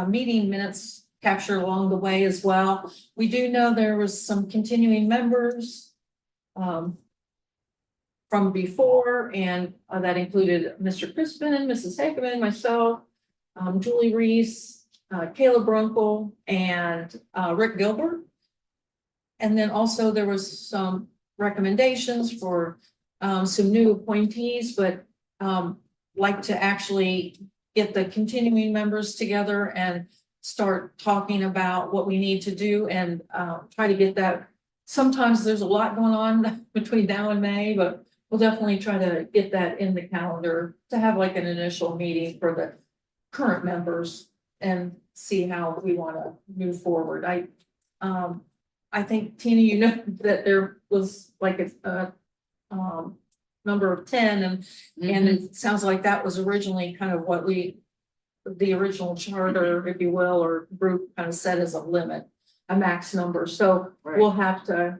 meeting minutes captured along the way as well. We do know there was some continuing members from before, and that included Mr. Crispin, Mrs. Hageman, myself, Julie Reese, Kayla Brunkel, and Rick Gilbert. And then also there was some recommendations for some new appointees, but like to actually get the continuing members together and start talking about what we need to do and try to get that. Sometimes there's a lot going on between now and May, but we'll definitely try to get that in the calendar to have like an initial meeting for the current members and see how we want to move forward. I think, Tina, you know that there was like a number of 10 and it sounds like that was originally kind of what the original charter, if you will, or group kind of set as a limit, a max number. So we'll have to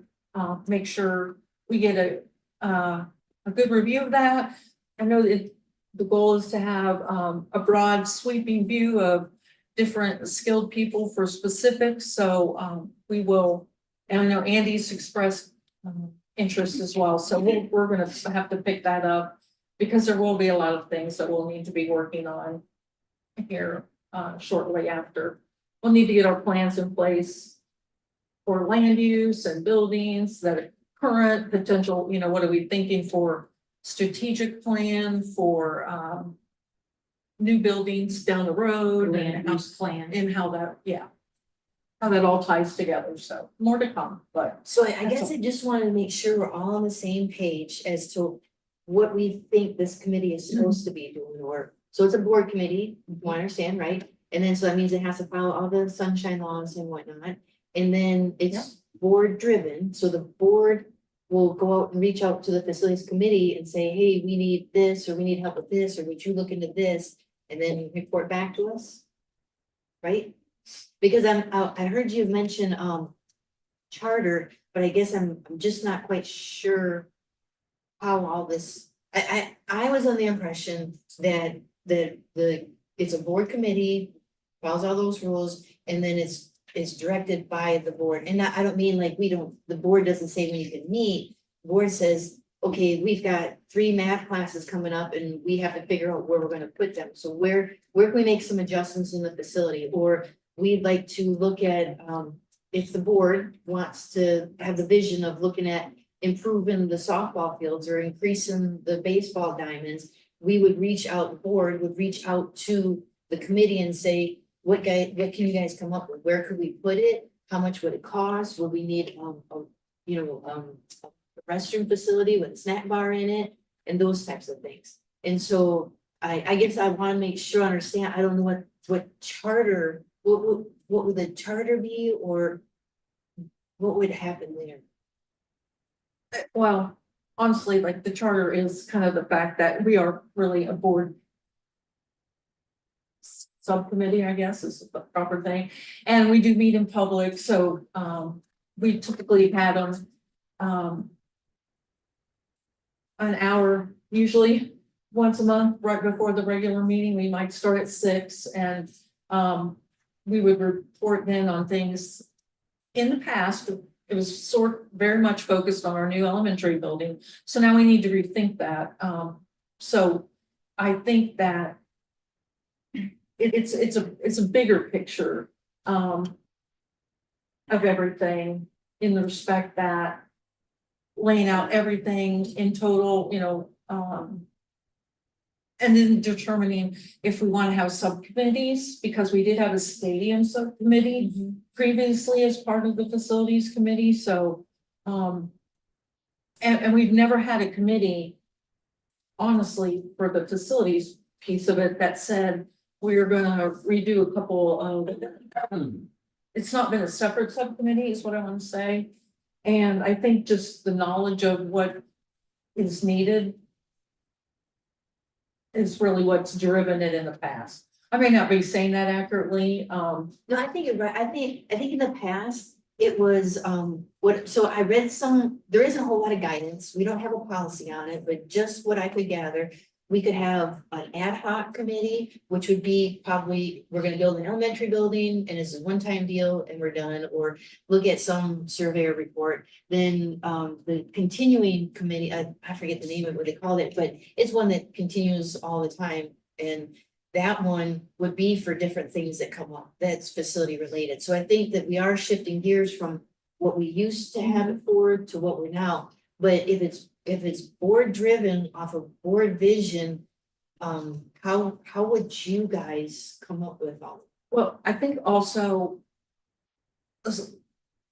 make sure we get a good review of that. I know that the goal is to have a broad sweeping view of different skilled people for specifics. So we will, and I know Andy's expressed interest as well. So we're going to have to pick that up because there will be a lot of things that we'll need to be working on here shortly after. We'll need to get our plans in place for land use and buildings that are current potential, you know, what are we thinking for strategic plan for new buildings down the road and house plan and how that, how that all ties together. So more to come, but. So I guess I just wanted to make sure we're all on the same page as to what we think this committee is supposed to be doing, or, so it's a board committee, you understand, right? And then, so that means it has to follow all the sunshine laws and whatnot, and then it's board driven, so the board will go out and reach out to the facilities committee and say, hey, we need this, or we need help with this, or would you look into this, and then report back to us? Right? Because I heard you mention, charter, but I guess I'm just not quite sure how all this, I was under the impression that it's a board committee, follows all those rules, and then it's directed by the board. And I don't mean like the board doesn't say when you can meet. The board says, okay, we've got 3 math classes coming up and we have to figure out where we're gonna put them. So where can we make some adjustments in the facility? Or we'd like to look at, if the board wants to have the vision of looking at improving the softball fields or increasing the baseball diamonds, we would reach out, the board would reach out to the committee and say, what can you guys come up with? Where could we put it? How much would it cost? Will we need, a restroom facility with a snack bar in it and those types of things? And so I guess I want to make sure I understand. I don't know what charter, what would the charter be, or what would happen there? Well, honestly, like the charter is kind of the fact that we are really a board subcommittee, I guess is the proper thing. And we do meet in public, so we typically had them an hour, usually once a month, right before the regular meeting. We might start at 6, and we would report then on things. In the past, it was very much focused on our new elementary building. So now we need to rethink that. So I think that it's a bigger picture of everything, in the respect that laying out everything in total, and then determining if we want to have subcommittees, because we did have a stadium subcommittee previously as part of the facilities committee. So, and we've never had a committee, honestly, for the facilities piece of it that said we're gonna redo a couple of, it's not been a separate subcommittee is what I want to say. And I think just the knowledge of what is needed is really what's driven it in the past. I may not be saying that accurately. No, I think you're right. I think in the past, it was, so I read there isn't a whole lot of guidance. We don't have a policy on it, but just what I could gather, we could have an ad hoc committee, which would be probably, we're gonna build an elementary building and it's a one-time deal and we're done, or look at some surveyor report. Then the continuing committee, I forget the name of what they called it, but it's one that continues all the time. And that one would be for different things that come up, that's facility related. So I think that we are shifting gears from what we used to have it for to what we're now. But if it's board driven off of board vision, how would you guys come up with all? Well, I think also,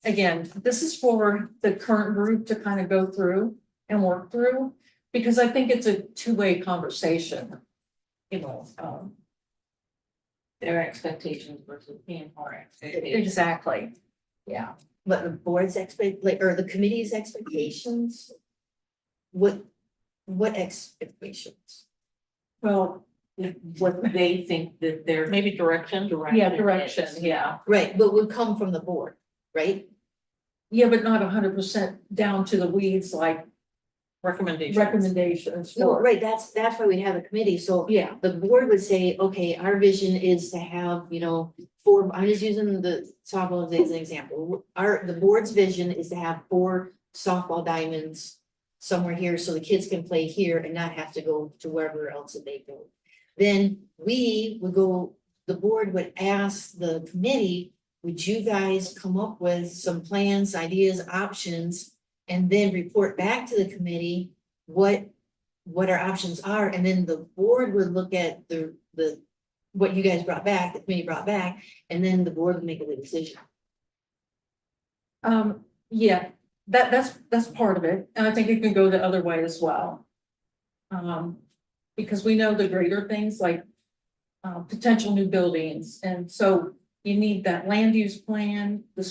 again, this is for the current group to kind of go through and work through, because I think it's a two-way conversation. Their expectations versus being our expectations. Exactly. Yeah. But the board's or the committee's expectations? What expectations? Well, What they think that their Maybe direction. direction, yeah. Right, but would come from the board, right? Yeah, but not 100% down to the weeds, like recommendations No, for, right, that's why we have a committee, so yeah. the board would say, okay, our vision is to have, 4, I'm just using the softball as an example. The board's vision is to have 4 softball diamonds somewhere here, so the kids can play here and not have to go to wherever else that they go. Then the board would ask the committee, would you guys come up with some plans, ideas, options, and then report back to the committee what our options are, and then the board would look at the what you guys brought back, the committee brought back, and then the board would make a decision. Yeah, that's part of it, and I think it can go the other way as well. Because we know the greater things like potential new buildings, and so you need that land use plan, the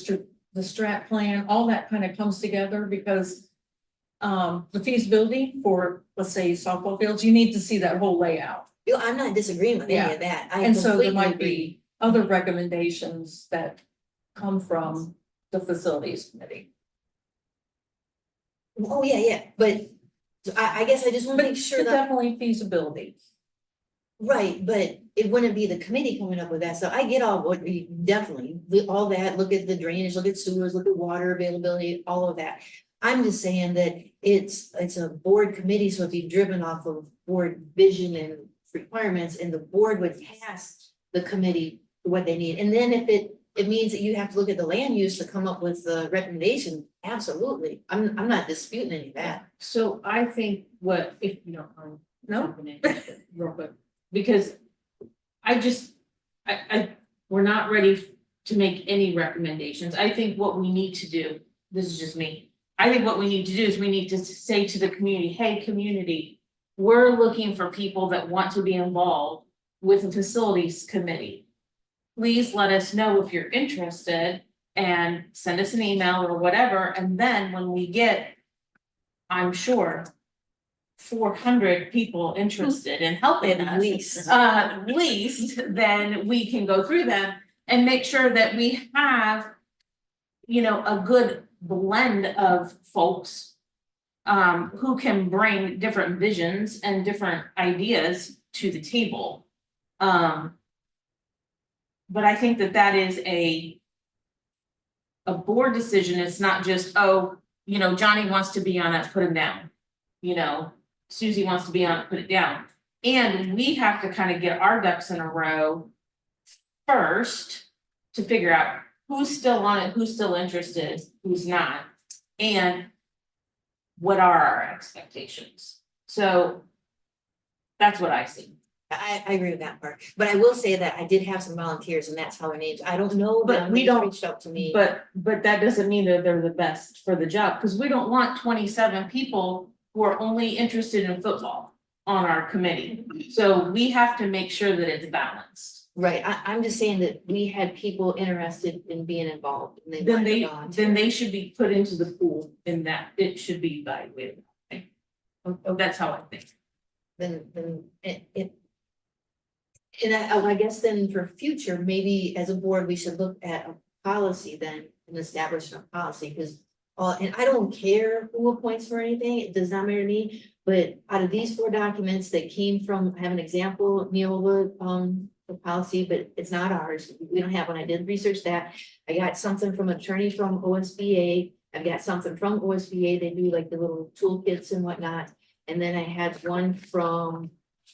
strat plan, all that kind of comes together because the feasibility for, let's say, softball fields, you need to see that whole layout. I'm not disagreeing with any of that. I And so there completely might agree. be other recommendations that come from the facilities committee. Oh, yeah, but I guess I just want to make sure It's that, definitely feasibility. right, but it wouldn't be the committee coming up with that, so I get all what we definitely, all that, look at the drainage, look at sewers, look at water availability, all of that. I'm just saying that it's a board committee, so it'd be driven off of board vision and requirements, and the board would task the committee what they need, and then if it means that you have to look at the land use to come up with the recommendation, absolutely, I'm not disputing any of that. So I think what, if you don't mind. No. jumping in real quick, because we're not ready to make any recommendations. I think what we need to do, this is just me. I think what we need to do is we need to say to the community, hey, community, we're looking for people that want to be involved with the facilities committee. Please let us know if you're interested and send us an email or whatever, and then when we get, I'm sure, 400 people interested in helping us. At least, then we can go through them and make sure that we have, a good blend of folks who can bring different visions and different ideas to the table. But I think that is a board decision. It's not just, Johnny wants to be on it, put him down. Susie wants to be on it, put it down. And we have to kind of get our ducks in a row first to figure out who's still on it, who's still interested, who's not, and what are our expectations. So that's what I see. I agree with that part, but I will say that I did have some volunteers, and that's how their names, I don't know, But but we they don't- reached out to me. But that doesn't mean that they're the best for the job, because we don't want 27 people who are only interested in football on our committee. So we have to make sure that it's balanced. Right, I'm just saying that we had people interested in being involved, and they Then wanted to they, volunteer. then they should be put into the pool in that it should be evaluated. That's how I think. Then it. And I guess then for future, maybe as a board, we should look at a policy then and establish a policy, because. And I don't care who appoints for anything, it does not matter to me, but out of these 4 documents that came from, I have an example, Neola, the policy, but it's not ours, we don't have one, I did research that. I got something from attorney from OSBA, I've got something from OSBA, they do like the little toolkits and whatnot. And then I had one from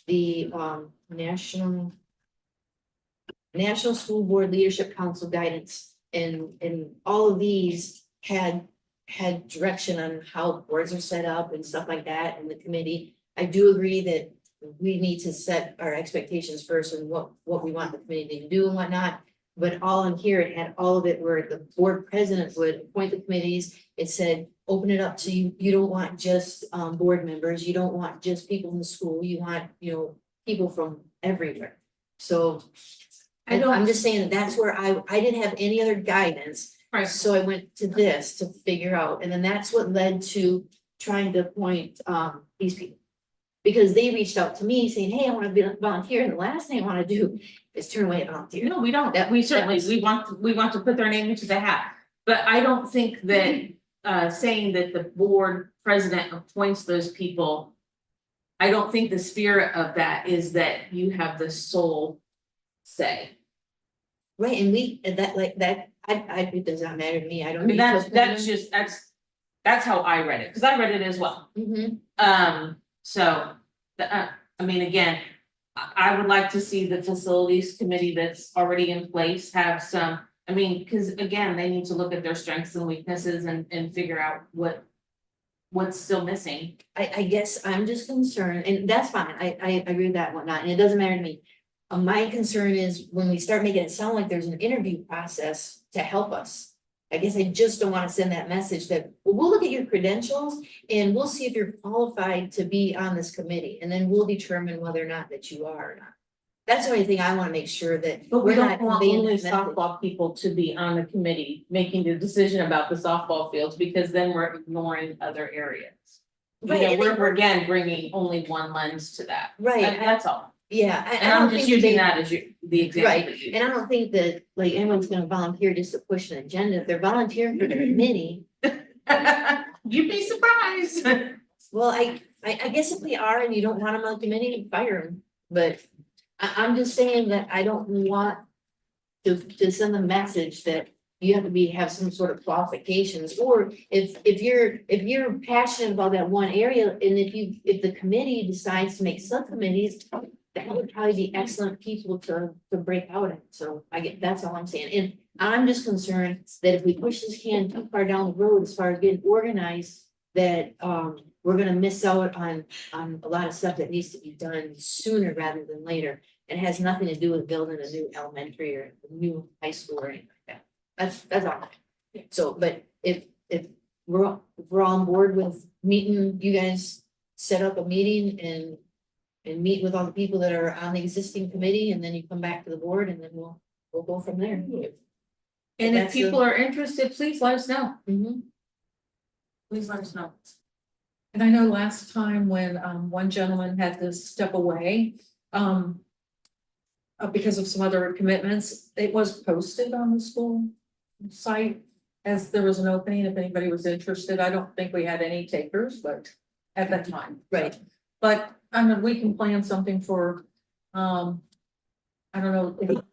the National School Board Leadership Council guidance, and all of these had direction on how boards are set up and stuff like that in the committee. I do agree that we need to set our expectations first and what we want the committee to do and whatnot. But all in here, it had all of it where the board president would appoint the committees. It said, open it up to you. You don't want just board members. You don't want just people in the school. You want, people from everywhere. So I'm just saying that that's where I didn't have any other guidance. Right. So I went to this to figure out, and then that's what led to trying to appoint these people. Because they reached out to me saying, hey, I want to be a volunteer, and the last thing I want to do is turn away a volunteer. No, we don't. That- We certainly, we want to put their name into the hat. But I don't think that saying that the board president appoints those people. I don't think the spirit of that is that you have the sole say. Right, and it does not matter to me, I don't. I mean, need to that's appoint just, that's how I read it, because I read it as well. them. Mhm. So, I mean, again, I would like to see the facilities committee that's already in place have some, because again, they need to look at their strengths and weaknesses and figure out what's still missing. I guess I'm just concerned, and that's fine, I agree with that and whatnot, and it doesn't matter to me. My concern is when we start making it sound like there's an interview process to help us. I guess I just don't wanna send that message that, well, we'll look at your credentials and we'll see if you're qualified to be on this committee, and then we'll determine whether or not that you are or not. That's the only thing I wanna make sure that But we we're not don't want conveying only that message. softball people to be on the committee making the decision about the softball fields, because then we're ignoring other areas. You Right, know, and we're again bringing only one lens to that. Right, That's all. yeah, I And I'm don't just think using they- that as the example Right, that you. and I don't think that, like, anyone's gonna volunteer just to push an agenda, if they're volunteering for the committee. You'd be surprised. Well, I guess if they are and you don't want them on the committee, fire them, but I'm just saying that I don't want to send a message that you have to have some sort of qualifications, or if you're passionate about that one area, and if the committee decides to make subcommittees, that would probably be excellent people to break out in, so that's all I'm saying, and I'm just concerned that if we push this can too far down the road as far as getting organized, that, we're gonna miss out on a lot of stuff that needs to be done sooner rather than later. It has nothing to do with building a new elementary or a new high school or anything like that. That's all. So, but if we're on board with meeting, you guys set up a meeting and meet with all the people that are on the existing committee, and then you come back to the board, and then we'll go from there. And if That's the- people are interested, please let us know. Mhm. Please let us know. And I know last time when one gentleman had to step away, because of some other commitments, it was posted on the school site as there was an opening, if anybody was interested. I don't think we had any takers, but at that time. Right. But I mean, we can plan something for, I don't know, if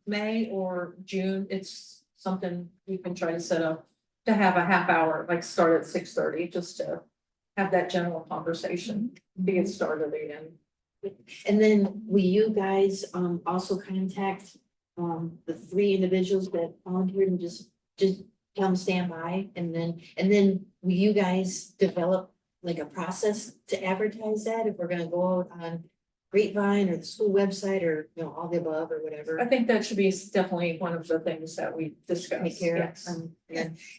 May or June. It's something we can try to set up to have a half hour, like start at 6:30, just to have that general conversation, to get started again. And then will you guys also contact the 3 individuals that volunteered and just come stand by, and then will you guys develop like a process to advertise that, if we're gonna go out on Grapevine or the school website, or all the above or whatever? I think that should be definitely one of the things that we discuss. Take care Yes. of.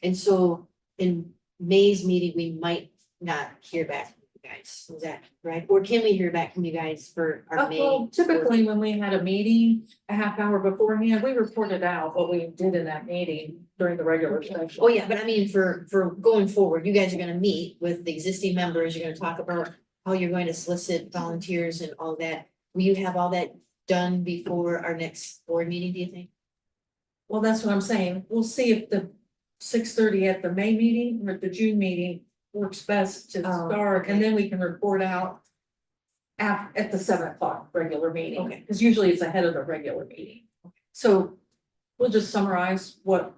And so in May's meeting, we might not hear back from you guys, is that right? Or can we hear back from you guys for our May? Well, typically, when we had a meeting a half hour beforehand, we reported out what we did in that meeting during the regular session. Oh, yeah, but I mean, for going forward, you guys are gonna meet with the existing members, you're gonna talk about how you're going to solicit volunteers and all that. Will you have all that done before our next board meeting, do you think? Well, that's what I'm saying. We'll see if the 6:30 at the May meeting or the June meeting works best to Oh, start, okay. and then we can report out at the 7 o'clock regular meeting. Okay. Because usually it's ahead of the regular meeting. So we'll just summarize what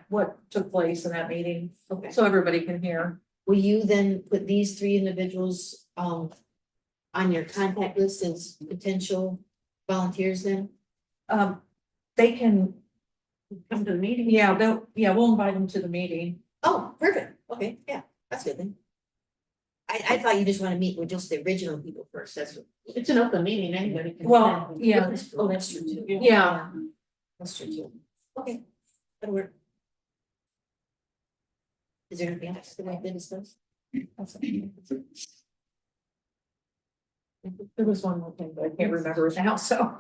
what took place in that meeting, Okay. so everybody can hear. Will you then put these 3 individuals on your contact list as potential volunteers then? They can, Come to the meeting. we'll invite them to the meeting. Oh, perfect, okay, yeah, that's good then. I thought you just wanna meet with just the original people first, that's what. It's an open meeting, anybody can. Well, attend. yeah, Oh, that's true too. yeah. That's true too. Okay, that'll work. Is there anything else that might be discussed? There was one more thing, but I can't remember it now, so.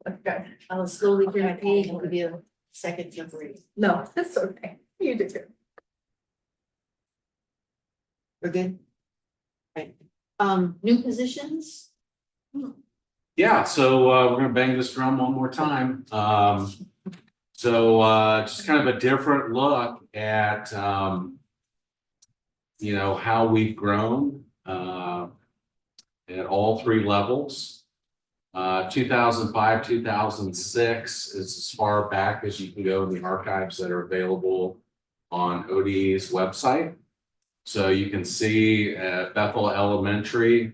Okay, I'll slowly clear my page and give you a second to read. no, that's okay. You did good. We're good? Right, new positions? Yeah, so we're gonna bang this drum one more time. Just kind of a different look at how we've grown at all 3 levels. 2005, 2006 is as far back as you can go in the archives that are available on ODE's website. So you can see Bethel Elementary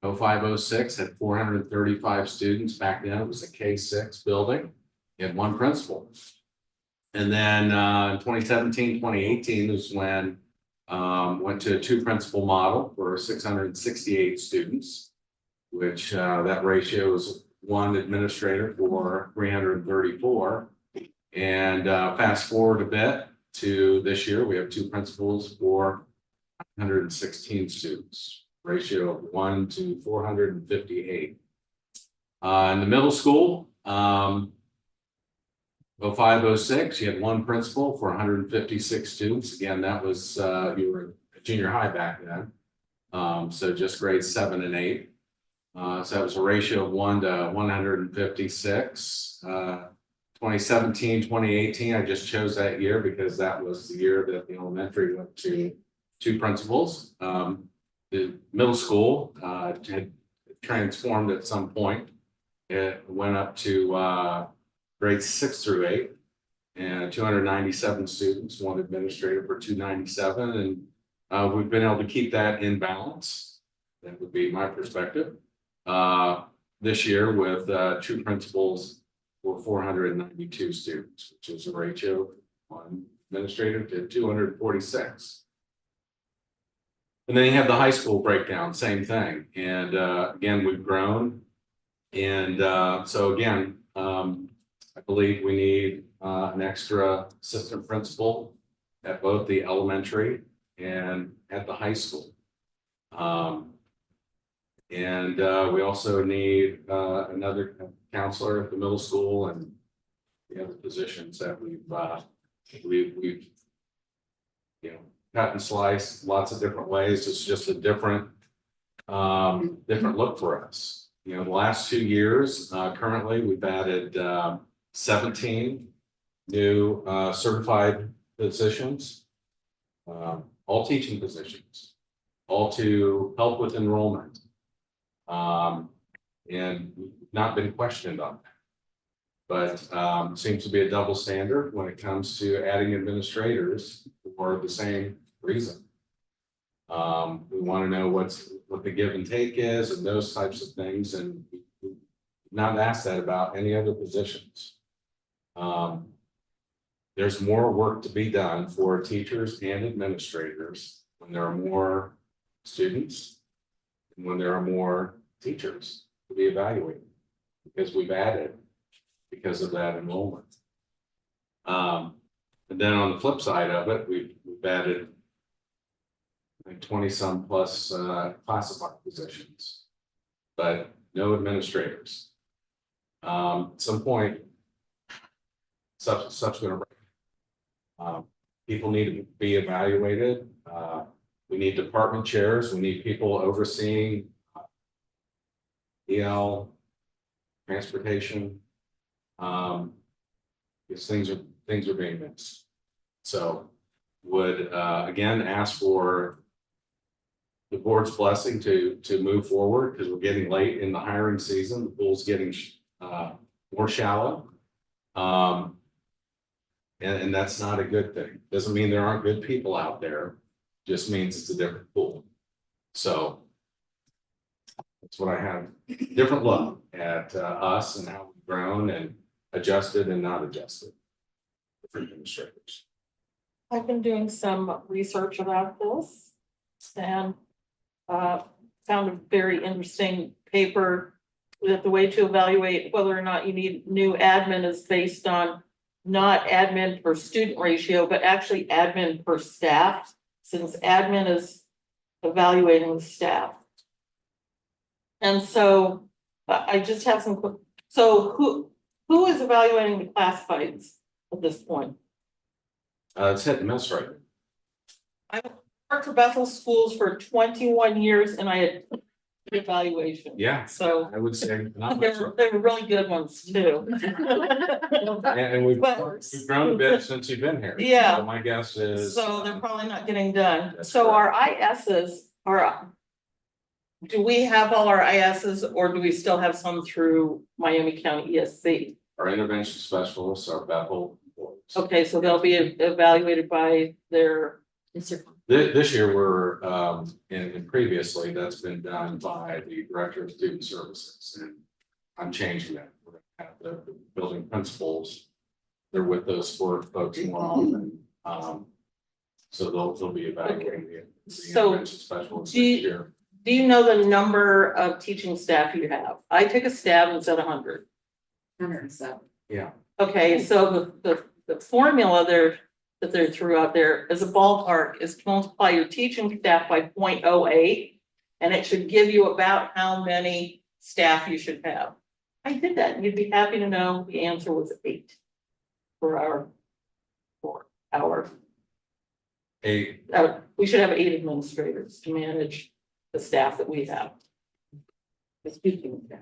0506 had 435 students. Back then it was a K6 building. You had 1 principal. And then in 2017, 2018 is when went to a 2 principal model for 668 students, which that ratio is 1 administrator for 334. And fast forward a bit to this year, we have 2 principals for 116 students, ratio of 1 to 458. In the middle school, 0506, you had 1 principal for 156 students. Again, that was you were a junior high back then. So just grades 7 and 8. So that was a ratio of 1 to 156. 2017, 2018, I just chose that year because that was the year that the elementary went to 2 principals. The middle school had transformed at some point. It went up to grades 6 through 8, and 297 students, 1 administrator for 297, and we've been able to keep that in balance. That would be my perspective. This year with 2 principals for 492 students, which is a ratio of 1 administrator to 246. And then you have the high school breakdown, same thing. And again, we've grown. And so again, I believe we need an extra assistant principal at both the elementary and at the high school. And we also need another counselor at the middle school and the other positions that we've cut and sliced lots of different ways. It's just a different look for us. The last 2 years, currently we've added 17 new certified positions, all teaching positions, all to help with enrollment. And not been questioned on that. But seems to be a double standard when it comes to adding administrators for the same reason. We want to know what the give and take is and those types of things, and not asked that about any other positions. There's more work to be done for teachers and administrators when there are more students and when there are more teachers to be evaluated, because we've added because of that enrollment. And then on the flip side of it, we've added like 20 some plus classified positions, but no administrators. At some point, stuff's going to break. People need to be evaluated. We need department chairs. We need people overseeing EL, transportation. These things are being missed. So would again ask for the board's blessing to move forward, because we're getting late in the hiring season. The pool's getting more shallow. And that's not a good thing. Doesn't mean there aren't good people out there, just means it's a different pool. So that's what I have, different look at us and how we've grown and adjusted and not adjusted for administrators. I've been doing some research about this and found a very interesting paper that the way to evaluate whether or not you need new admin is based on not admin per student ratio, but actually admin per staff, since admin is evaluating the staff. And so I just have some, so who is evaluating the classifieds at this point? It's hit and miss right now. I worked for Bethel Schools for 21 years and I had evaluation. Yeah, So I would say not they much. were really good ones too. And we've grown a bit since you've been here. Yeah. So my guess is. So they're probably not getting done. That's So our ISs are, do we have all our ISs or do we still have some through Miami County ESC? Our intervention specialists are Bethel employees. Okay, so they'll be evaluated by their, This year we're, and previously that's been done by the Director of Student Services, and I'm changing that. We're gonna have the building principals, they're with those folks more often. So they'll be evaluating the So, intervention specialists do you- this year. do you know the number of teaching staff you have? I take a stab and said 100. 107. Yeah. Okay, so the formula that they're threw out there as a ballpark is to multiply your teaching staff by 0.08, and it should give you about how many staff you should have. I did that, and you'd be happy to know the answer was 8 for our, we should have 8 administrators to manage the staff that we have. The speaking staff.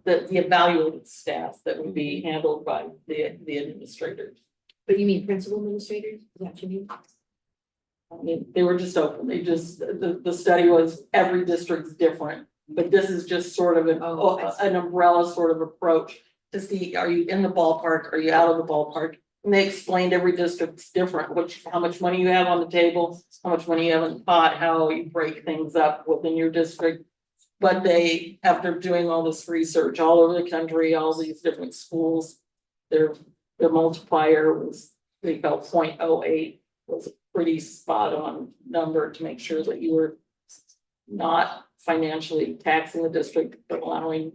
The evaluated staff that would be handled by the administrators. But you mean principal administrators? Is that what you mean? I mean, they were just open, the study was every district's different, but this is just sort of an umbrella sort of approach. To see, are you in the ballpark, are you out of the ballpark? And they explained every district's different, how much money you have on the table, how much money you have in the pot, how you break things up within your district. But they, after doing all this research all over the country, all these different schools, their multiplier was, they felt 0.08 was a pretty spot on number to make sure that you were not financially taxing the district, but allowing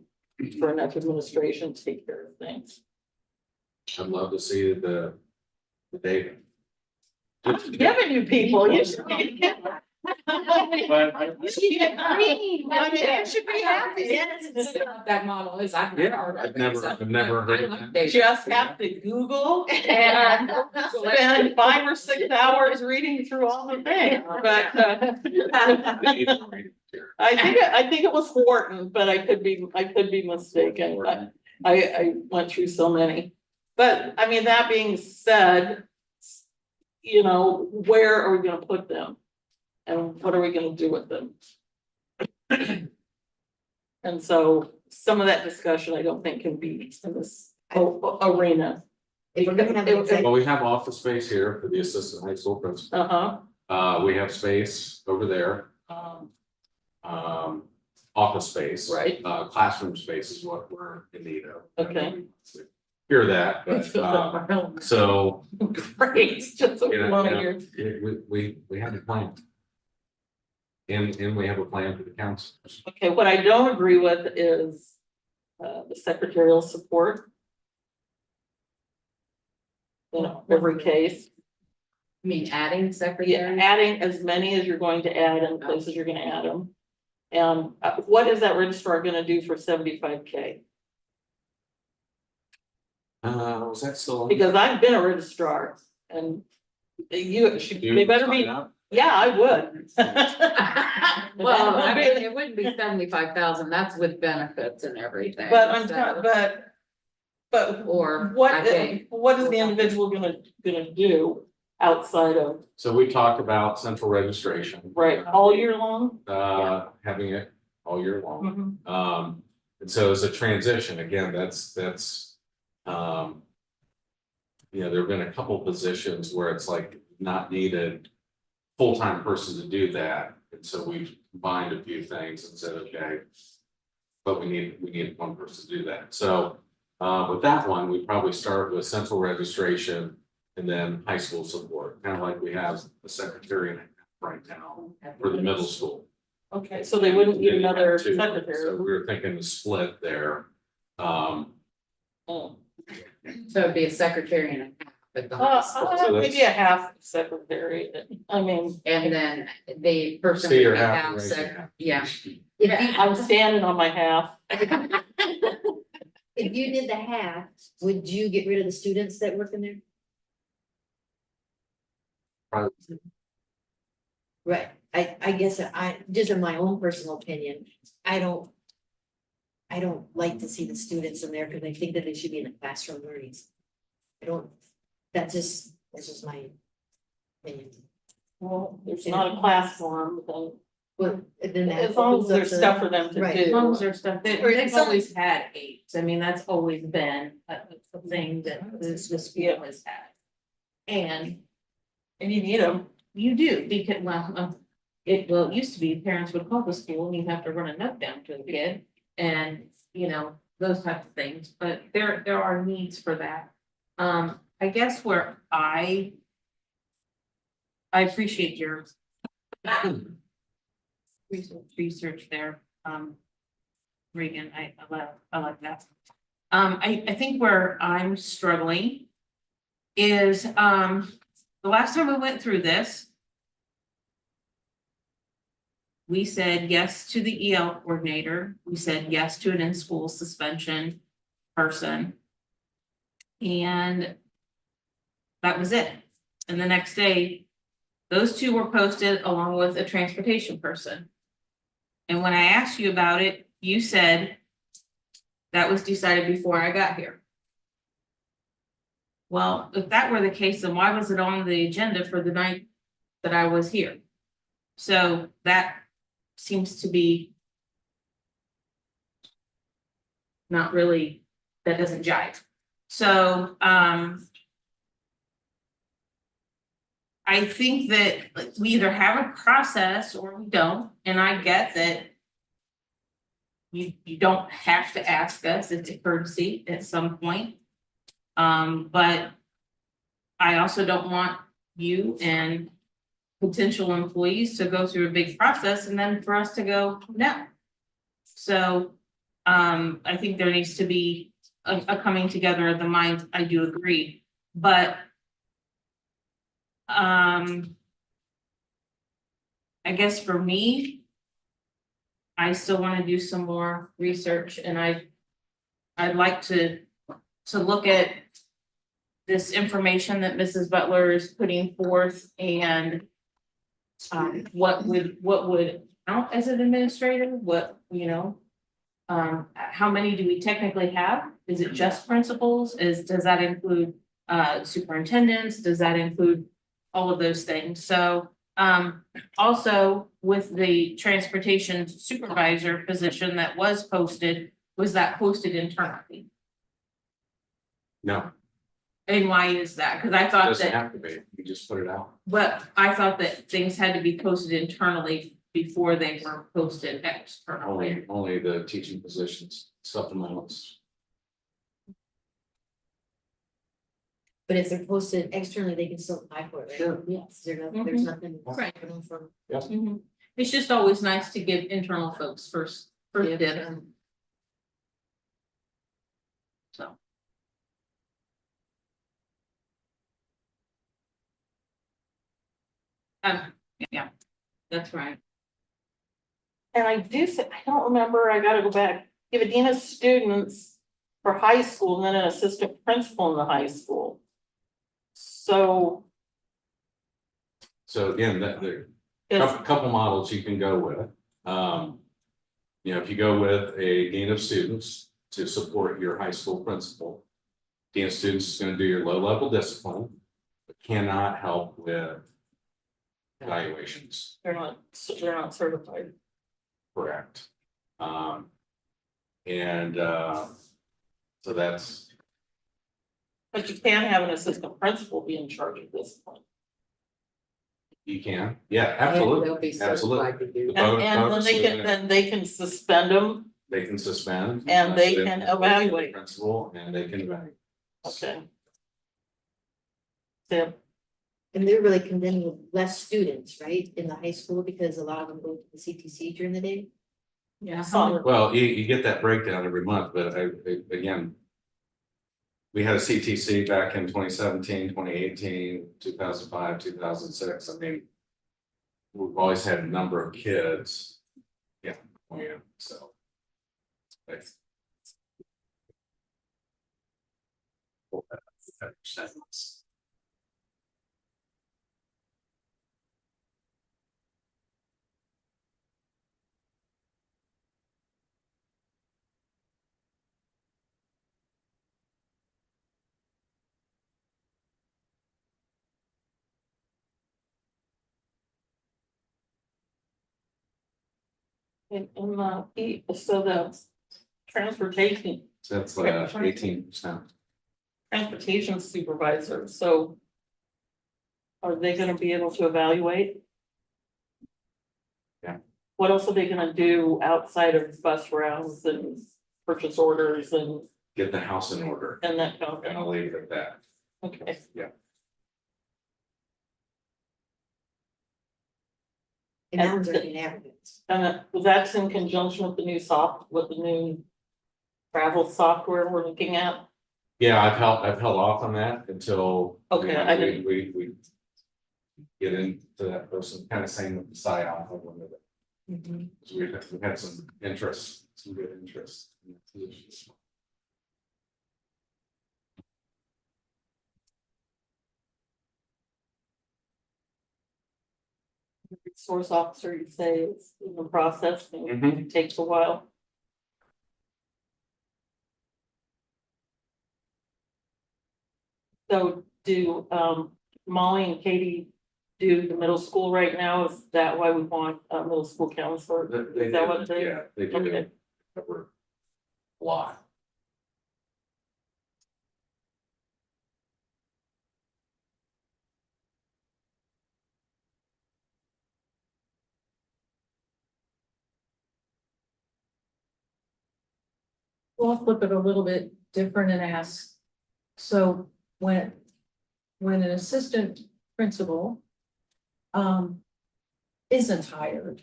for enough administration to take care of things. I'd love to see the data. I'm giving you people, you should be. You should get green. I mean, you should be happy. That model is, I've I've never heard of that. Just have to Google and spend 5 or 6 hours reading through all the things, but I think it was Wharton, but I could be mistaken. I went through so many. But I mean, that being said, you know, where are we gonna put them? And what are we gonna do with them? And so some of that discussion, I don't think can be in this arena. If we're gonna have an executive, Well, we have office space here for the assistant high school principal. We have space over there. Office space. Right. Classroom space is what we're in need of. Okay. Hear that, but, so, Great, just you know, one of your. we have a plan. And we have a plan for the council. Okay, what I don't agree with is the secretarial support. In every case, I mean, adding yeah, secretary. adding as many as you're going to add in the places you're gonna add them. And what is that registrar gonna do for 75K? Was that still? Because I've been a registrar and they better be, yeah, I would. Well, I mean, it wouldn't be 75,000, that's with benefits and everything. But I'm, so- but Or, what, I think, what is the individual gonna do outside of, So we talked about central registration. right, all year long? Having it all year long. Mhm. And so as a transition, again, that's, you know, there've been a couple positions where it's like not needed full-time person to do that. And so we've combined a few things and said, okay, but we need one person to do that. So with that one, we probably start with central registration and then high school support, kind of like we have a secretary right now for the middle school. Okay, so they wouldn't need another So secretary. we were thinking the split there. Oh. so it'd be a secretary and a half at the high school. So Maybe a half secretary, I mean, And then the person See would your be half, half raise your sec, half. yeah. I'm standing on my half. if you did the half, would you get rid of the students that work in there? Probably. Right, I guess just in my own personal opinion, I don't like to see the students in there because I think that they should be in the classroom learning. That's just my opinion. Well, there's not a class form, then Well, then that as long as opens up there's the- stuff for them to Right. do. As long as there's stuff, Or they've some- always had 8, I mean, that's always been a thing that the school has had. And And you need them. you do, because, it used to be, parents would call the school and you'd have to run a note down to the kid. And, you know, those types of things, but there are needs for that. I guess where I appreciate your research there, Regan, I like that. I think where I'm struggling is, the last time we went through this, we said yes to the EL coordinator, we said yes to an in-school suspension person. And that was it. And the next day, those two were posted along with a transportation person. And when I asked you about it, you said that was decided before I got here. Well, if that were the case, then why was it on the agenda for the night that I was here? So that seems to be not really, that doesn't jive. So, I think that like, we either have a process or we don't, and I get that you don't have to ask us, it's a courtesy at some point. But I also don't want you and potential employees to go through a big process and then for us to go, no. So, I think there needs to be a coming together of the minds, I do agree, but I guess for me, I still want to do some more research and I'd like to look at this information that Mrs. Butler is putting forth and what would count as an administrator, what, you know, how many do we technically have? Is it just principals? Does that include superintendents? Does that include all of those things? So also with the transportation supervisor position that was posted, was that posted internally? No, And why is that? Because I it thought doesn't that, have to be. You just put it out. but I thought that things had to be posted internally before they were posted externally. Only the teaching positions, supplementals. But if they're posted externally, they can still apply for it, right? Sure. Yes, there's Mhm. nothing. Right. From. Mhm. It's just always nice to give internal folks first dibs. So. Yeah, that's right. And I do say, I don't remember, I gotta go back, you have a dean of students for high school and then an assistant principal in the high school. So, So again, that there it's, couple models you can go with. You know, if you go with a dean of students to support your high school principal. Dean of students is going to do your low level discipline, but cannot help with evaluations. they're not certified. Correct. And so that's, But you can have an assistant principal be in charge of this one. you can, yeah, They'll be absolutely, certified to do The that. bonus- And then bonus they is can, that then they can suspend them, They can suspend. And they so can report to the evaluate. Principal and they can evaluate. okay. So, And they're really condemning with less students, right, in the high school, because a lot of them go to the CTC during the day. Yeah. so, Well, you get that breakdown every month, but again. We had a CTC back in 2017, 2018, 2005, 2006. I mean. We've always had a number of kids. Yeah, so. That's. That percent. in the, so the transportation, That's 18%. transportation supervisor, so. Are they gonna be able to evaluate? Yeah. What else are they gonna do outside of bus routes and purchase orders and Get the house in order. that kind of And thing? I'll leave it at that. Okay. And that one's already an advocate. And that's in conjunction with the new travel software we're looking at? Yeah, I've held off on that until. Okay, I didn't- We get into that person, kind of saying with the PSYOP of one of it. We've had some interest, some good interest. In that solution. Resource officer, you say it's in the process and Mhm. it takes a while. So do Molly and Katie do the middle school right now? Is that why we want a middle school counselor? They Is that what do, they? yeah, they do Okay. cover a lot. Well, I'll flip it a little bit different and ask, so when an assistant principal isn't hired,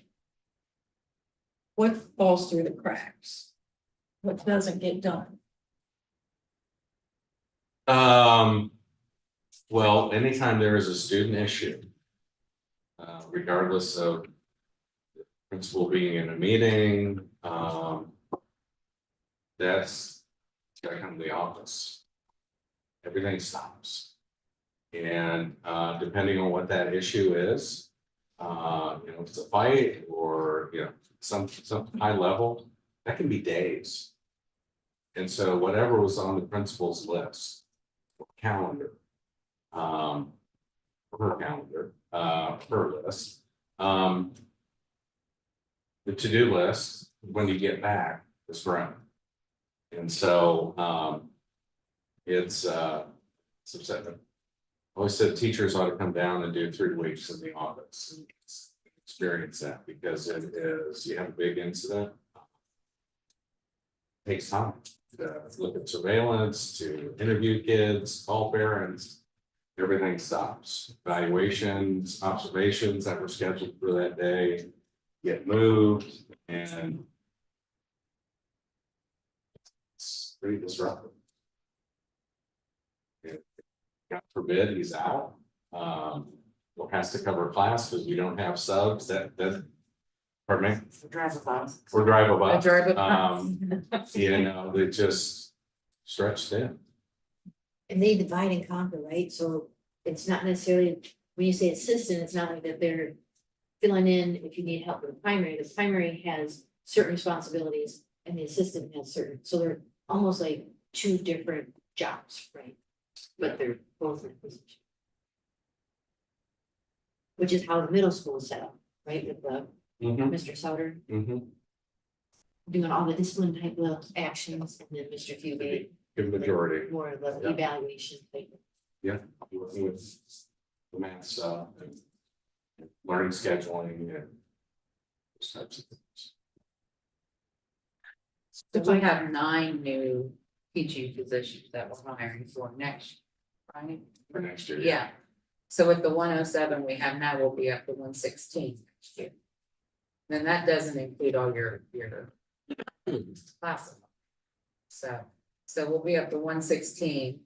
what falls through the cracks? What doesn't get done? Well, anytime there is a student issue, regardless of the principal being in a meeting, that's gotta come to the office. Everything stops. And depending on what that issue is, if it's a fight or, some high level, that can be days. And so whatever was on the principal's list, or calendar, her calendar, her list, the to-do list, when you get back, is running. And so, it's upsetting. I always said teachers ought to come down and do 3 weeks in the office and experience that, because it is, you have a big incident. Takes time to look at surveillance, to interview kids, call parents, everything stops. Evaluations, observations that were scheduled for that day get moved, and it's pretty disruptive. God forbid he's out, or has to cover class because we don't have subs that, pardon me, Drive a bus. or drive a bus. Drive a bus. They just stretched in. And they divide and conquer, right? So it's not necessarily, when you say assistant, it's not like that they're filling in if you need help with the primary has certain responsibilities and the assistant has certain, so they're almost like 2 different jobs, right? But they're both in a position. Which is how the middle school is set up, right, with the Mr. Souter doing all the discipline type of actions, and then Mr. Fugate Good majority, more of the Yeah. evaluation type. working with the math stuff and learning scheduling and those types of things. So we have 9 new teaching positions that we're hiring for next, right? For next year. Yeah, so with the 107 we have now, we'll be up to 116 next year. Then that doesn't include all your classes. So we'll be up to 116.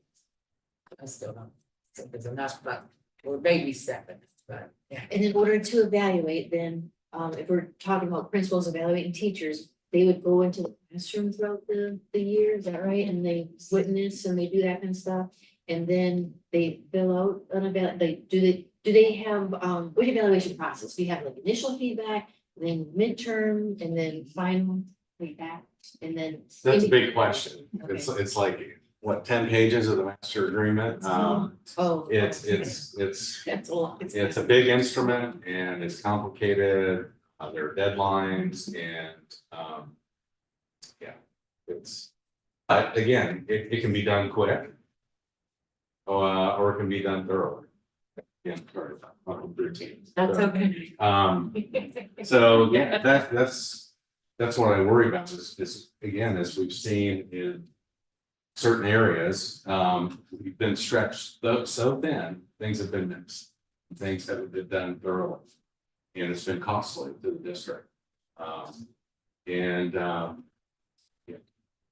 I still don't think there's enough, but we're baby stepping, but yeah. And in order to evaluate, then, if we're talking about principals evaluating teachers, they would go into the classroom throughout the year, is that right? And they witness and they do that kind of stuff, and then they fill out do they have, which evaluation process? We have like initial feedback, then midterm, and then final feedback, and then. That's a big question. Okay. It's like, what, 10 pages of the master agreement? Oh. It's That's a lot. it's a big instrument and it's complicated. There are deadlines and, but again, it can be done quick. Or it can be done thoroughly. Yeah, routine. That's okay. So yeah, that's what I worry about is again, as we've seen in certain areas, we've been stretched so thin, things have been mixed. Things haven't been done thoroughly. And it's been costly to the district. Yeah.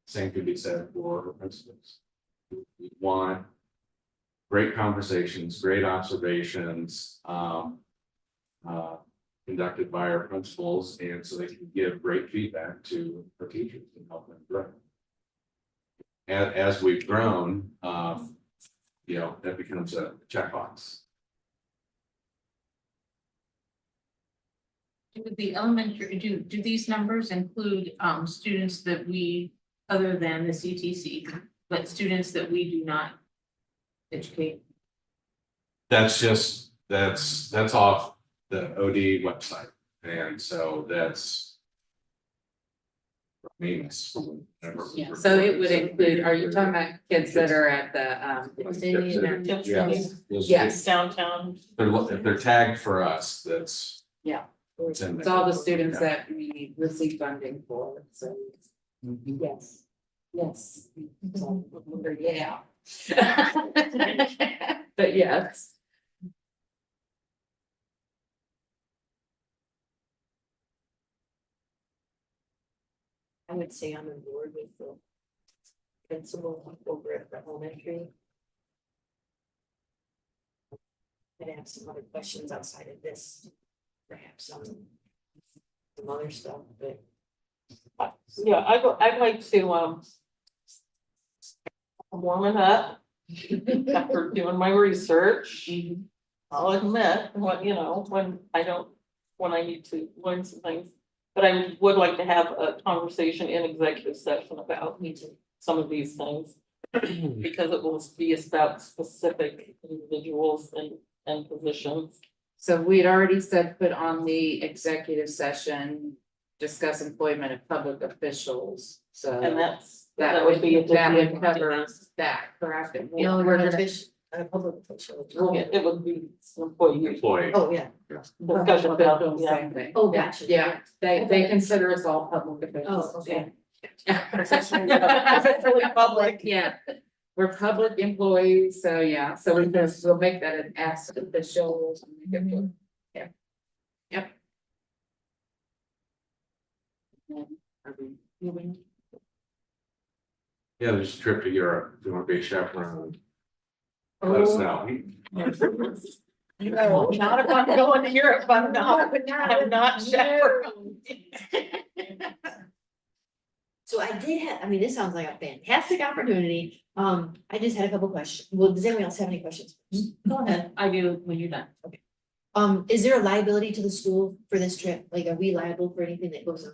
Same could be said for principals. We want great conversations, great observations, conducted by our principals, and so they can give great feedback to our teachers and help them grow. As we've grown, that becomes a checkbox. Do the elementary, do these numbers include students that we, other than the CTC, but students that we do not educate? That's off the OD website, and so that's. I mean, it's whatever. Yeah, so it would include, are you talking about kids that are at the Yes. Yes. Downtown. If they're tagged for us, that's. Yeah. It's in It's there. all the students that we receive funding for, so. Yes. Yes. Yeah. But yes. I would say I'm on board with the principal over at the elementary. I'd have some other questions outside of this, perhaps some other stuff, but Yeah, I'd like to, warm it up after doing my research. I'll admit, when I need to learn some things. But I would like to have a conversation in executive session about some of these things. Because it will be about specific individuals and positions. So we'd already said put on the executive session, discuss employment of public officials, so. And That that would would be a that would different- cover that, correct? And no, we're we're gonna- a public official. It would be employee. Employee. Oh, yeah. Discussion about, yeah. Same thing. Oh, gotcha. Yeah, they consider us all public officials. Oh, okay. Really public. Yeah, we're public employees, so yeah, so we'll make that an as official. Yeah. Yep. Are we moving? Yeah, there's a trip to Europe. If you want to be a chaperone, let us know. No, not if I'm going to Europe, I'm not chaperoned. So I did have, this sounds like a fantastic opportunity. I just had a couple questions. Well, does anyone else have any questions? Go ahead, I do when you're done. Is there a liability to the school for this trip? Like, are we liable for anything that goes on?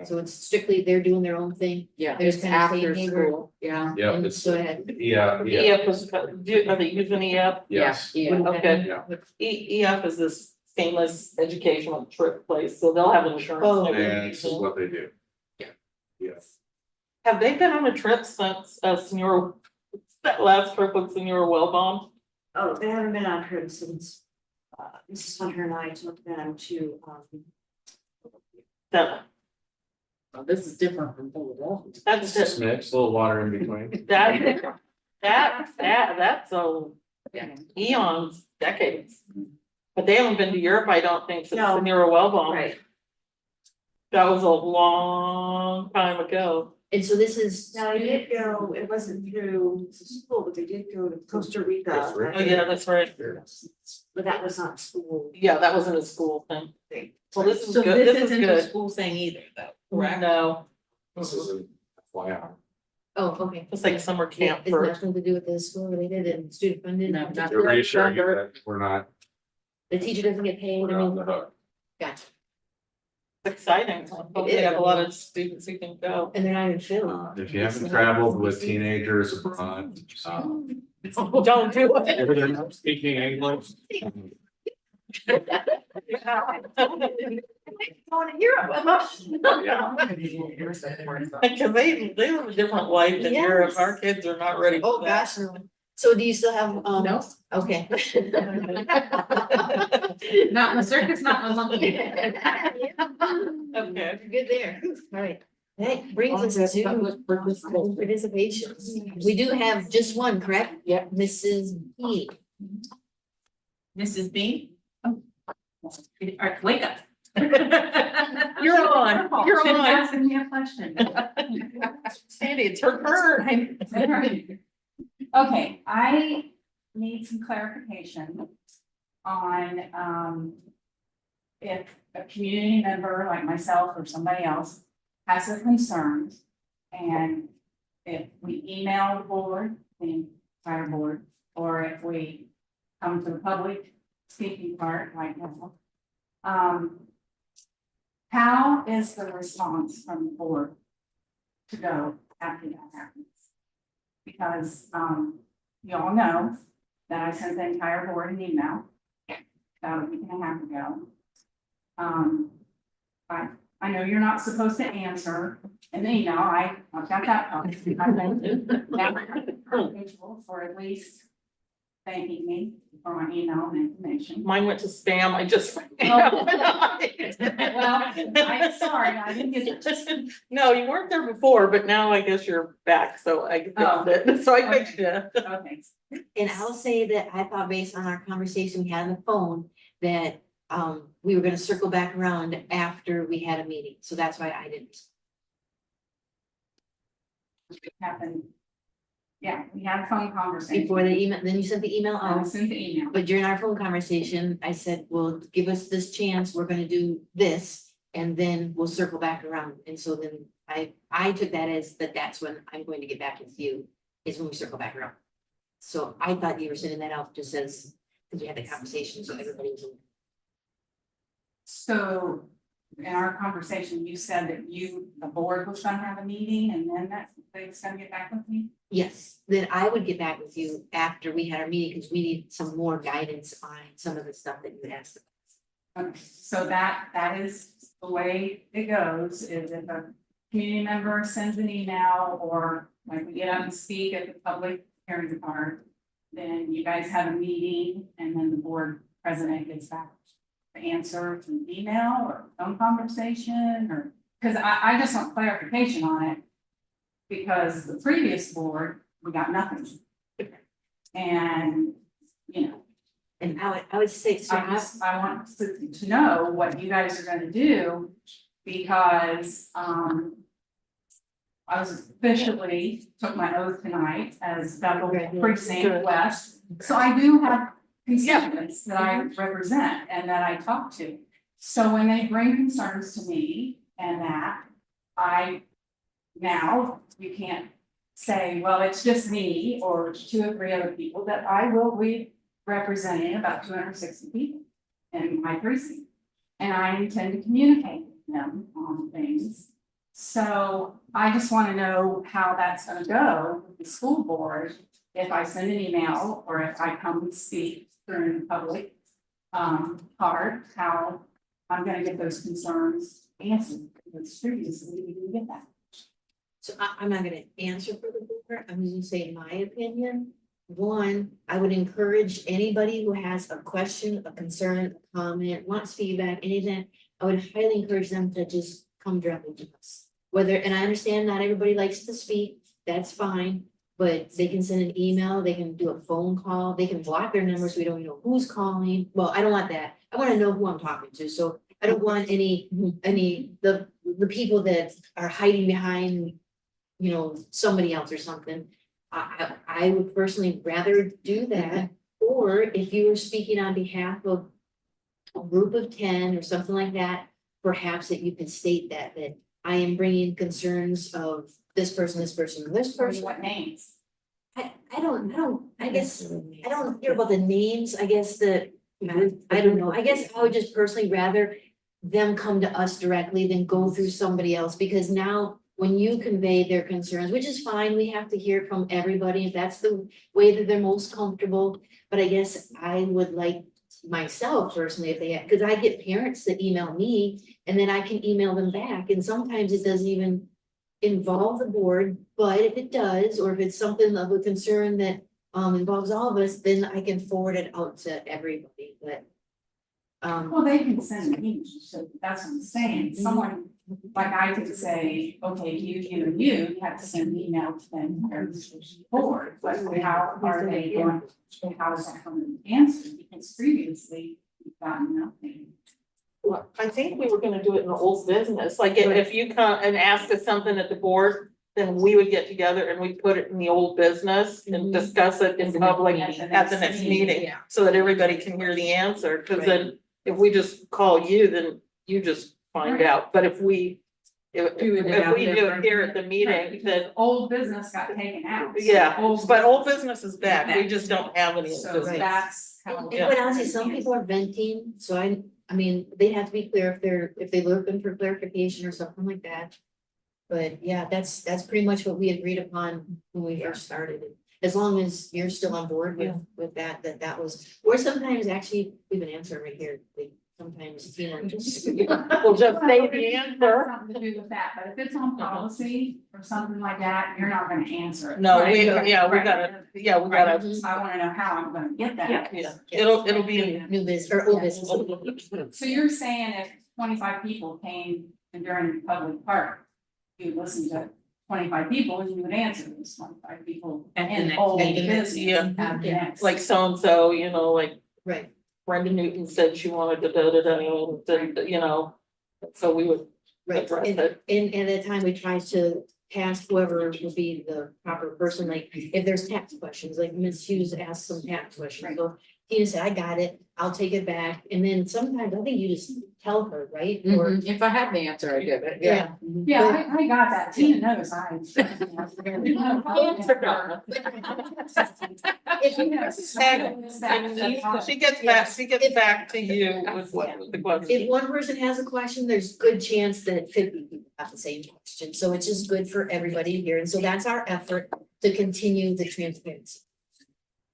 So it's strictly, they're doing their own thing? Yeah, There's it's kind of after saying, hey, we're- school, yeah. Yeah, And it's, go ahead. yeah, EF is, are they using EF? yes. Yeah. Okay. Yeah. EF is this famous educational trip place, so they'll have insurance. Oh. and And this is everything. what they do. Yes. Have they been on a trip since Senora, that last trip with Senora Wellbaum? Oh, they haven't been on trips since, Mrs. Hunter and I took them to, That, Well, this is different from Philadelphia. that's just, Mix, a little water in between. that's a Yeah. eons, decades. But they haven't been to Europe, I don't think, since No. Senora Wellbaum. right, That was a long time ago. And so this is. now they did go, it wasn't through the school, but they did go to Costa Rica. Costa Rica. Oh, yeah, that's right. But that was not school. Yeah, that wasn't a school thing. Well, this is So good, this this is isn't a good. school thing either, though, correct? No, This is a FYI. Oh, okay. it's like summer Yeah, camp it's for, nothing to do with the school related and student funded? No, not- To reassure you that we're not, The teacher doesn't get paid, we're not on the hook. Gotcha. it's exciting. Hopefully they have a lot of students who can go. And they're not even filled. If you haven't traveled with teenagers abroad, Don't do it. if they're not speaking English. Going to Europe, Yeah. Because they live a different life in Europe, Yes. our kids are not ready Oh, for that. gosh. So do you still have, No. Okay. Not in the circus, not in the monkey. Okay. Good there. All right. That brings us to participation. We do have just one, correct? Yep. Mrs. B. Mrs. B? Oh. All right, wake up. You're on, you're She's on. asking me a question. Sandy, it's her turn. Okay, I need some clarification on, if a community member like myself or somebody else has a concern, and if we email the board, the entire board, or if we come to the public speaking part like now, how is the response from the board to go after that happens? Because, you all know that I sent the entire board an email about a week and a half ago. I know you're not supposed to answer an email. I've got that part. I've been for at least thanking me for my email and information. Mine went to spam, I just. Well, I'm sorry, I didn't get it. No, you weren't there before, but now I guess you're back, so I fixed it, so I fixed it. Okay. And I'll say that I thought based on our conversation we had on the phone, that we were gonna circle back around after we had a meeting, so that's why I didn't. Happened. Yeah, we had a phone conversation. Before the email, then you sent the email I out, sent the email. but during our phone conversation, I said, well, give us this chance, we're gonna do this. And then we'll circle back around, and so then I took that as that's when I'm going to get back with you, is when we circle back around. So I thought you were sending that out just as, because we had the conversation, so everybody was. So in our conversation, you said that the board was gonna have a meeting and then they was gonna get back with me? Yes, then I would get back with you after we had our meeting, because we need some more guidance on some of the stuff that you asked. Okay, so that is the way it goes, is if a community member sends an email or like we get up and speak at the public hearing part, then you guys have a meeting and then the board president gets back the answer to an email or phone conversation, or, because I just want clarification on it. Because the previous board, we got nothing. And, you know, And I would say, so I want to know what you guys are gonna do, because, I was officially took my oath tonight as Bethel Precinct West. So I do have constituents that I represent and that I talk to. So when they bring concerns to me and that, now you can't say, well, it's just me or 2 or 3 other people, that I will be representing about 260 people in my precinct. And I intend to communicate with them on things. So I just want to know how that's going to go with the school board. If I send an email or if I come and speak during the public part, how I'm going to get those concerns answered. Because previously we didn't get that. So I'm not gonna answer for the board, I'm just gonna say my opinion. One, I would encourage anybody who has a question, a concern, a comment, wants feedback, anything, I would highly encourage them to just come directly to us. Whether, and I understand not everybody likes to speak, that's fine, but they can send an email, they can do a phone call, they can block their numbers, so we don't know who's calling. Well, I don't want that, I wanna know who I'm talking to, so I don't want any, the people that are hiding behind, you know, somebody else or something. I would personally rather do that, or if you were speaking on behalf of a group of 10 or something like that, perhaps that you could state that I am bringing concerns of this person, this person, and this person. What names? I guess, I don't care about the names, I guess that, I don't know, I guess I would just personally rather them come to us directly than go through somebody else, because now when you convey their concerns, which is fine, we have to hear from everybody, if that's the way that they're most comfortable. But I guess I would like myself personally, if they, because I get parents that email me and then I can email them back, and sometimes it doesn't even involve the board, but if it does, or if it's something of a concern that involves all of us, then I can forward it out to everybody, but. Well, they can send an email, so that's what I'm saying, someone, like I could say, okay, you have to send an email to them, or the board, but how are they going, how is that going to be answered, because previously we've gotten nothing. Well, I think we were gonna do it in the old business, like if you come and ask us something at the board, then we would get together and we put it in the old business and discuss it in public at the next meeting. Yeah. So that everybody can hear the answer, cause then if we just call you, then you just find out, but if we. If Do it we do it here at the meeting, then, Old business got taken out. yeah, but old business is back, we just don't have any old So business. that's how. And quite honestly, some people are venting, so I mean, they have to be clear if they're looking for clarification or something like that. But yeah, that's pretty much what we agreed upon when we first started. As long as you're still on board with that was, or sometimes actually, we've been answering right here, like, sometimes, you know, just. We'll just say the answer. Something to do with that, but if it's on policy or something like that, you're not gonna answer it. No, Right, we right, gotta, we gotta, I wanna know how I'm gonna get that. yeah, it'll be. New business or old business. So you're saying if 25 people came and during the public part, you listen to 25 people and you would answer those 25 people At the in next old meeting. business. Yeah. At the next. Like so-and-so, you know, like Right, Brenda Newton said she wanted to da, you know, so we would right. address And it. at that time, we try to ask whoever would be the proper person, like if there's tax questions, like Ms. Hughes asked some tax questions. So Tina said, I got it, I'll take it back. And then sometimes I think you just tell her, right? Or, If I had the answer, I give it, yeah. Yeah, I got that. Tina knows I. If you And she gets back to you with what the question. If one person has a question, there's good chance that 50 people have the same question, so it's just good for everybody here, and so that's our effort to continue the transparency.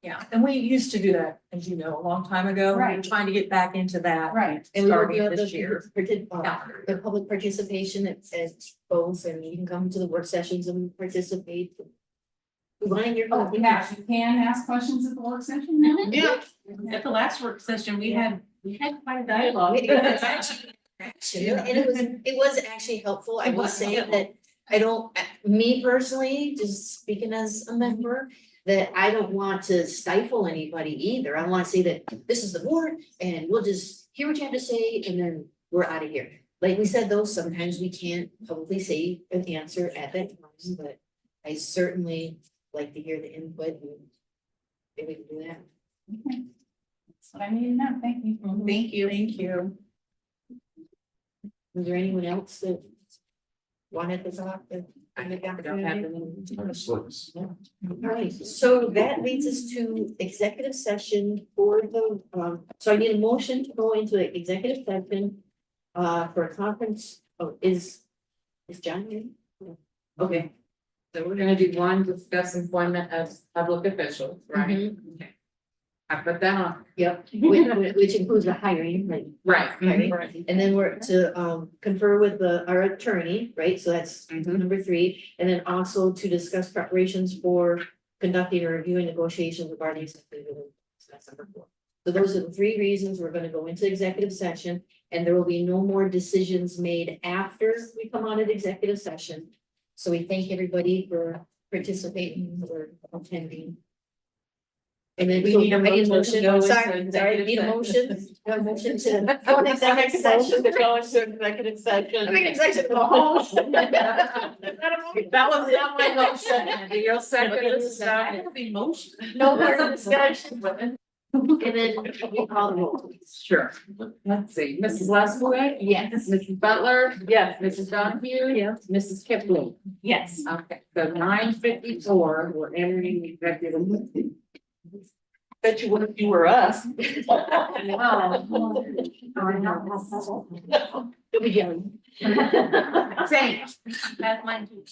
Yeah, and we used to do that, as you know, a long time ago. We're Right. trying to get back into that. Right. And we will Starting be able this to, year. the public participation at both, and you can come to the work sessions and participate. We want to hear. Oh, yeah, you can ask questions at the work session now? Yeah. At the last work session, we had quite a dialogue. And it was actually helpful, I will say that I don't, me personally, just speaking as a member, that I don't want to stifle anybody either. I want to say that this is the board and we'll just hear what you have to say and then we're out of here. Like we said, though, sometimes we can't publicly say an answer at that time, but I certainly like to hear the input and maybe we can do that. Okay. That's what I need to know. Thank you. Thank you. Thank you. Was there anyone else that wanted to talk? I don't have any. Alright, so that leads us to executive session for the, so I need a motion to go into the executive session. For a conference, is John here? Okay. So we're gonna do one, discuss employment of public officials, right? Mhm. Okay. I put that on. Yep, which includes the hiring, like, Right. right? And then we're to confer with our attorney, right? So that's Mhm. number 3. And then also to discuss preparations for conducting or reviewing negotiations regarding executive agreement. So that's number 4. So those are the 3 reasons we're gonna go into executive session, and there will be no more decisions made after we come out of executive session. So we thank everybody for participating or attending. And then We need a I need motion to go into sorry, executive need a motion, a motion to go into I make executive a motion session. to go into executive session. I mean, executive go home. That was not my motion. Andy, you'll second this stuff. Emotion. No further discussion. And then we call the roll. Sure. Let's see, Mrs. Leskowitz? Yes. Mrs. Butler? Yes. Mrs. Donahue? Yes. Mrs. Kipling? Yes. Okay, so 9:54, we're entering the executive. Bet you would if you were us. You'll be yelling. Same. That's mine too.